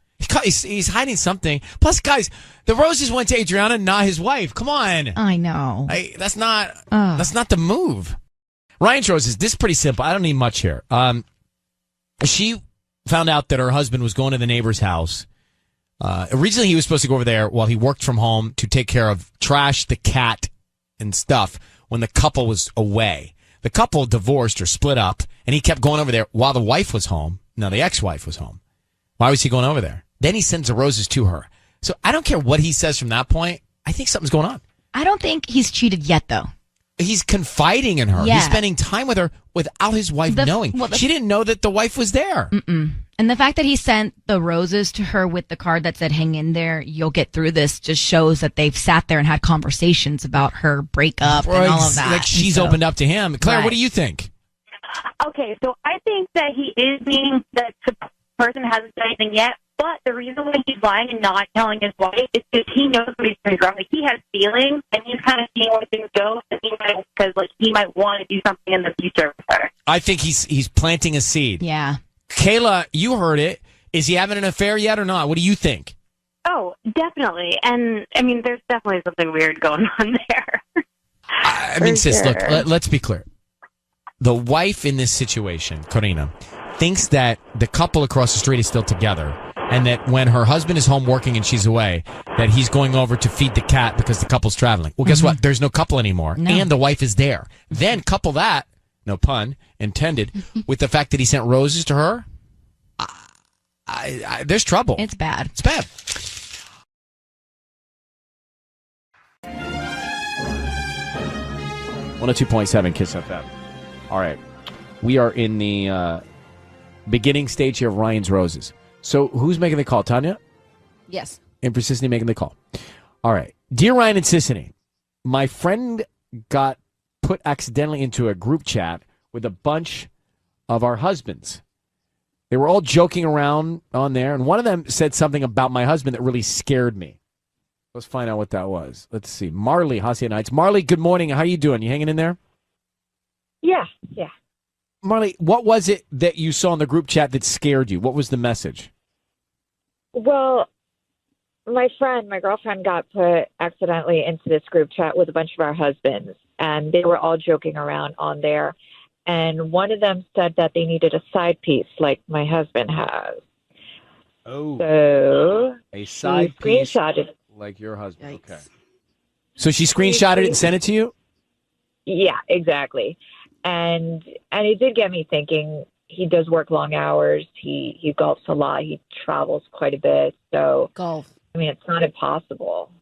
He's hiding something. Plus, guys, the roses went to Adriana, not his wife. Come on. I know. That's not the move. Ryan's roses. This is pretty simple. I don't need much here. She found out that her husband was going to the neighbor's house. Originally, he was supposed to go over there while he worked from home to take care of trash, the cat, and stuff when the couple was away. The couple divorced or split up, and he kept going over there while the wife was home. No, the ex-wife was home. Why was he going over there? Then he sends the roses to her. So I don't care what he says from that point. I think something's going on. I don't think he's cheated yet, though. He's confiding in her. Yeah. He's spending time with her without his wife knowing. She didn't know that the wife was there. And the fact that he sent the roses to her with the card that said, hang in there, you'll get through this, just shows that they've sat there and had conversations about her breakup and all of that. Like she's opened up to him. Claire, Right. what do you think? Okay, so I think that he is meaning that the person hasn't done anything yet, but the reason why he's lying and not telling his wife is because he knows what he's doing wrong. Like, he has feelings, and he's kind of seeing where things go, because he might want to do something in the future with her. I think he's planting a seed. Yeah. Kayla, you heard it. Is he having an affair yet or not? What do you think? Oh, definitely. And, I mean, there's definitely something weird going on there. I mean, sis, look, let's be clear. The wife in this situation, Karina, thinks that the couple across the street is still together, and that when her husband is home working and she's away, that he's going over to feed the cat because the couple's traveling. Well, guess what? There's no couple anymore, and the wife is there. Then couple that, no pun intended, with the fact that he sent roses to her. There's trouble. It's bad. It's bad. .7 Kiss FM. All right. We are in the beginning stage here of Ryan's Roses. So who's making the call? Tanya? Yes. And Persistany making the call. All right. Dear Ryan and Sissany, my friend got put accidentally into a group chat with a bunch of our husbands. They were all joking around on there, and one of them said something about my husband that really scared me. Let's find out what that was. Let's see. Marley, Hacienda Nights. Marley, good morning. How you doing? You hanging in there? Yeah. Marley, what was it that you saw in the group chat that scared you? What was the message? Well, my girlfriend got put accidentally into this group chat with a bunch of our husbands, and they were all joking around on there. and one of them said that they needed a side piece like my husband has. Oh. So A side she piece screenshotted. like your husband. Okay. So she screenshotted it and sent it to you? Yeah, exactly. And it did get me thinking. He does work long hours. He golfs a lot. He travels quite a bit. So golf. I mean, it's not impossible.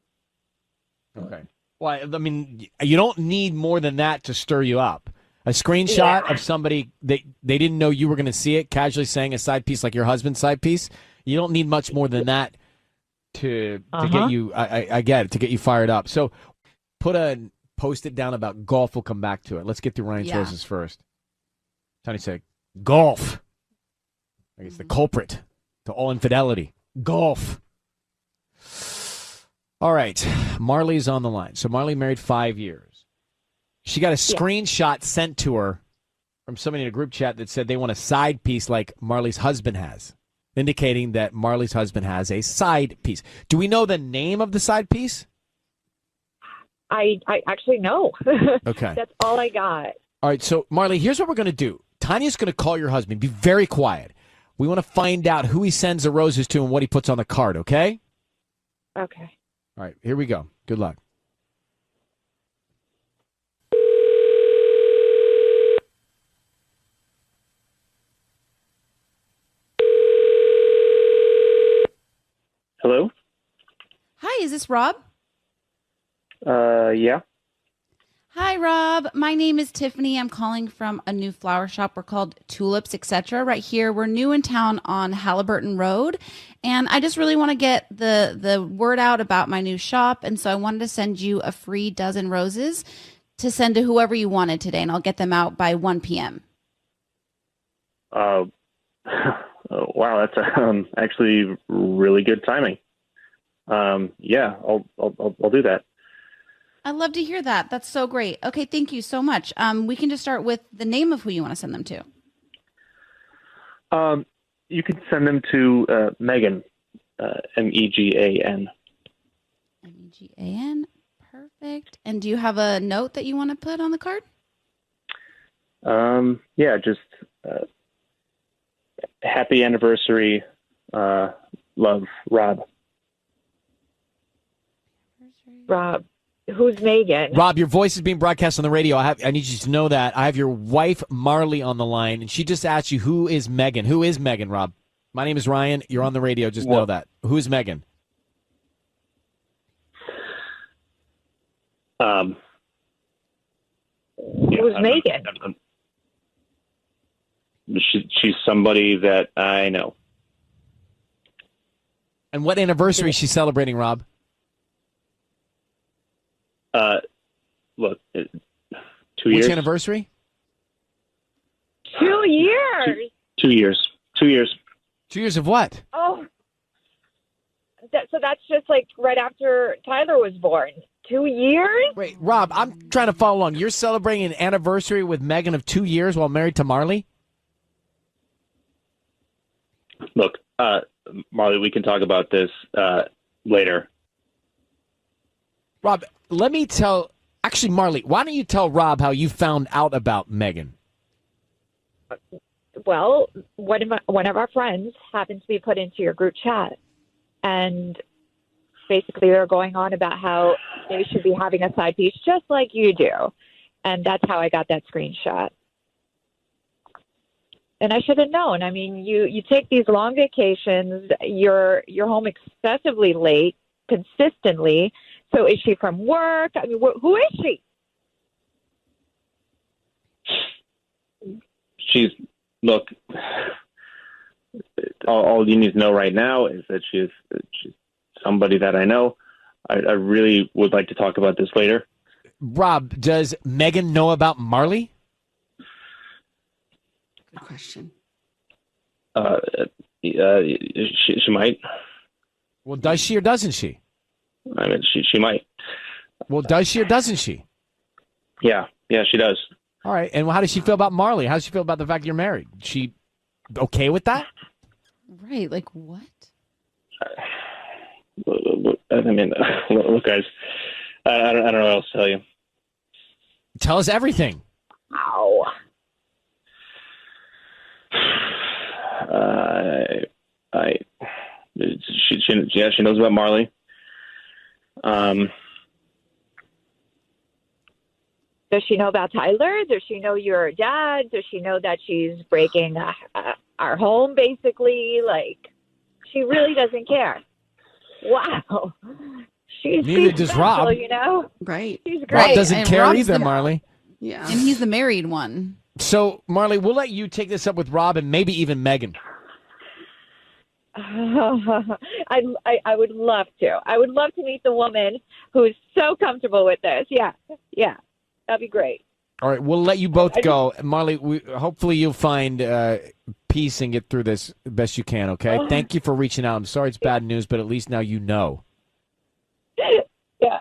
Okay. Well, I mean, you don't need more than that to stir you up. A screenshot of somebody they didn't know you were going to see it, casually saying a side piece like your husband's side piece. You don't need much more than that to get you. I get it, to get you fired up. So post it down about golf. We'll come back to it. Let's get through Ryan's roses first. Tony said golf. I guess the culprit to all infidelity. Golf. All right. Marley's on the line. So Marley married 5 years. She got a screenshot sent to her from somebody in a group chat that said they want a side piece like Marley's husband has, indicating that Marley's husband has a side piece. Do we know the name of the side piece? I actually know. Okay. That's all I got. All right. So, Marley, here's what we're going to do. Tanya's going to call your husband. Be very quiet. We want to find out who he sends the roses to and what he puts on the card, okay? Okay. All right. Here we go. Good luck. Hello? Hi, is this Rob? Yeah. Hi, Rob. My name is Tiffany. I'm calling from a new flower shop. We're called Tulips, etc. Right here. We're new in town on Halliburton Road. And I just really want to get the word out about my new shop. And so I wanted to send you a free dozen roses to send to whoever you wanted today. And I'll get them out by 1 p.m. Wow, that's actually really good timing. Yeah, I'll do that. I'd love to hear that. That's so great. Okay, thank you so much. We can just start with the name of who you want to send them to. You can send them to Megan, Megan. Megan, perfect. And do you have a note that you want to put on the card? Yeah, just happy anniversary, love, Rob. Rob. Who's Megan? Rob, your voice is being broadcast on the radio. I need you to know that. I have your wife, Marley, on the line, and she just asked you, who is Megan? Who is Megan, Rob? My name is Ryan. You're on the radio. Just know that. Who is Megan? Who's Megan? She's somebody that I know. And what anniversary is she celebrating, Rob? Look, 2 Which years. anniversary? 2 years. 2 years. 2 years. 2 years of what? Oh, so that's just like right after Tyler was born. 2 years? Wait, Rob, I'm trying to follow along. You're celebrating an anniversary with Megan of 2 years while married to Marley? Look, Marley, we can talk about this later. Rob, let me tell... Actually, Marley, why don't you tell Rob how you found out about Megan? Well, one of our friends happened to be put into your group chat, and basically they're going on about how they should be having a side piece just like you do, and that's how I got that screenshot. And I should have known. I mean, you take these long vacations, you're home excessively late, consistently. So is she from work? I mean, who is she? Look, all you need to know right now is that she's somebody that I know. I really would like to talk about this later. Rob, does Megan know about Marley? Good question. She might. Well, does she or doesn't she? I mean, she might. Well, does she or doesn't she? Yeah, she does. All right, and how does she feel about Marley? How does she feel about the fact you're married? She okay with that? Right, like what? I mean, look, guys, I don't know what else to tell you. Tell us everything. Ow. She knows about Marley. Does she know about Tyler? Does she know you're a dad? Does she know that she's breaking our home, basically? Like, she really doesn't care. Wow. Neither does special, Rob. you know? Right. She's great. Rob doesn't And care Rob's either, the- Marley. Yeah. And he's the married one. So, Marley, we'll let you take this up with Rob and maybe even Megan. I would love to. I would love to meet the woman who is so comfortable with this. Yeah. That'd be great. All right, we'll let you both go. Marley, hopefully you'll find peace and get through this the best you can, okay? Thank you for reaching out. I'm sorry it's bad news, but at least now you know. Yeah.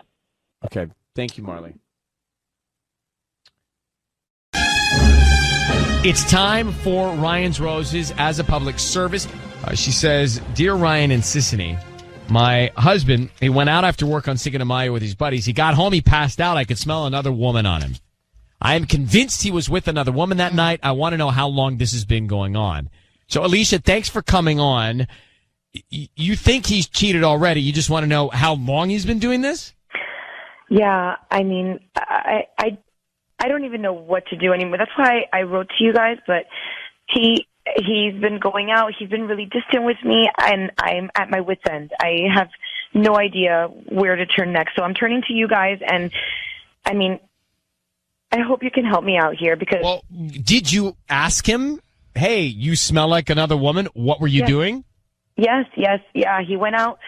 Okay, thank you, Marley. It's time for Ryan's Roses as a public service. She says, Dear Ryan and Sissany, my husband, he went out after work on Cinco de Mayo with his buddies. He got home, he passed out. I could smell another woman on him. I am convinced he was with another woman that night. I want to know how long this has been going on. So, Alicia, thanks for coming on. You think he's cheated already. You just want to know how long he's been doing this? Yeah, I mean, I don't even know what to do anymore. That's why I wrote to you guys, but he's been going out. He's been really distant with me, and I'm at my wit's end. I have no idea where to turn next. So I'm turning to you guys, and I mean, I hope you can help me out here because. Well, did you ask him, hey, you smell like another woman? What were you doing? Yes. Yeah, he went out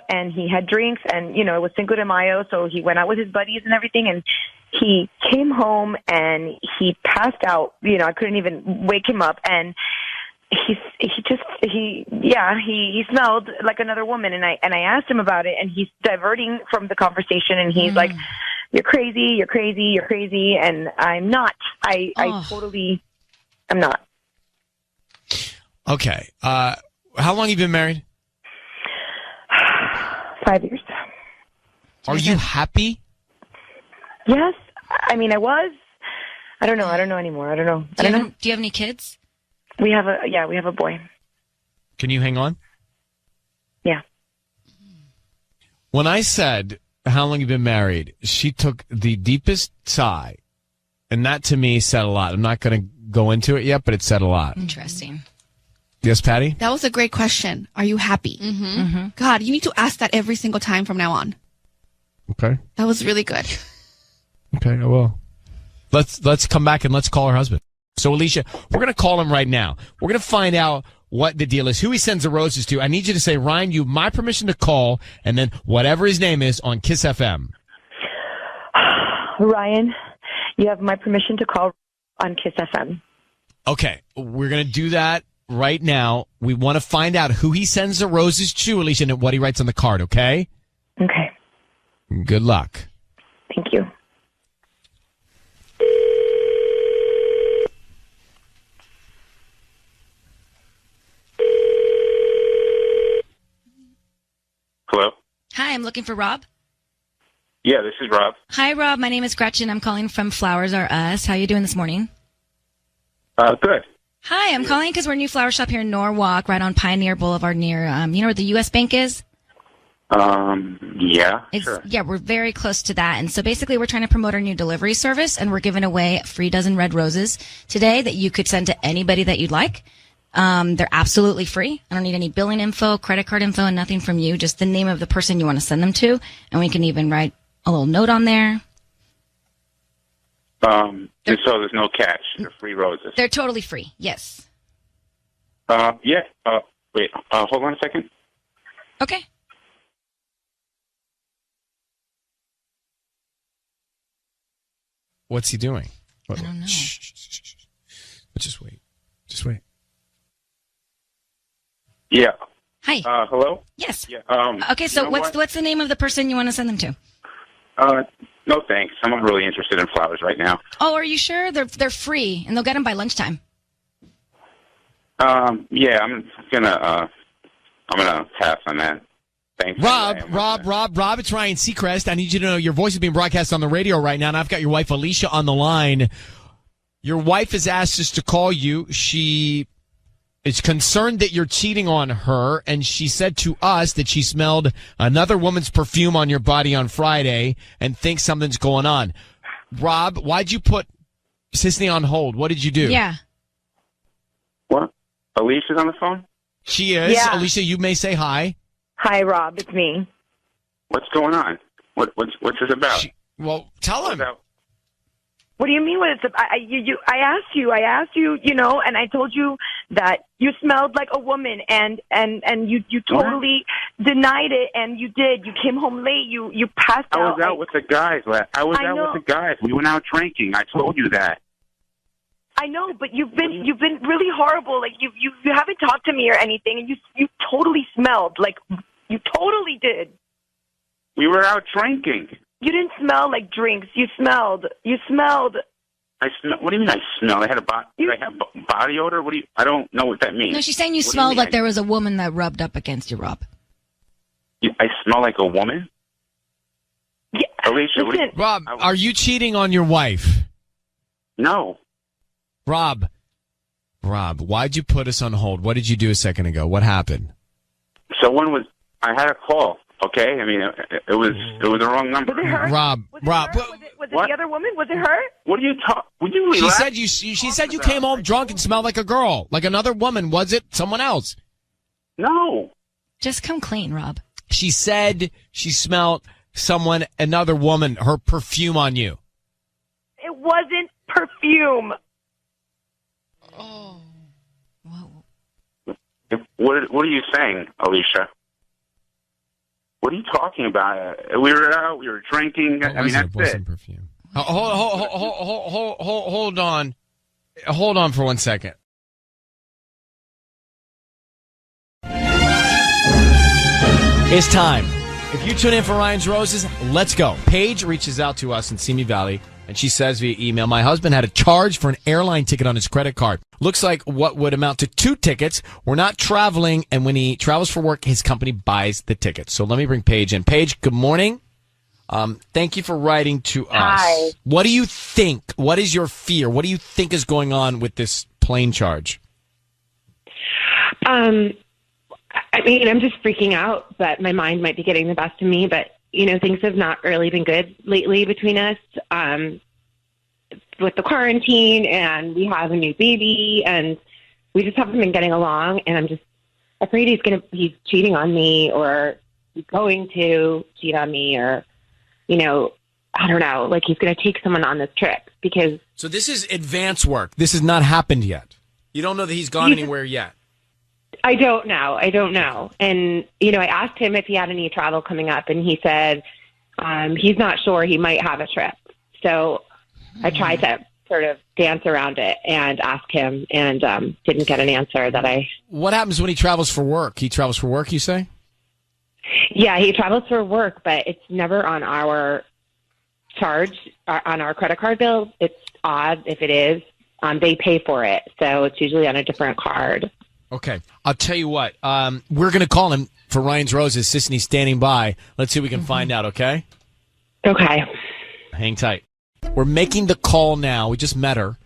and he had drinks, and, it was Cinco de Mayo, so he went out with his buddies and everything, and he came home and he passed out. I couldn't even wake him up, and he smelled like another woman, and I asked him about it, and he's diverting from the conversation, and he's like, you're crazy, and I'm not. I'm not. Okay. How long have you been married? 5 years. Are you happy? Yes. I mean, I was. I don't know anymore. I don't know. Do you have any kids? We have a boy. Can you hang on? Yeah. When I said how long you've been married, she took the deepest sigh, and that to me said a lot. I'm not going to go into it yet, but it said a lot. Interesting. Yes, Patty? That was a great question. Are you happy? Mm-hmm. God, you need to ask that every single time from now on. Okay. That was really good. Okay, I will. Let's come back and let's call her husband. So, Alicia, we're going to call him right now. We're going to find out what the deal is, who he sends the roses to. I need you to say, Ryan, you have my permission to call, and then whatever his name is on Kiss FM. Ryan, you have my permission to call on Kiss FM. Okay, we're going to do that right now. We want to find out who he sends the roses to, Alicia, and what he writes on the card, okay? Okay. Good luck. Thank you. Hello? Hi, I'm looking for Rob. Yeah, this is Rob. Hi, Rob. My name is Gretchen. I'm calling from Flowers R Us. How you doing this morning? Good. Hi, I'm calling because we're a new flower shop here in Norwalk, right on Pioneer Boulevard near, you know where the U.S. Bank is? Yeah, sure. Yeah, we're very close to that. And so basically we're trying to promote our new delivery service, and we're giving away a free dozen red roses today that you could send to anybody that you'd like. They're absolutely free. I don't need any billing info, credit card info, and nothing from you, just the name of the person you want to send them to. And we can even write a little note on there. Just so there's no catch. They're free roses. They're totally free. Yes. Yeah. Wait, hold on a second. Okay. What's he doing? I don't know. Shh. Just wait. Yeah. Hi. Hello? Yes. Yeah. Okay, so you know what's the name of the person you want to send them to? No thanks. I'm not really interested in flowers right now. Oh, are you sure? They're free, and they'll get them by lunchtime. Yeah, I'm gonna pass on that. Thanks. Rob, it's Ryan Seacrest. I need you to know your voice is being broadcast on the radio right now, and I've got your wife Alicia on the line. Your wife has asked us to call you. She is concerned that you're cheating on her, and she said to us that she smelled another woman's perfume on your body on Friday and thinks something's going on. Rob, why'd you put Sisney on hold? What did you do? Yeah. What? Alicia's on the phone? She is. Yeah. Alicia, you may say hi. Hi, Rob. It's me. What's going on? What's this about? Well, tell him. What do you mean? What it's? I asked you, and I told you that you smelled like a woman, and you totally denied it, and you did. You came home late. You passed out. I was out with the guys. We went out drinking. I told you that. I know, but you've been really horrible. Like you haven't talked to me or anything, and you totally smelled. Like you totally did. We were out drinking. You didn't smell like drinks. You smelled. I smell. What do you mean I smell? I had body odor. I don't know what that means. No, she's saying you What do smelled mean? like there was a woman that rubbed up against you, Rob. I smell like a woman? Yeah. Alicia, Rob, are you cheating on your wife? No. Rob, why'd you put us on hold? What did you do a second ago? What happened? I had a call. Okay, I mean, it was the wrong number. Was it her? Rob. Was it the other woman? Was it her? What are you talking? Would you She relax? said she said you came home drunk and smelled like a girl, like another woman. Was it someone else? No. Just come clean, Rob. She said she smelled another woman, her perfume on you. It wasn't perfume. Oh. What are you saying, Alicia? What are you talking about? We were out. We were drinking. I mean, that's it. Perfume. Hold on. Hold on for 1 second. It's time. If you tune in for Ryan's Roses, let's go. Paige reaches out to us in Simi Valley, and she says via email, my husband had a charge for an airline ticket on his credit card. Looks like what would amount to 2 tickets. We're not traveling, and when he travels for work, his company buys the tickets. So let me bring Paige in. Paige, good morning. Thank you for writing to us. Hi. What do you think? What is your fear? What do you think is going on with this plane charge? I mean, I'm just freaking out, but my mind might be getting the best of me. But, things have not really been good lately between us with the quarantine, and we have a new baby, and we just haven't been getting along. And I'm just afraid he's cheating on me, or he's going to cheat on me, or, I don't know, like he's going to take someone on this trip because. So this is advance work. This has not happened yet. You don't know that he's gone anywhere yet. I don't know. And, I asked him if he had any travel coming up, and he said he's not sure. He might have a trip. So I tried to sort of dance around it and ask him, and didn't get an answer that I... What happens when he travels for work? He travels for work, you say? Yeah, he travels for work, but it's never on our charge, on our credit card bill. It's odd if it is. They pay for it, so it's usually on a different card. Okay. I'll tell you what. We're going to call him for Ryan's Roses. Sisney's standing by. Let's see if we can find out, okay? Okay. Hang tight. We're making the call now. We just met her.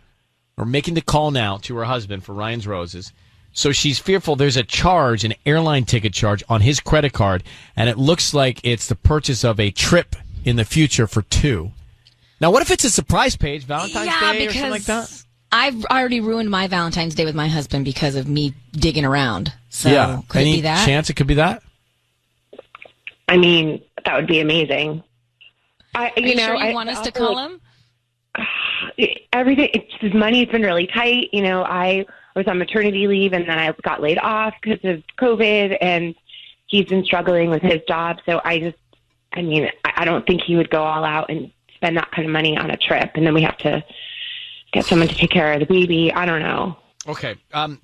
We're making the call now to her husband for Ryan's Roses. So she's fearful there's a charge, an airline ticket charge on his credit card, and it looks like it's the purchase of a trip in the future for 2. Now, what if it's a surprise page, Valentine's Day or something like that? I've already ruined my Valentine's Day with my husband because of me digging around. So yeah. could Any it be that? chance it could be that? I mean, that would be amazing. Are you sure you want us to call him? Everything, his money's been really tight. I was on maternity leave, and then I got laid off because of COVID, and he's been struggling with his job. So I don't think he would go all out and spend that kind of money on a trip, and then we have to get someone to take care of the baby. I don't know. Okay.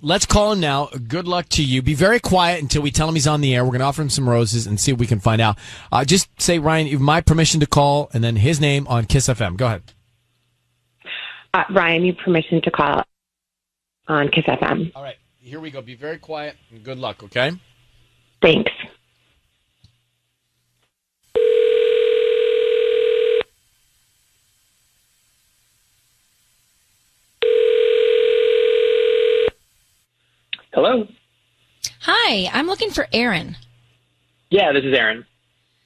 Let's call him now. Good luck to you. Be very quiet until we tell him he's on the air. We're going to offer him some roses and see if we can find out. Just say, Ryan, you have my permission to call, and then his name on Kiss FM. Go ahead. Ryan, you have permission to call on Kiss FM. All right. Here we go. Be very quiet and good luck, okay? Thanks. Hello? Hi, I'm looking for Aaron. Yeah, this is Aaron.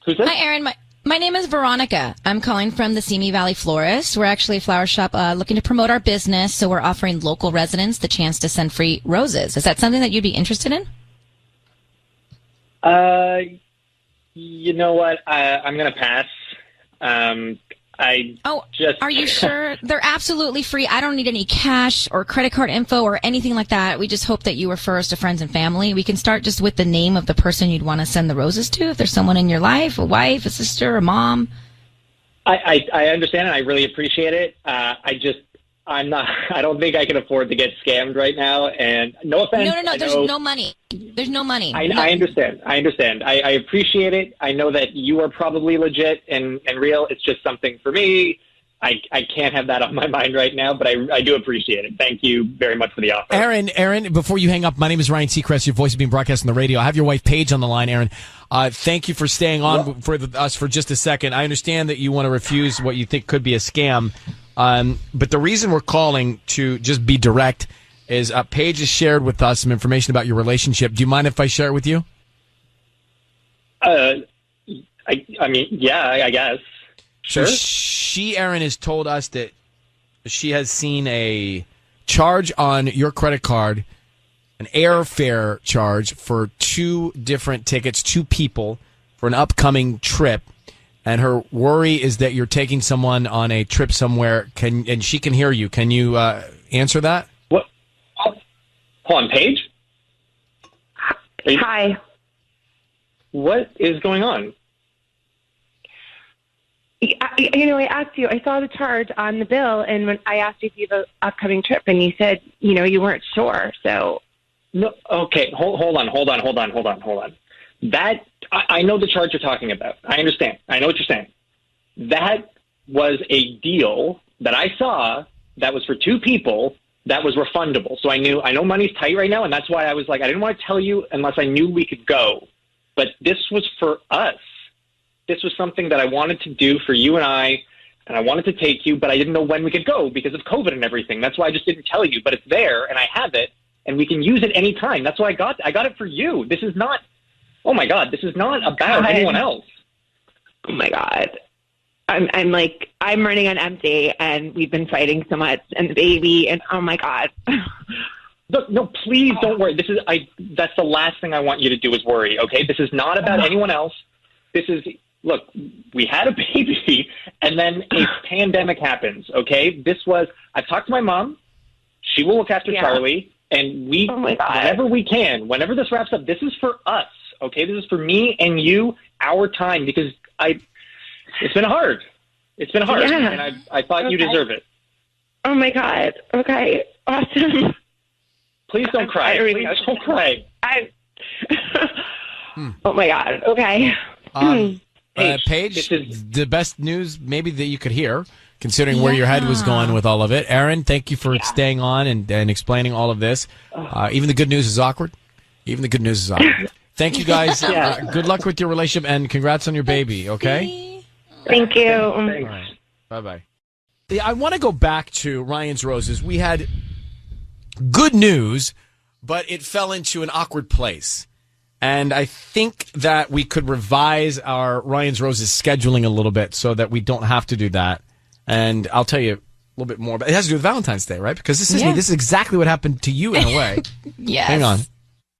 Who's this? Hi, Aaron. My name is Veronica. I'm calling from the Simi Valley Florist. We're actually a flower shop looking to promote our business, so we're offering local residents the chance to send free roses. Is that something that you'd be interested in? You know what? I'm going to pass. Are you sure? They're absolutely free. I don't need any cash or credit card info or anything like that. We just hope that you refer us to friends and family. We can start just with the name of the person you'd want to send the roses to. If there's someone in your life, a wife, a sister, a mom. I understand and I really appreciate it. I don't think I can afford to get scammed right now. And no offense. No. There's no money. There's no money. I understand. I appreciate it. I know that you are probably legit and real. It's just something for me. I can't have that on my mind right now, but I do appreciate it. Thank you very much for the offer. Aaron, before you hang up, my name is Ryan Seacrest. Your voice is being broadcast on the radio. I have your wife, Paige, on the line, Aaron. Thank you for staying on for us for just a second. I understand that you want to refuse what you think could be a scam. But the reason we're calling to just be direct is Paige has shared with us some information about your relationship. Do you mind if I share it with you? I guess. Sure. So she, Aaron, has told us that she has seen a charge on your credit card, an airfare charge for 2 different tickets, 2 people for an upcoming trip. And her worry is that you're taking someone on a trip somewhere. And she can hear you. Can you answer that? What? Hold on, Paige? Hi. What is going on? I asked you, I saw the charge on the bill, and when I asked you if you have an upcoming trip, and you said, you weren't sure, so. No, okay, hold on. That, I know the charge you're talking about. I understand. I know what you're saying. That was a deal that I saw that was for 2 people that was refundable. So I know money's tight right now, and that's why I was like, I didn't want to tell you unless I knew we could go. But this was for us. This was something that I wanted to do for you and I wanted to take you, but I didn't know when we could go because of COVID and everything. That's why I just didn't tell you. But it's there, and I have it, and we can use it anytime. That's why I got it for you. This is not, oh my God, this is not about anyone else. Oh my God. I'm running on empty, and we've been fighting so much, and the baby, and oh my God. Look, no, please don't worry. That's the last thing I want you to do is worry, okay? This is not about anyone else. Look, we had a baby, and then a pandemic happens, okay? I've talked to my mom. She will look after Charlie, and whenever we can, whenever this wraps up, this is for us, okay? This is for me and you, our time, because it's been hard. It's been hard, and I thought you deserve it. Oh, my God. Okay. Awesome. Please don't cry. Please don't cry. Oh, my God. Okay. Paige, the best news maybe that you could hear, considering where your head was going with all of it. Aaron, thank you for staying on and explaining all of this. Even the good news is awkward. Thank you, guys. Good luck with your relationship, and congrats on your baby, okay? Thank you. All right. Bye-bye. I want to go back to Ryan's Roses. We had good news, but it fell into an awkward place. And I think that we could revise our Ryan's Roses scheduling a little bit so that we don't have to do that. And I'll tell you a little bit more. But it has to do with Valentine's Day, right? Because this is exactly what happened to you in a way. Yes. Hang on.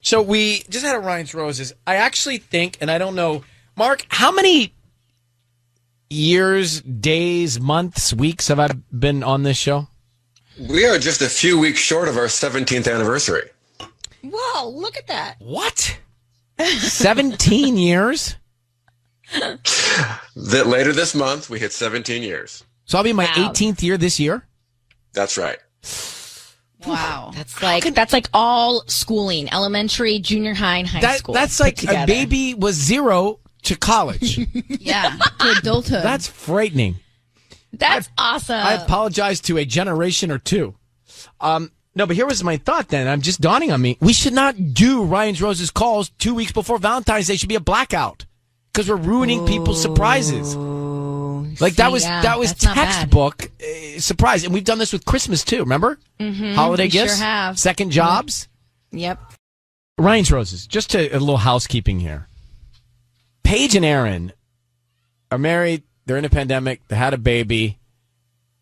So we just had a Ryan's Roses. I actually think, and I don't know, Mark, how many years, days, months, weeks have I been on this show? We are just a few weeks short of our 17th anniversary. Whoa, look at that. What? 17 years? That later this month, we hit 17 years. So I'll be in my 18th year this year? That's right. Wow. That's like all schooling, elementary, junior high, and high school. That's like a baby was 0 to college. Yeah, to adulthood. That's frightening. That's awesome. I apologize to a generation or 2. No, but here was my thought then. I'm just dawning on me. We should not do Ryan's Roses calls 2 weeks before Valentine's Day. Should be a blackout because we're ruining people's surprises. Like that was textbook surprise. And we've done this with Christmas too, remember? Mm-hmm. Holiday we gifts, sure have. second jobs. Yep. Ryan's Roses, just a little housekeeping here. Paige and Aaron are married. They're in a pandemic. They had a baby.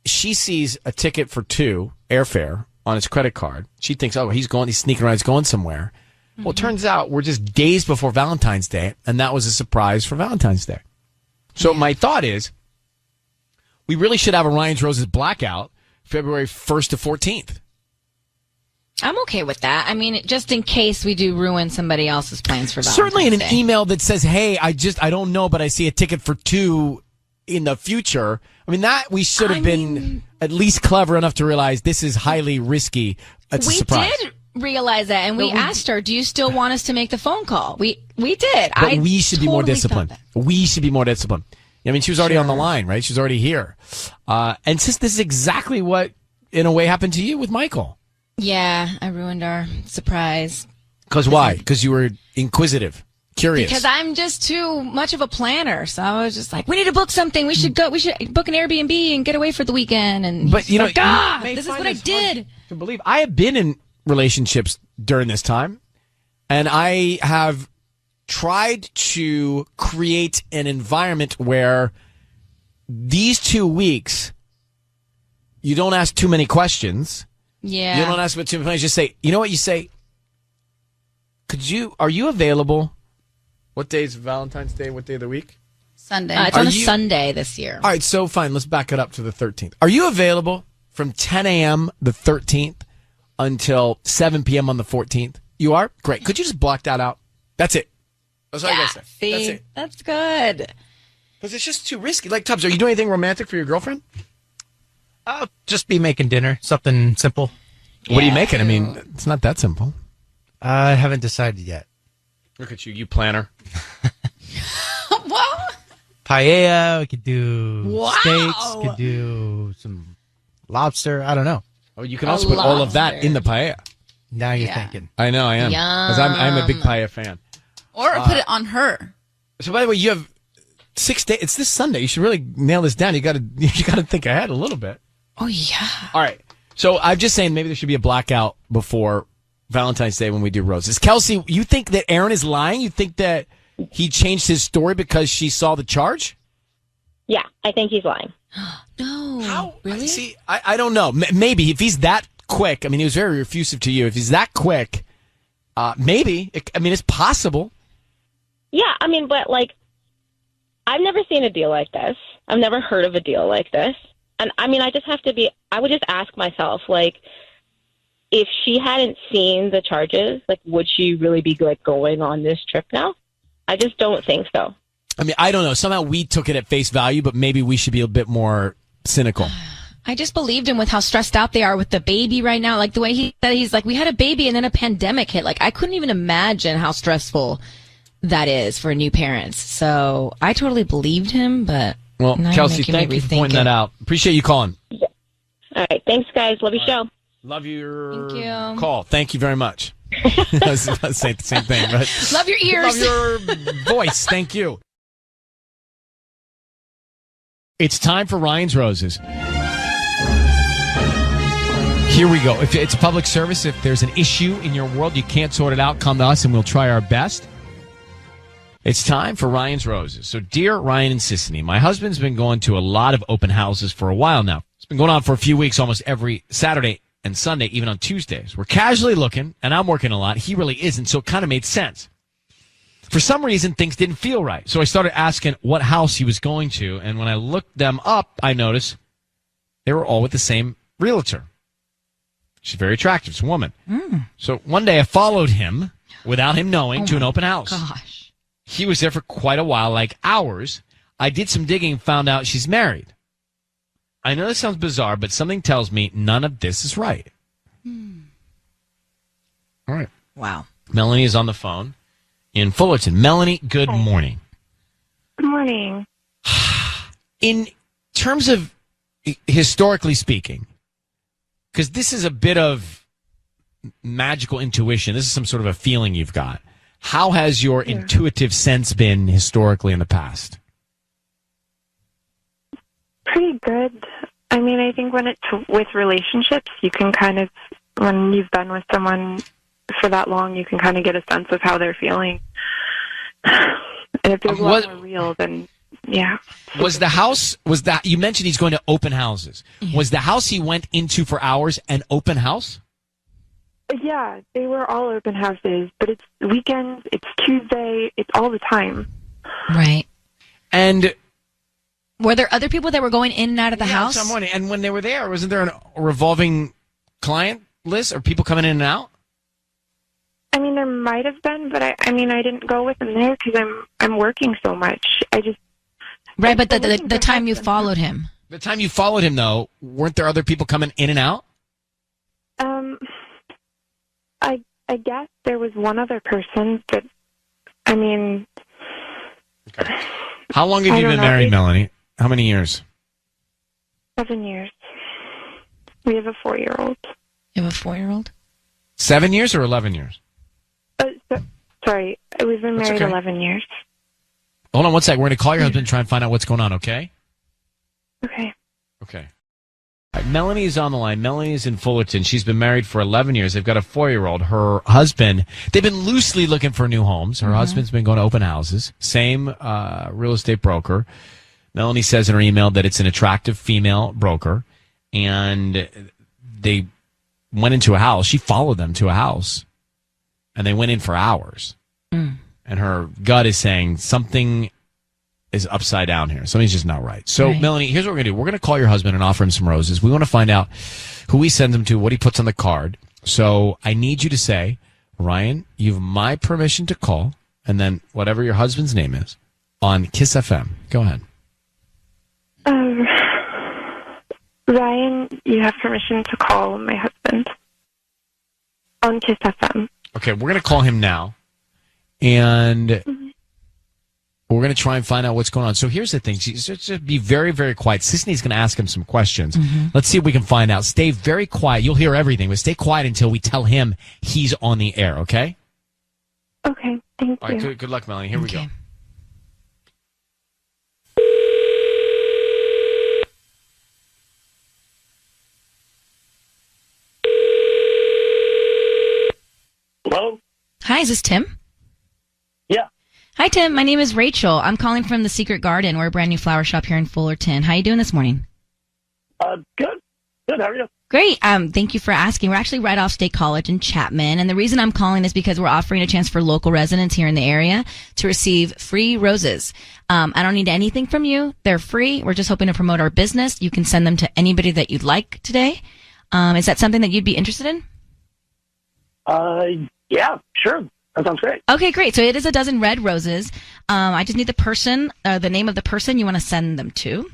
She sees a ticket for 2 airfare on his credit card. She thinks, oh, he's sneaking around, he's going somewhere. Mm-hmm. Well, it turns out we're just days before Valentine's Day, and that was a surprise for Valentine's Day. So my thought is, we really should have a Ryan's Roses blackout February 1st to 14th. I'm okay with that. I mean, just in case we do ruin somebody else's plans for Valentine's Certainly in an Day. email that says, hey, I don't know, but I see a ticket for 2 in the future. I mean, that we should have been at least clever enough to realize this is highly risky. It's a surprise. We did realize that, and we asked her, do you still want us to make the phone call? We did. But we should be more disciplined. We should be more disciplined. I mean, she was already on the line, right? She's already here. And since this is exactly what, in a way, happened to you with Michael. Yeah, I ruined our surprise. Because why? Because you were inquisitive, curious. Because I'm just too much of a planner. So I was just like, we need to book something. We should book an Airbnb and get away for the weekend. And but you know, this is what I did. To believe I have been in relationships during this time, and I have tried to create an environment where these 2 weeks you don't ask too many questions. Yeah. You don't ask about too many questions. Just say, you know what you say? Are you available? What day is Valentine's Day? What day of the week? Sunday. It's on a Sunday this year. All right, so fine. Let's back it up to the 13th. Are you available from 10 a.m. the 13th until 7 p.m. on the 14th? You are? Great. Could you just block that out? That's it. That's all I got to say. See, that's it. That's good. Because it's just too risky. Like, Tubbs, are you doing anything romantic for your girlfriend? I'll just be making dinner. Something simple. What are you making? I mean, it's not that simple. I haven't decided yet. Look at you, you planner. Well, Paella, we could do Wow. steaks, could do some lobster. I don't know. Oh, you can also put all of that in the paella. Now you're thinking. I know, I am. Because I'm a big paella fan. Or put it on her. So, by the way, you have 6 days. It's this Sunday. You should really nail this down. You got to think ahead a little bit. Oh, yeah. All right. So I'm just saying maybe there should be a blackout before Valentine's Day when we do roses. Kelsey, you think that Aaron is lying? You think that he changed his story because she saw the charge? Yeah, I think he's lying. No. How? Really? See, I don't know. Maybe if he's that quick. I mean, he was very effusive to you. If he's that quick, maybe. It's possible. Yeah, I mean, but like, I've never seen a deal like this. I've never heard of a deal like this. And I mean, I would just ask myself, like, if she hadn't seen the charges, like, would she really be like going on this trip now? I just don't think so. I mean, I don't know. Somehow we took it at face value, but maybe we should be a bit more cynical. I just believed him with how stressed out they are with the baby right now. Like the way he said, he's like, we had a baby and then a pandemic hit. Like, I couldn't even imagine how stressful that is for new parents. So I totally believed him, but well, now Kelsey, thank you for pointing that out. Appreciate you calling. All right. Thanks, guys. Love your show. Love your Thank you. call. Thank you very much. Let's say the same thing, but love your ears. Love your voice. Thank you. It's time for Ryan's Roses. Here we go. If it's a public service, if there's an issue in your world, you can't sort it out, come to us and we'll try our best. It's time for Ryan's Roses. So, dear Ryan and Sissany, my husband's been going to a lot of open houses for a while now. It's been going on for a few weeks, almost every Saturday and Sunday, even on Tuesdays. We're casually looking, and I'm working a lot. He really isn't, so it kind of made sense. For some reason, things didn't feel right. So I started asking what house he was going to, and when I looked them up, I noticed they were all with the same realtor. She's very attractive. She's a woman. So one day I followed him, without him knowing, to an open house. Gosh. He was there for quite a while, like hours. I did some digging and found out she's married. I know this sounds bizarre, but something tells me none of this is right. All right. Wow. Melanie is on the phone in Fullerton. Melanie, good morning. Good morning. In terms of historically speaking, because this is a bit of magical intuition, this is some sort of a feeling you've got. How has your intuitive sense been historically in the past? Pretty good. I mean, I think when it's with relationships, you can kind of, when you've been with someone for that long, you can kind of get a sense of how they're feeling. And if they're a lot more real, then yeah. Was that you mentioned he's going to open houses? Was the house he went into for hours an open house? Yeah, they were all open houses, but it's weekends, it's Tuesday, it's all the time. Right. And were there other people that were going in and out of the house? That's what I'm wondering. And when they were there, wasn't there a revolving client list or people coming in and out? I mean, there might have been, but I didn't go with them there because I'm working so much. Right, but the time you followed him. The time you followed him, though, weren't there other people coming in and out? I guess there was one other person, but I mean... Okay. How long have you been married, Melanie? How many years? 7 years. We have a 4-year-old. You have a 4-year-old? 7 years or 11 years? Sorry, we've been married 11 years. Hold on one sec. We're going to call your husband and try and find out what's going on, okay? Okay. Okay. All right, Melanie is on the line. Melanie is in Fullerton. She's been married for 11 years. They've got a 4-year-old. Her husband, they've been loosely looking for new homes. Her husband's been going to open houses. Same real estate broker. Melanie says in her email that it's an attractive female broker. And they went into a house. She followed them to a house. And they went in for hours. And her gut is saying something is upside down here. Something's just not right. So, Melanie, here's what we're going to do. We're going to call your husband and offer him some roses. We want to find out who he sends them to, what he puts on the card. So I need you to say, Ryan, you have my permission to call, and then whatever your husband's name is, on Kiss FM. Go ahead. Ryan, you have permission to call my husband on Kiss FM. Okay, we're going to call him now, and we're going to try and find out what's going on. So here's the thing. Just be very, very quiet. Sisney's going to ask him some questions. Let's see if we can find out. Stay very quiet. You'll hear everything, but stay quiet until we tell him he's on the air, okay? Okay, thank All right, you. good luck, Melanie. Here we go. Hello? Hi, is this Tim? Yeah. Hi, Tim. My name is Rachel. I'm calling from the Secret Garden. We're a brand new flower shop here in Fullerton. How you doing this morning? Good. Good. How are you? Great. Thank you for asking. We're actually right off State College in Chapman. And the reason I'm calling is because we're offering a chance for local residents here in the area to receive free roses. I don't need anything from you. They're free. We're just hoping to promote our business. You can send them to anybody that you'd like today. Is that something that you'd be interested in? Yeah, sure. That sounds great. Okay, great. So it is a dozen red roses. I just need the name of the person you want to send them to.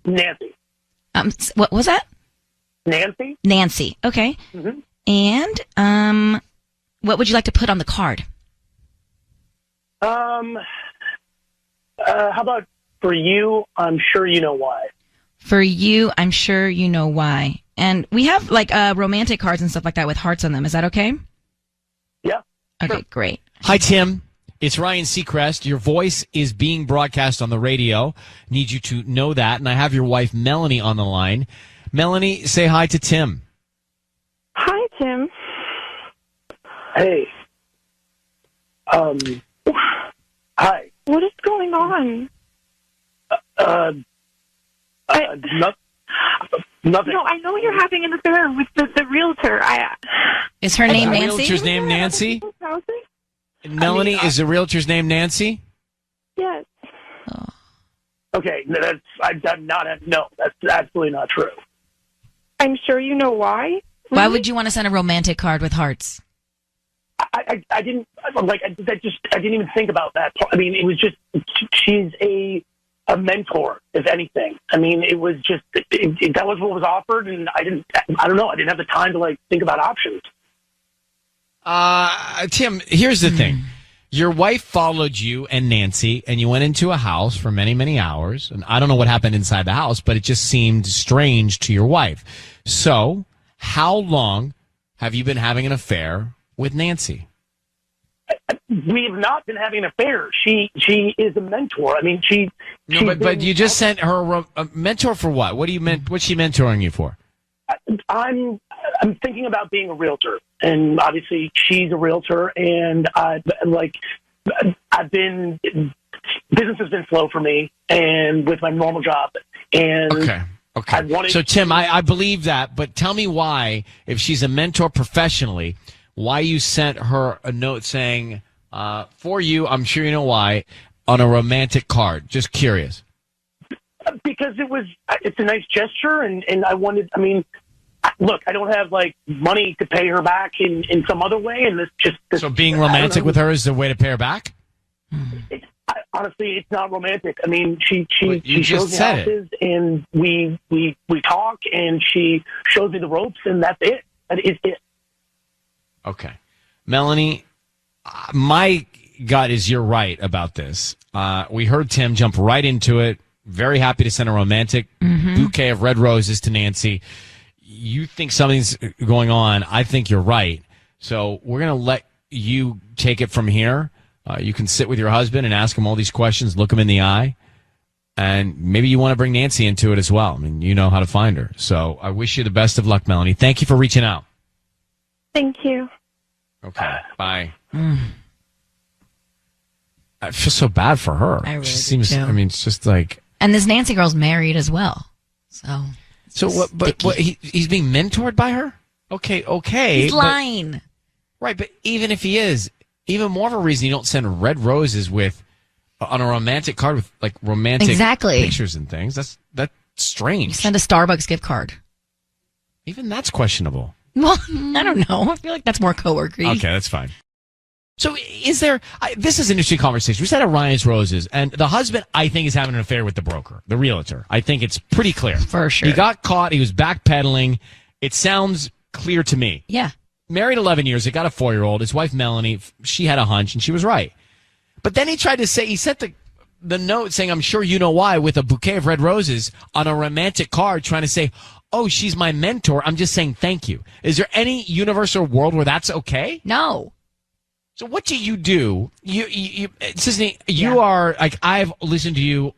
Nancy. What was that? Nancy. Nancy. Okay. And what would you like to put on the card? How about for you? I'm sure you know why. For you, I'm sure you know why. And we have like romantic cards and stuff like that with hearts on them. Is that okay? Yeah. Okay, great. Hi, Tim. It's Ryan Seacrest. Your voice is being broadcast on the radio. Need you to know that. And I have your wife, Melanie, on the line. Melanie, say hi to Tim. Hi, Tim. Hey. Hi. What is going on? Nothing. No, I know you're having an affair with the realtor. Is her name Nancy? The realtor's name Nancy? Melanie, is the realtor's name Nancy? Yes. Okay, that's absolutely not true. I'm sure you know why. Why would you want to send a romantic card with hearts? I didn't even think about that. I mean, it was just she's a mentor, if anything. I mean, it was just that was what was offered, and I don't know. I didn't have the time to think about options. Tim, here's the thing. Your wife followed you and Nancy, and you went into a house for many, many hours. And I don't know what happened inside the house, but it just seemed strange to your wife. So, how long have you been having an affair with Nancy? We have not been having an affair. She is a mentor. I mean, but you just sent her a mentor for what? What do you meant? What's she mentoring you for? I'm thinking about being a realtor, and obviously she's a realtor, and business has been slow for me, and with my normal job, and Okay. So, Tim, I believe that, but tell me why, if she's a mentor professionally, why you sent her a note saying, for you, I'm sure you know why, on a romantic card. Just curious. Because it's a nice gesture, and look, I don't have money to pay her back in some other way, and this So being romantic with her is the way to pay her back? Honestly, it's not romantic. I mean, she shows me said houses, and we talk, and she shows me the ropes, and that's it. That is it. Okay. Melanie, my gut is you're right about this. We heard Tim jump right into it. Very happy to send a romantic bouquet of red roses to Nancy. You think something's going on. I think you're right. So we're going to let you take it from here. You can sit with your husband and ask him all these questions, look him in the eye, and maybe you want to bring Nancy into it as well. I mean, you know how to find her. So I wish you the best of luck, Melanie. Thank you for reaching out. Thank you. Okay, bye. I feel so bad for her. I really She do, seems, too. I mean, it's just like... And this Nancy girl's married as well. So what? But he's being mentored by her? Okay. he's lying. Right, but even if he is, even more of a reason you don't send red roses on a romantic card with romantic pictures and things. That's strange. You send a Starbucks gift card. Even that's questionable. Well, I don't know. I feel like that's more coworker-y. Okay, that's fine. So is there, this is an interesting conversation. We said at Ryan's Roses, and the husband, I think, is having an affair with the broker, the realtor. I think it's pretty clear. For sure. He got caught. He was backpedaling. It sounds clear to me. Yeah. Married 11 years. They got a 4-year-old. His wife, Melanie, she had a hunch, and she was right. But then he tried to say, he sent the note saying, I'm sure you know why, with a bouquet of red roses on a romantic card, trying to say, oh, she's my mentor. I'm just saying thank you. Is there any universal world where that's okay? No. So what do? Sisney, you are I've listened to you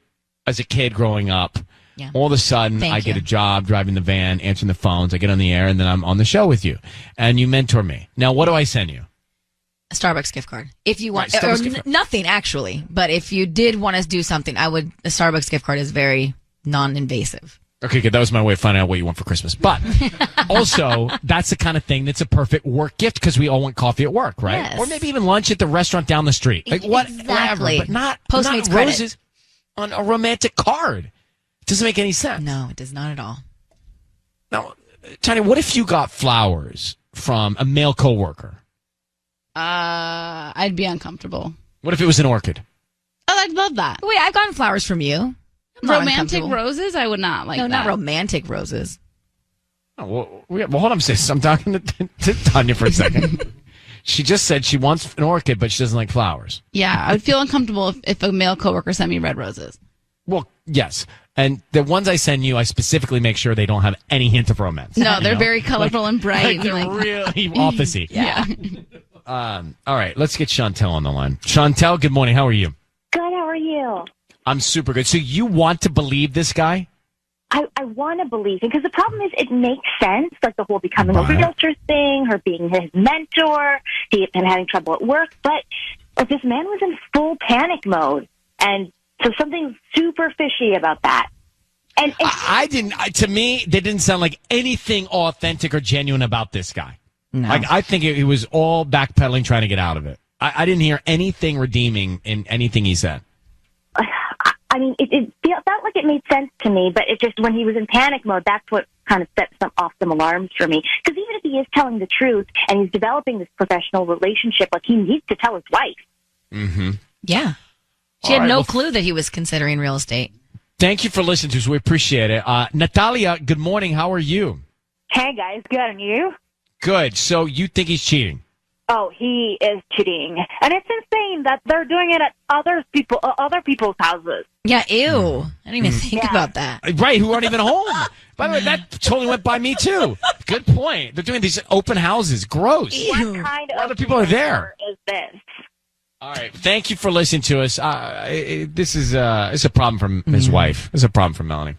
as a kid growing up. Yeah. All of a sudden, I get a job driving the van, answering the phones. I get on the air, and then I'm on the show with you, and you mentor me. Now, what do I send you? A Starbucks gift card. If you want, Right, gift card. nothing actually, but if you did want to do something, a Starbucks gift card is very non-invasive. Okay, good. That was my way of finding out what you want for Christmas. But also, that's the kind of thing that's a perfect work gift because we all want coffee at work, right? Yes. Or maybe even lunch at the restaurant down the street. Whatever, Exactly. but not Postmates credit. roses on a romantic card. Doesn't make any sense. No, it does not at all. Now, Tanya, what if you got flowers from a male coworker? I'd be uncomfortable. What if it was an orchid? Oh, I'd love that. Wait, I've gotten flowers from you. I'm not Romantic uncomfortable. roses? I would not like No, that. not romantic roses. Oh, well, hold on, sis. I'm talking to Tanya for a second. She just said she wants an orchid, but she doesn't like flowers. Yeah, I would feel uncomfortable if a male coworker sent me red roses. Well, yes. And the ones I send you, I specifically make sure they don't have any hint of romance. No, they're very colorful and bright. They're really officey. Yeah. All right, let's get Chantel on the line. Chantel, good morning. How are you? Good. How are you? I'm super good. So you want to believe this guy? I want to believe him because the problem is it makes sense, like the whole becoming a realtor thing, her being his mentor, him having trouble at work. But this man was in full panic mode, and so something super fishy about that. And I didn't. To me, they didn't sound like anything authentic or genuine about this guy. No. I think it was all backpedaling, trying to get out of it. I didn't hear anything redeeming in anything he said. I mean, it felt like it made sense to me, but it just, when he was in panic mode, that's what kind of set off some alarms for me. Because even if he is telling the truth and he's developing this professional relationship, like, he needs to tell his wife. Mm-hmm. Yeah. She had no clue that he was considering real estate. Thank you for listening to us. We appreciate it. Natalia, good morning. How are you? Hey, guys. Good. And you? Good. So you think he's cheating? Oh, he is cheating. And it's insane that they're doing it at other people's houses. Yeah, ew. I didn't even think about that. Right, who aren't even home. By the way, that totally went by me, too. Good point. They're doing these open houses. Gross. What kind of other people are there? Is this? All right. Thank you for listening to us. This is a problem from his wife. This is a problem for Melanie.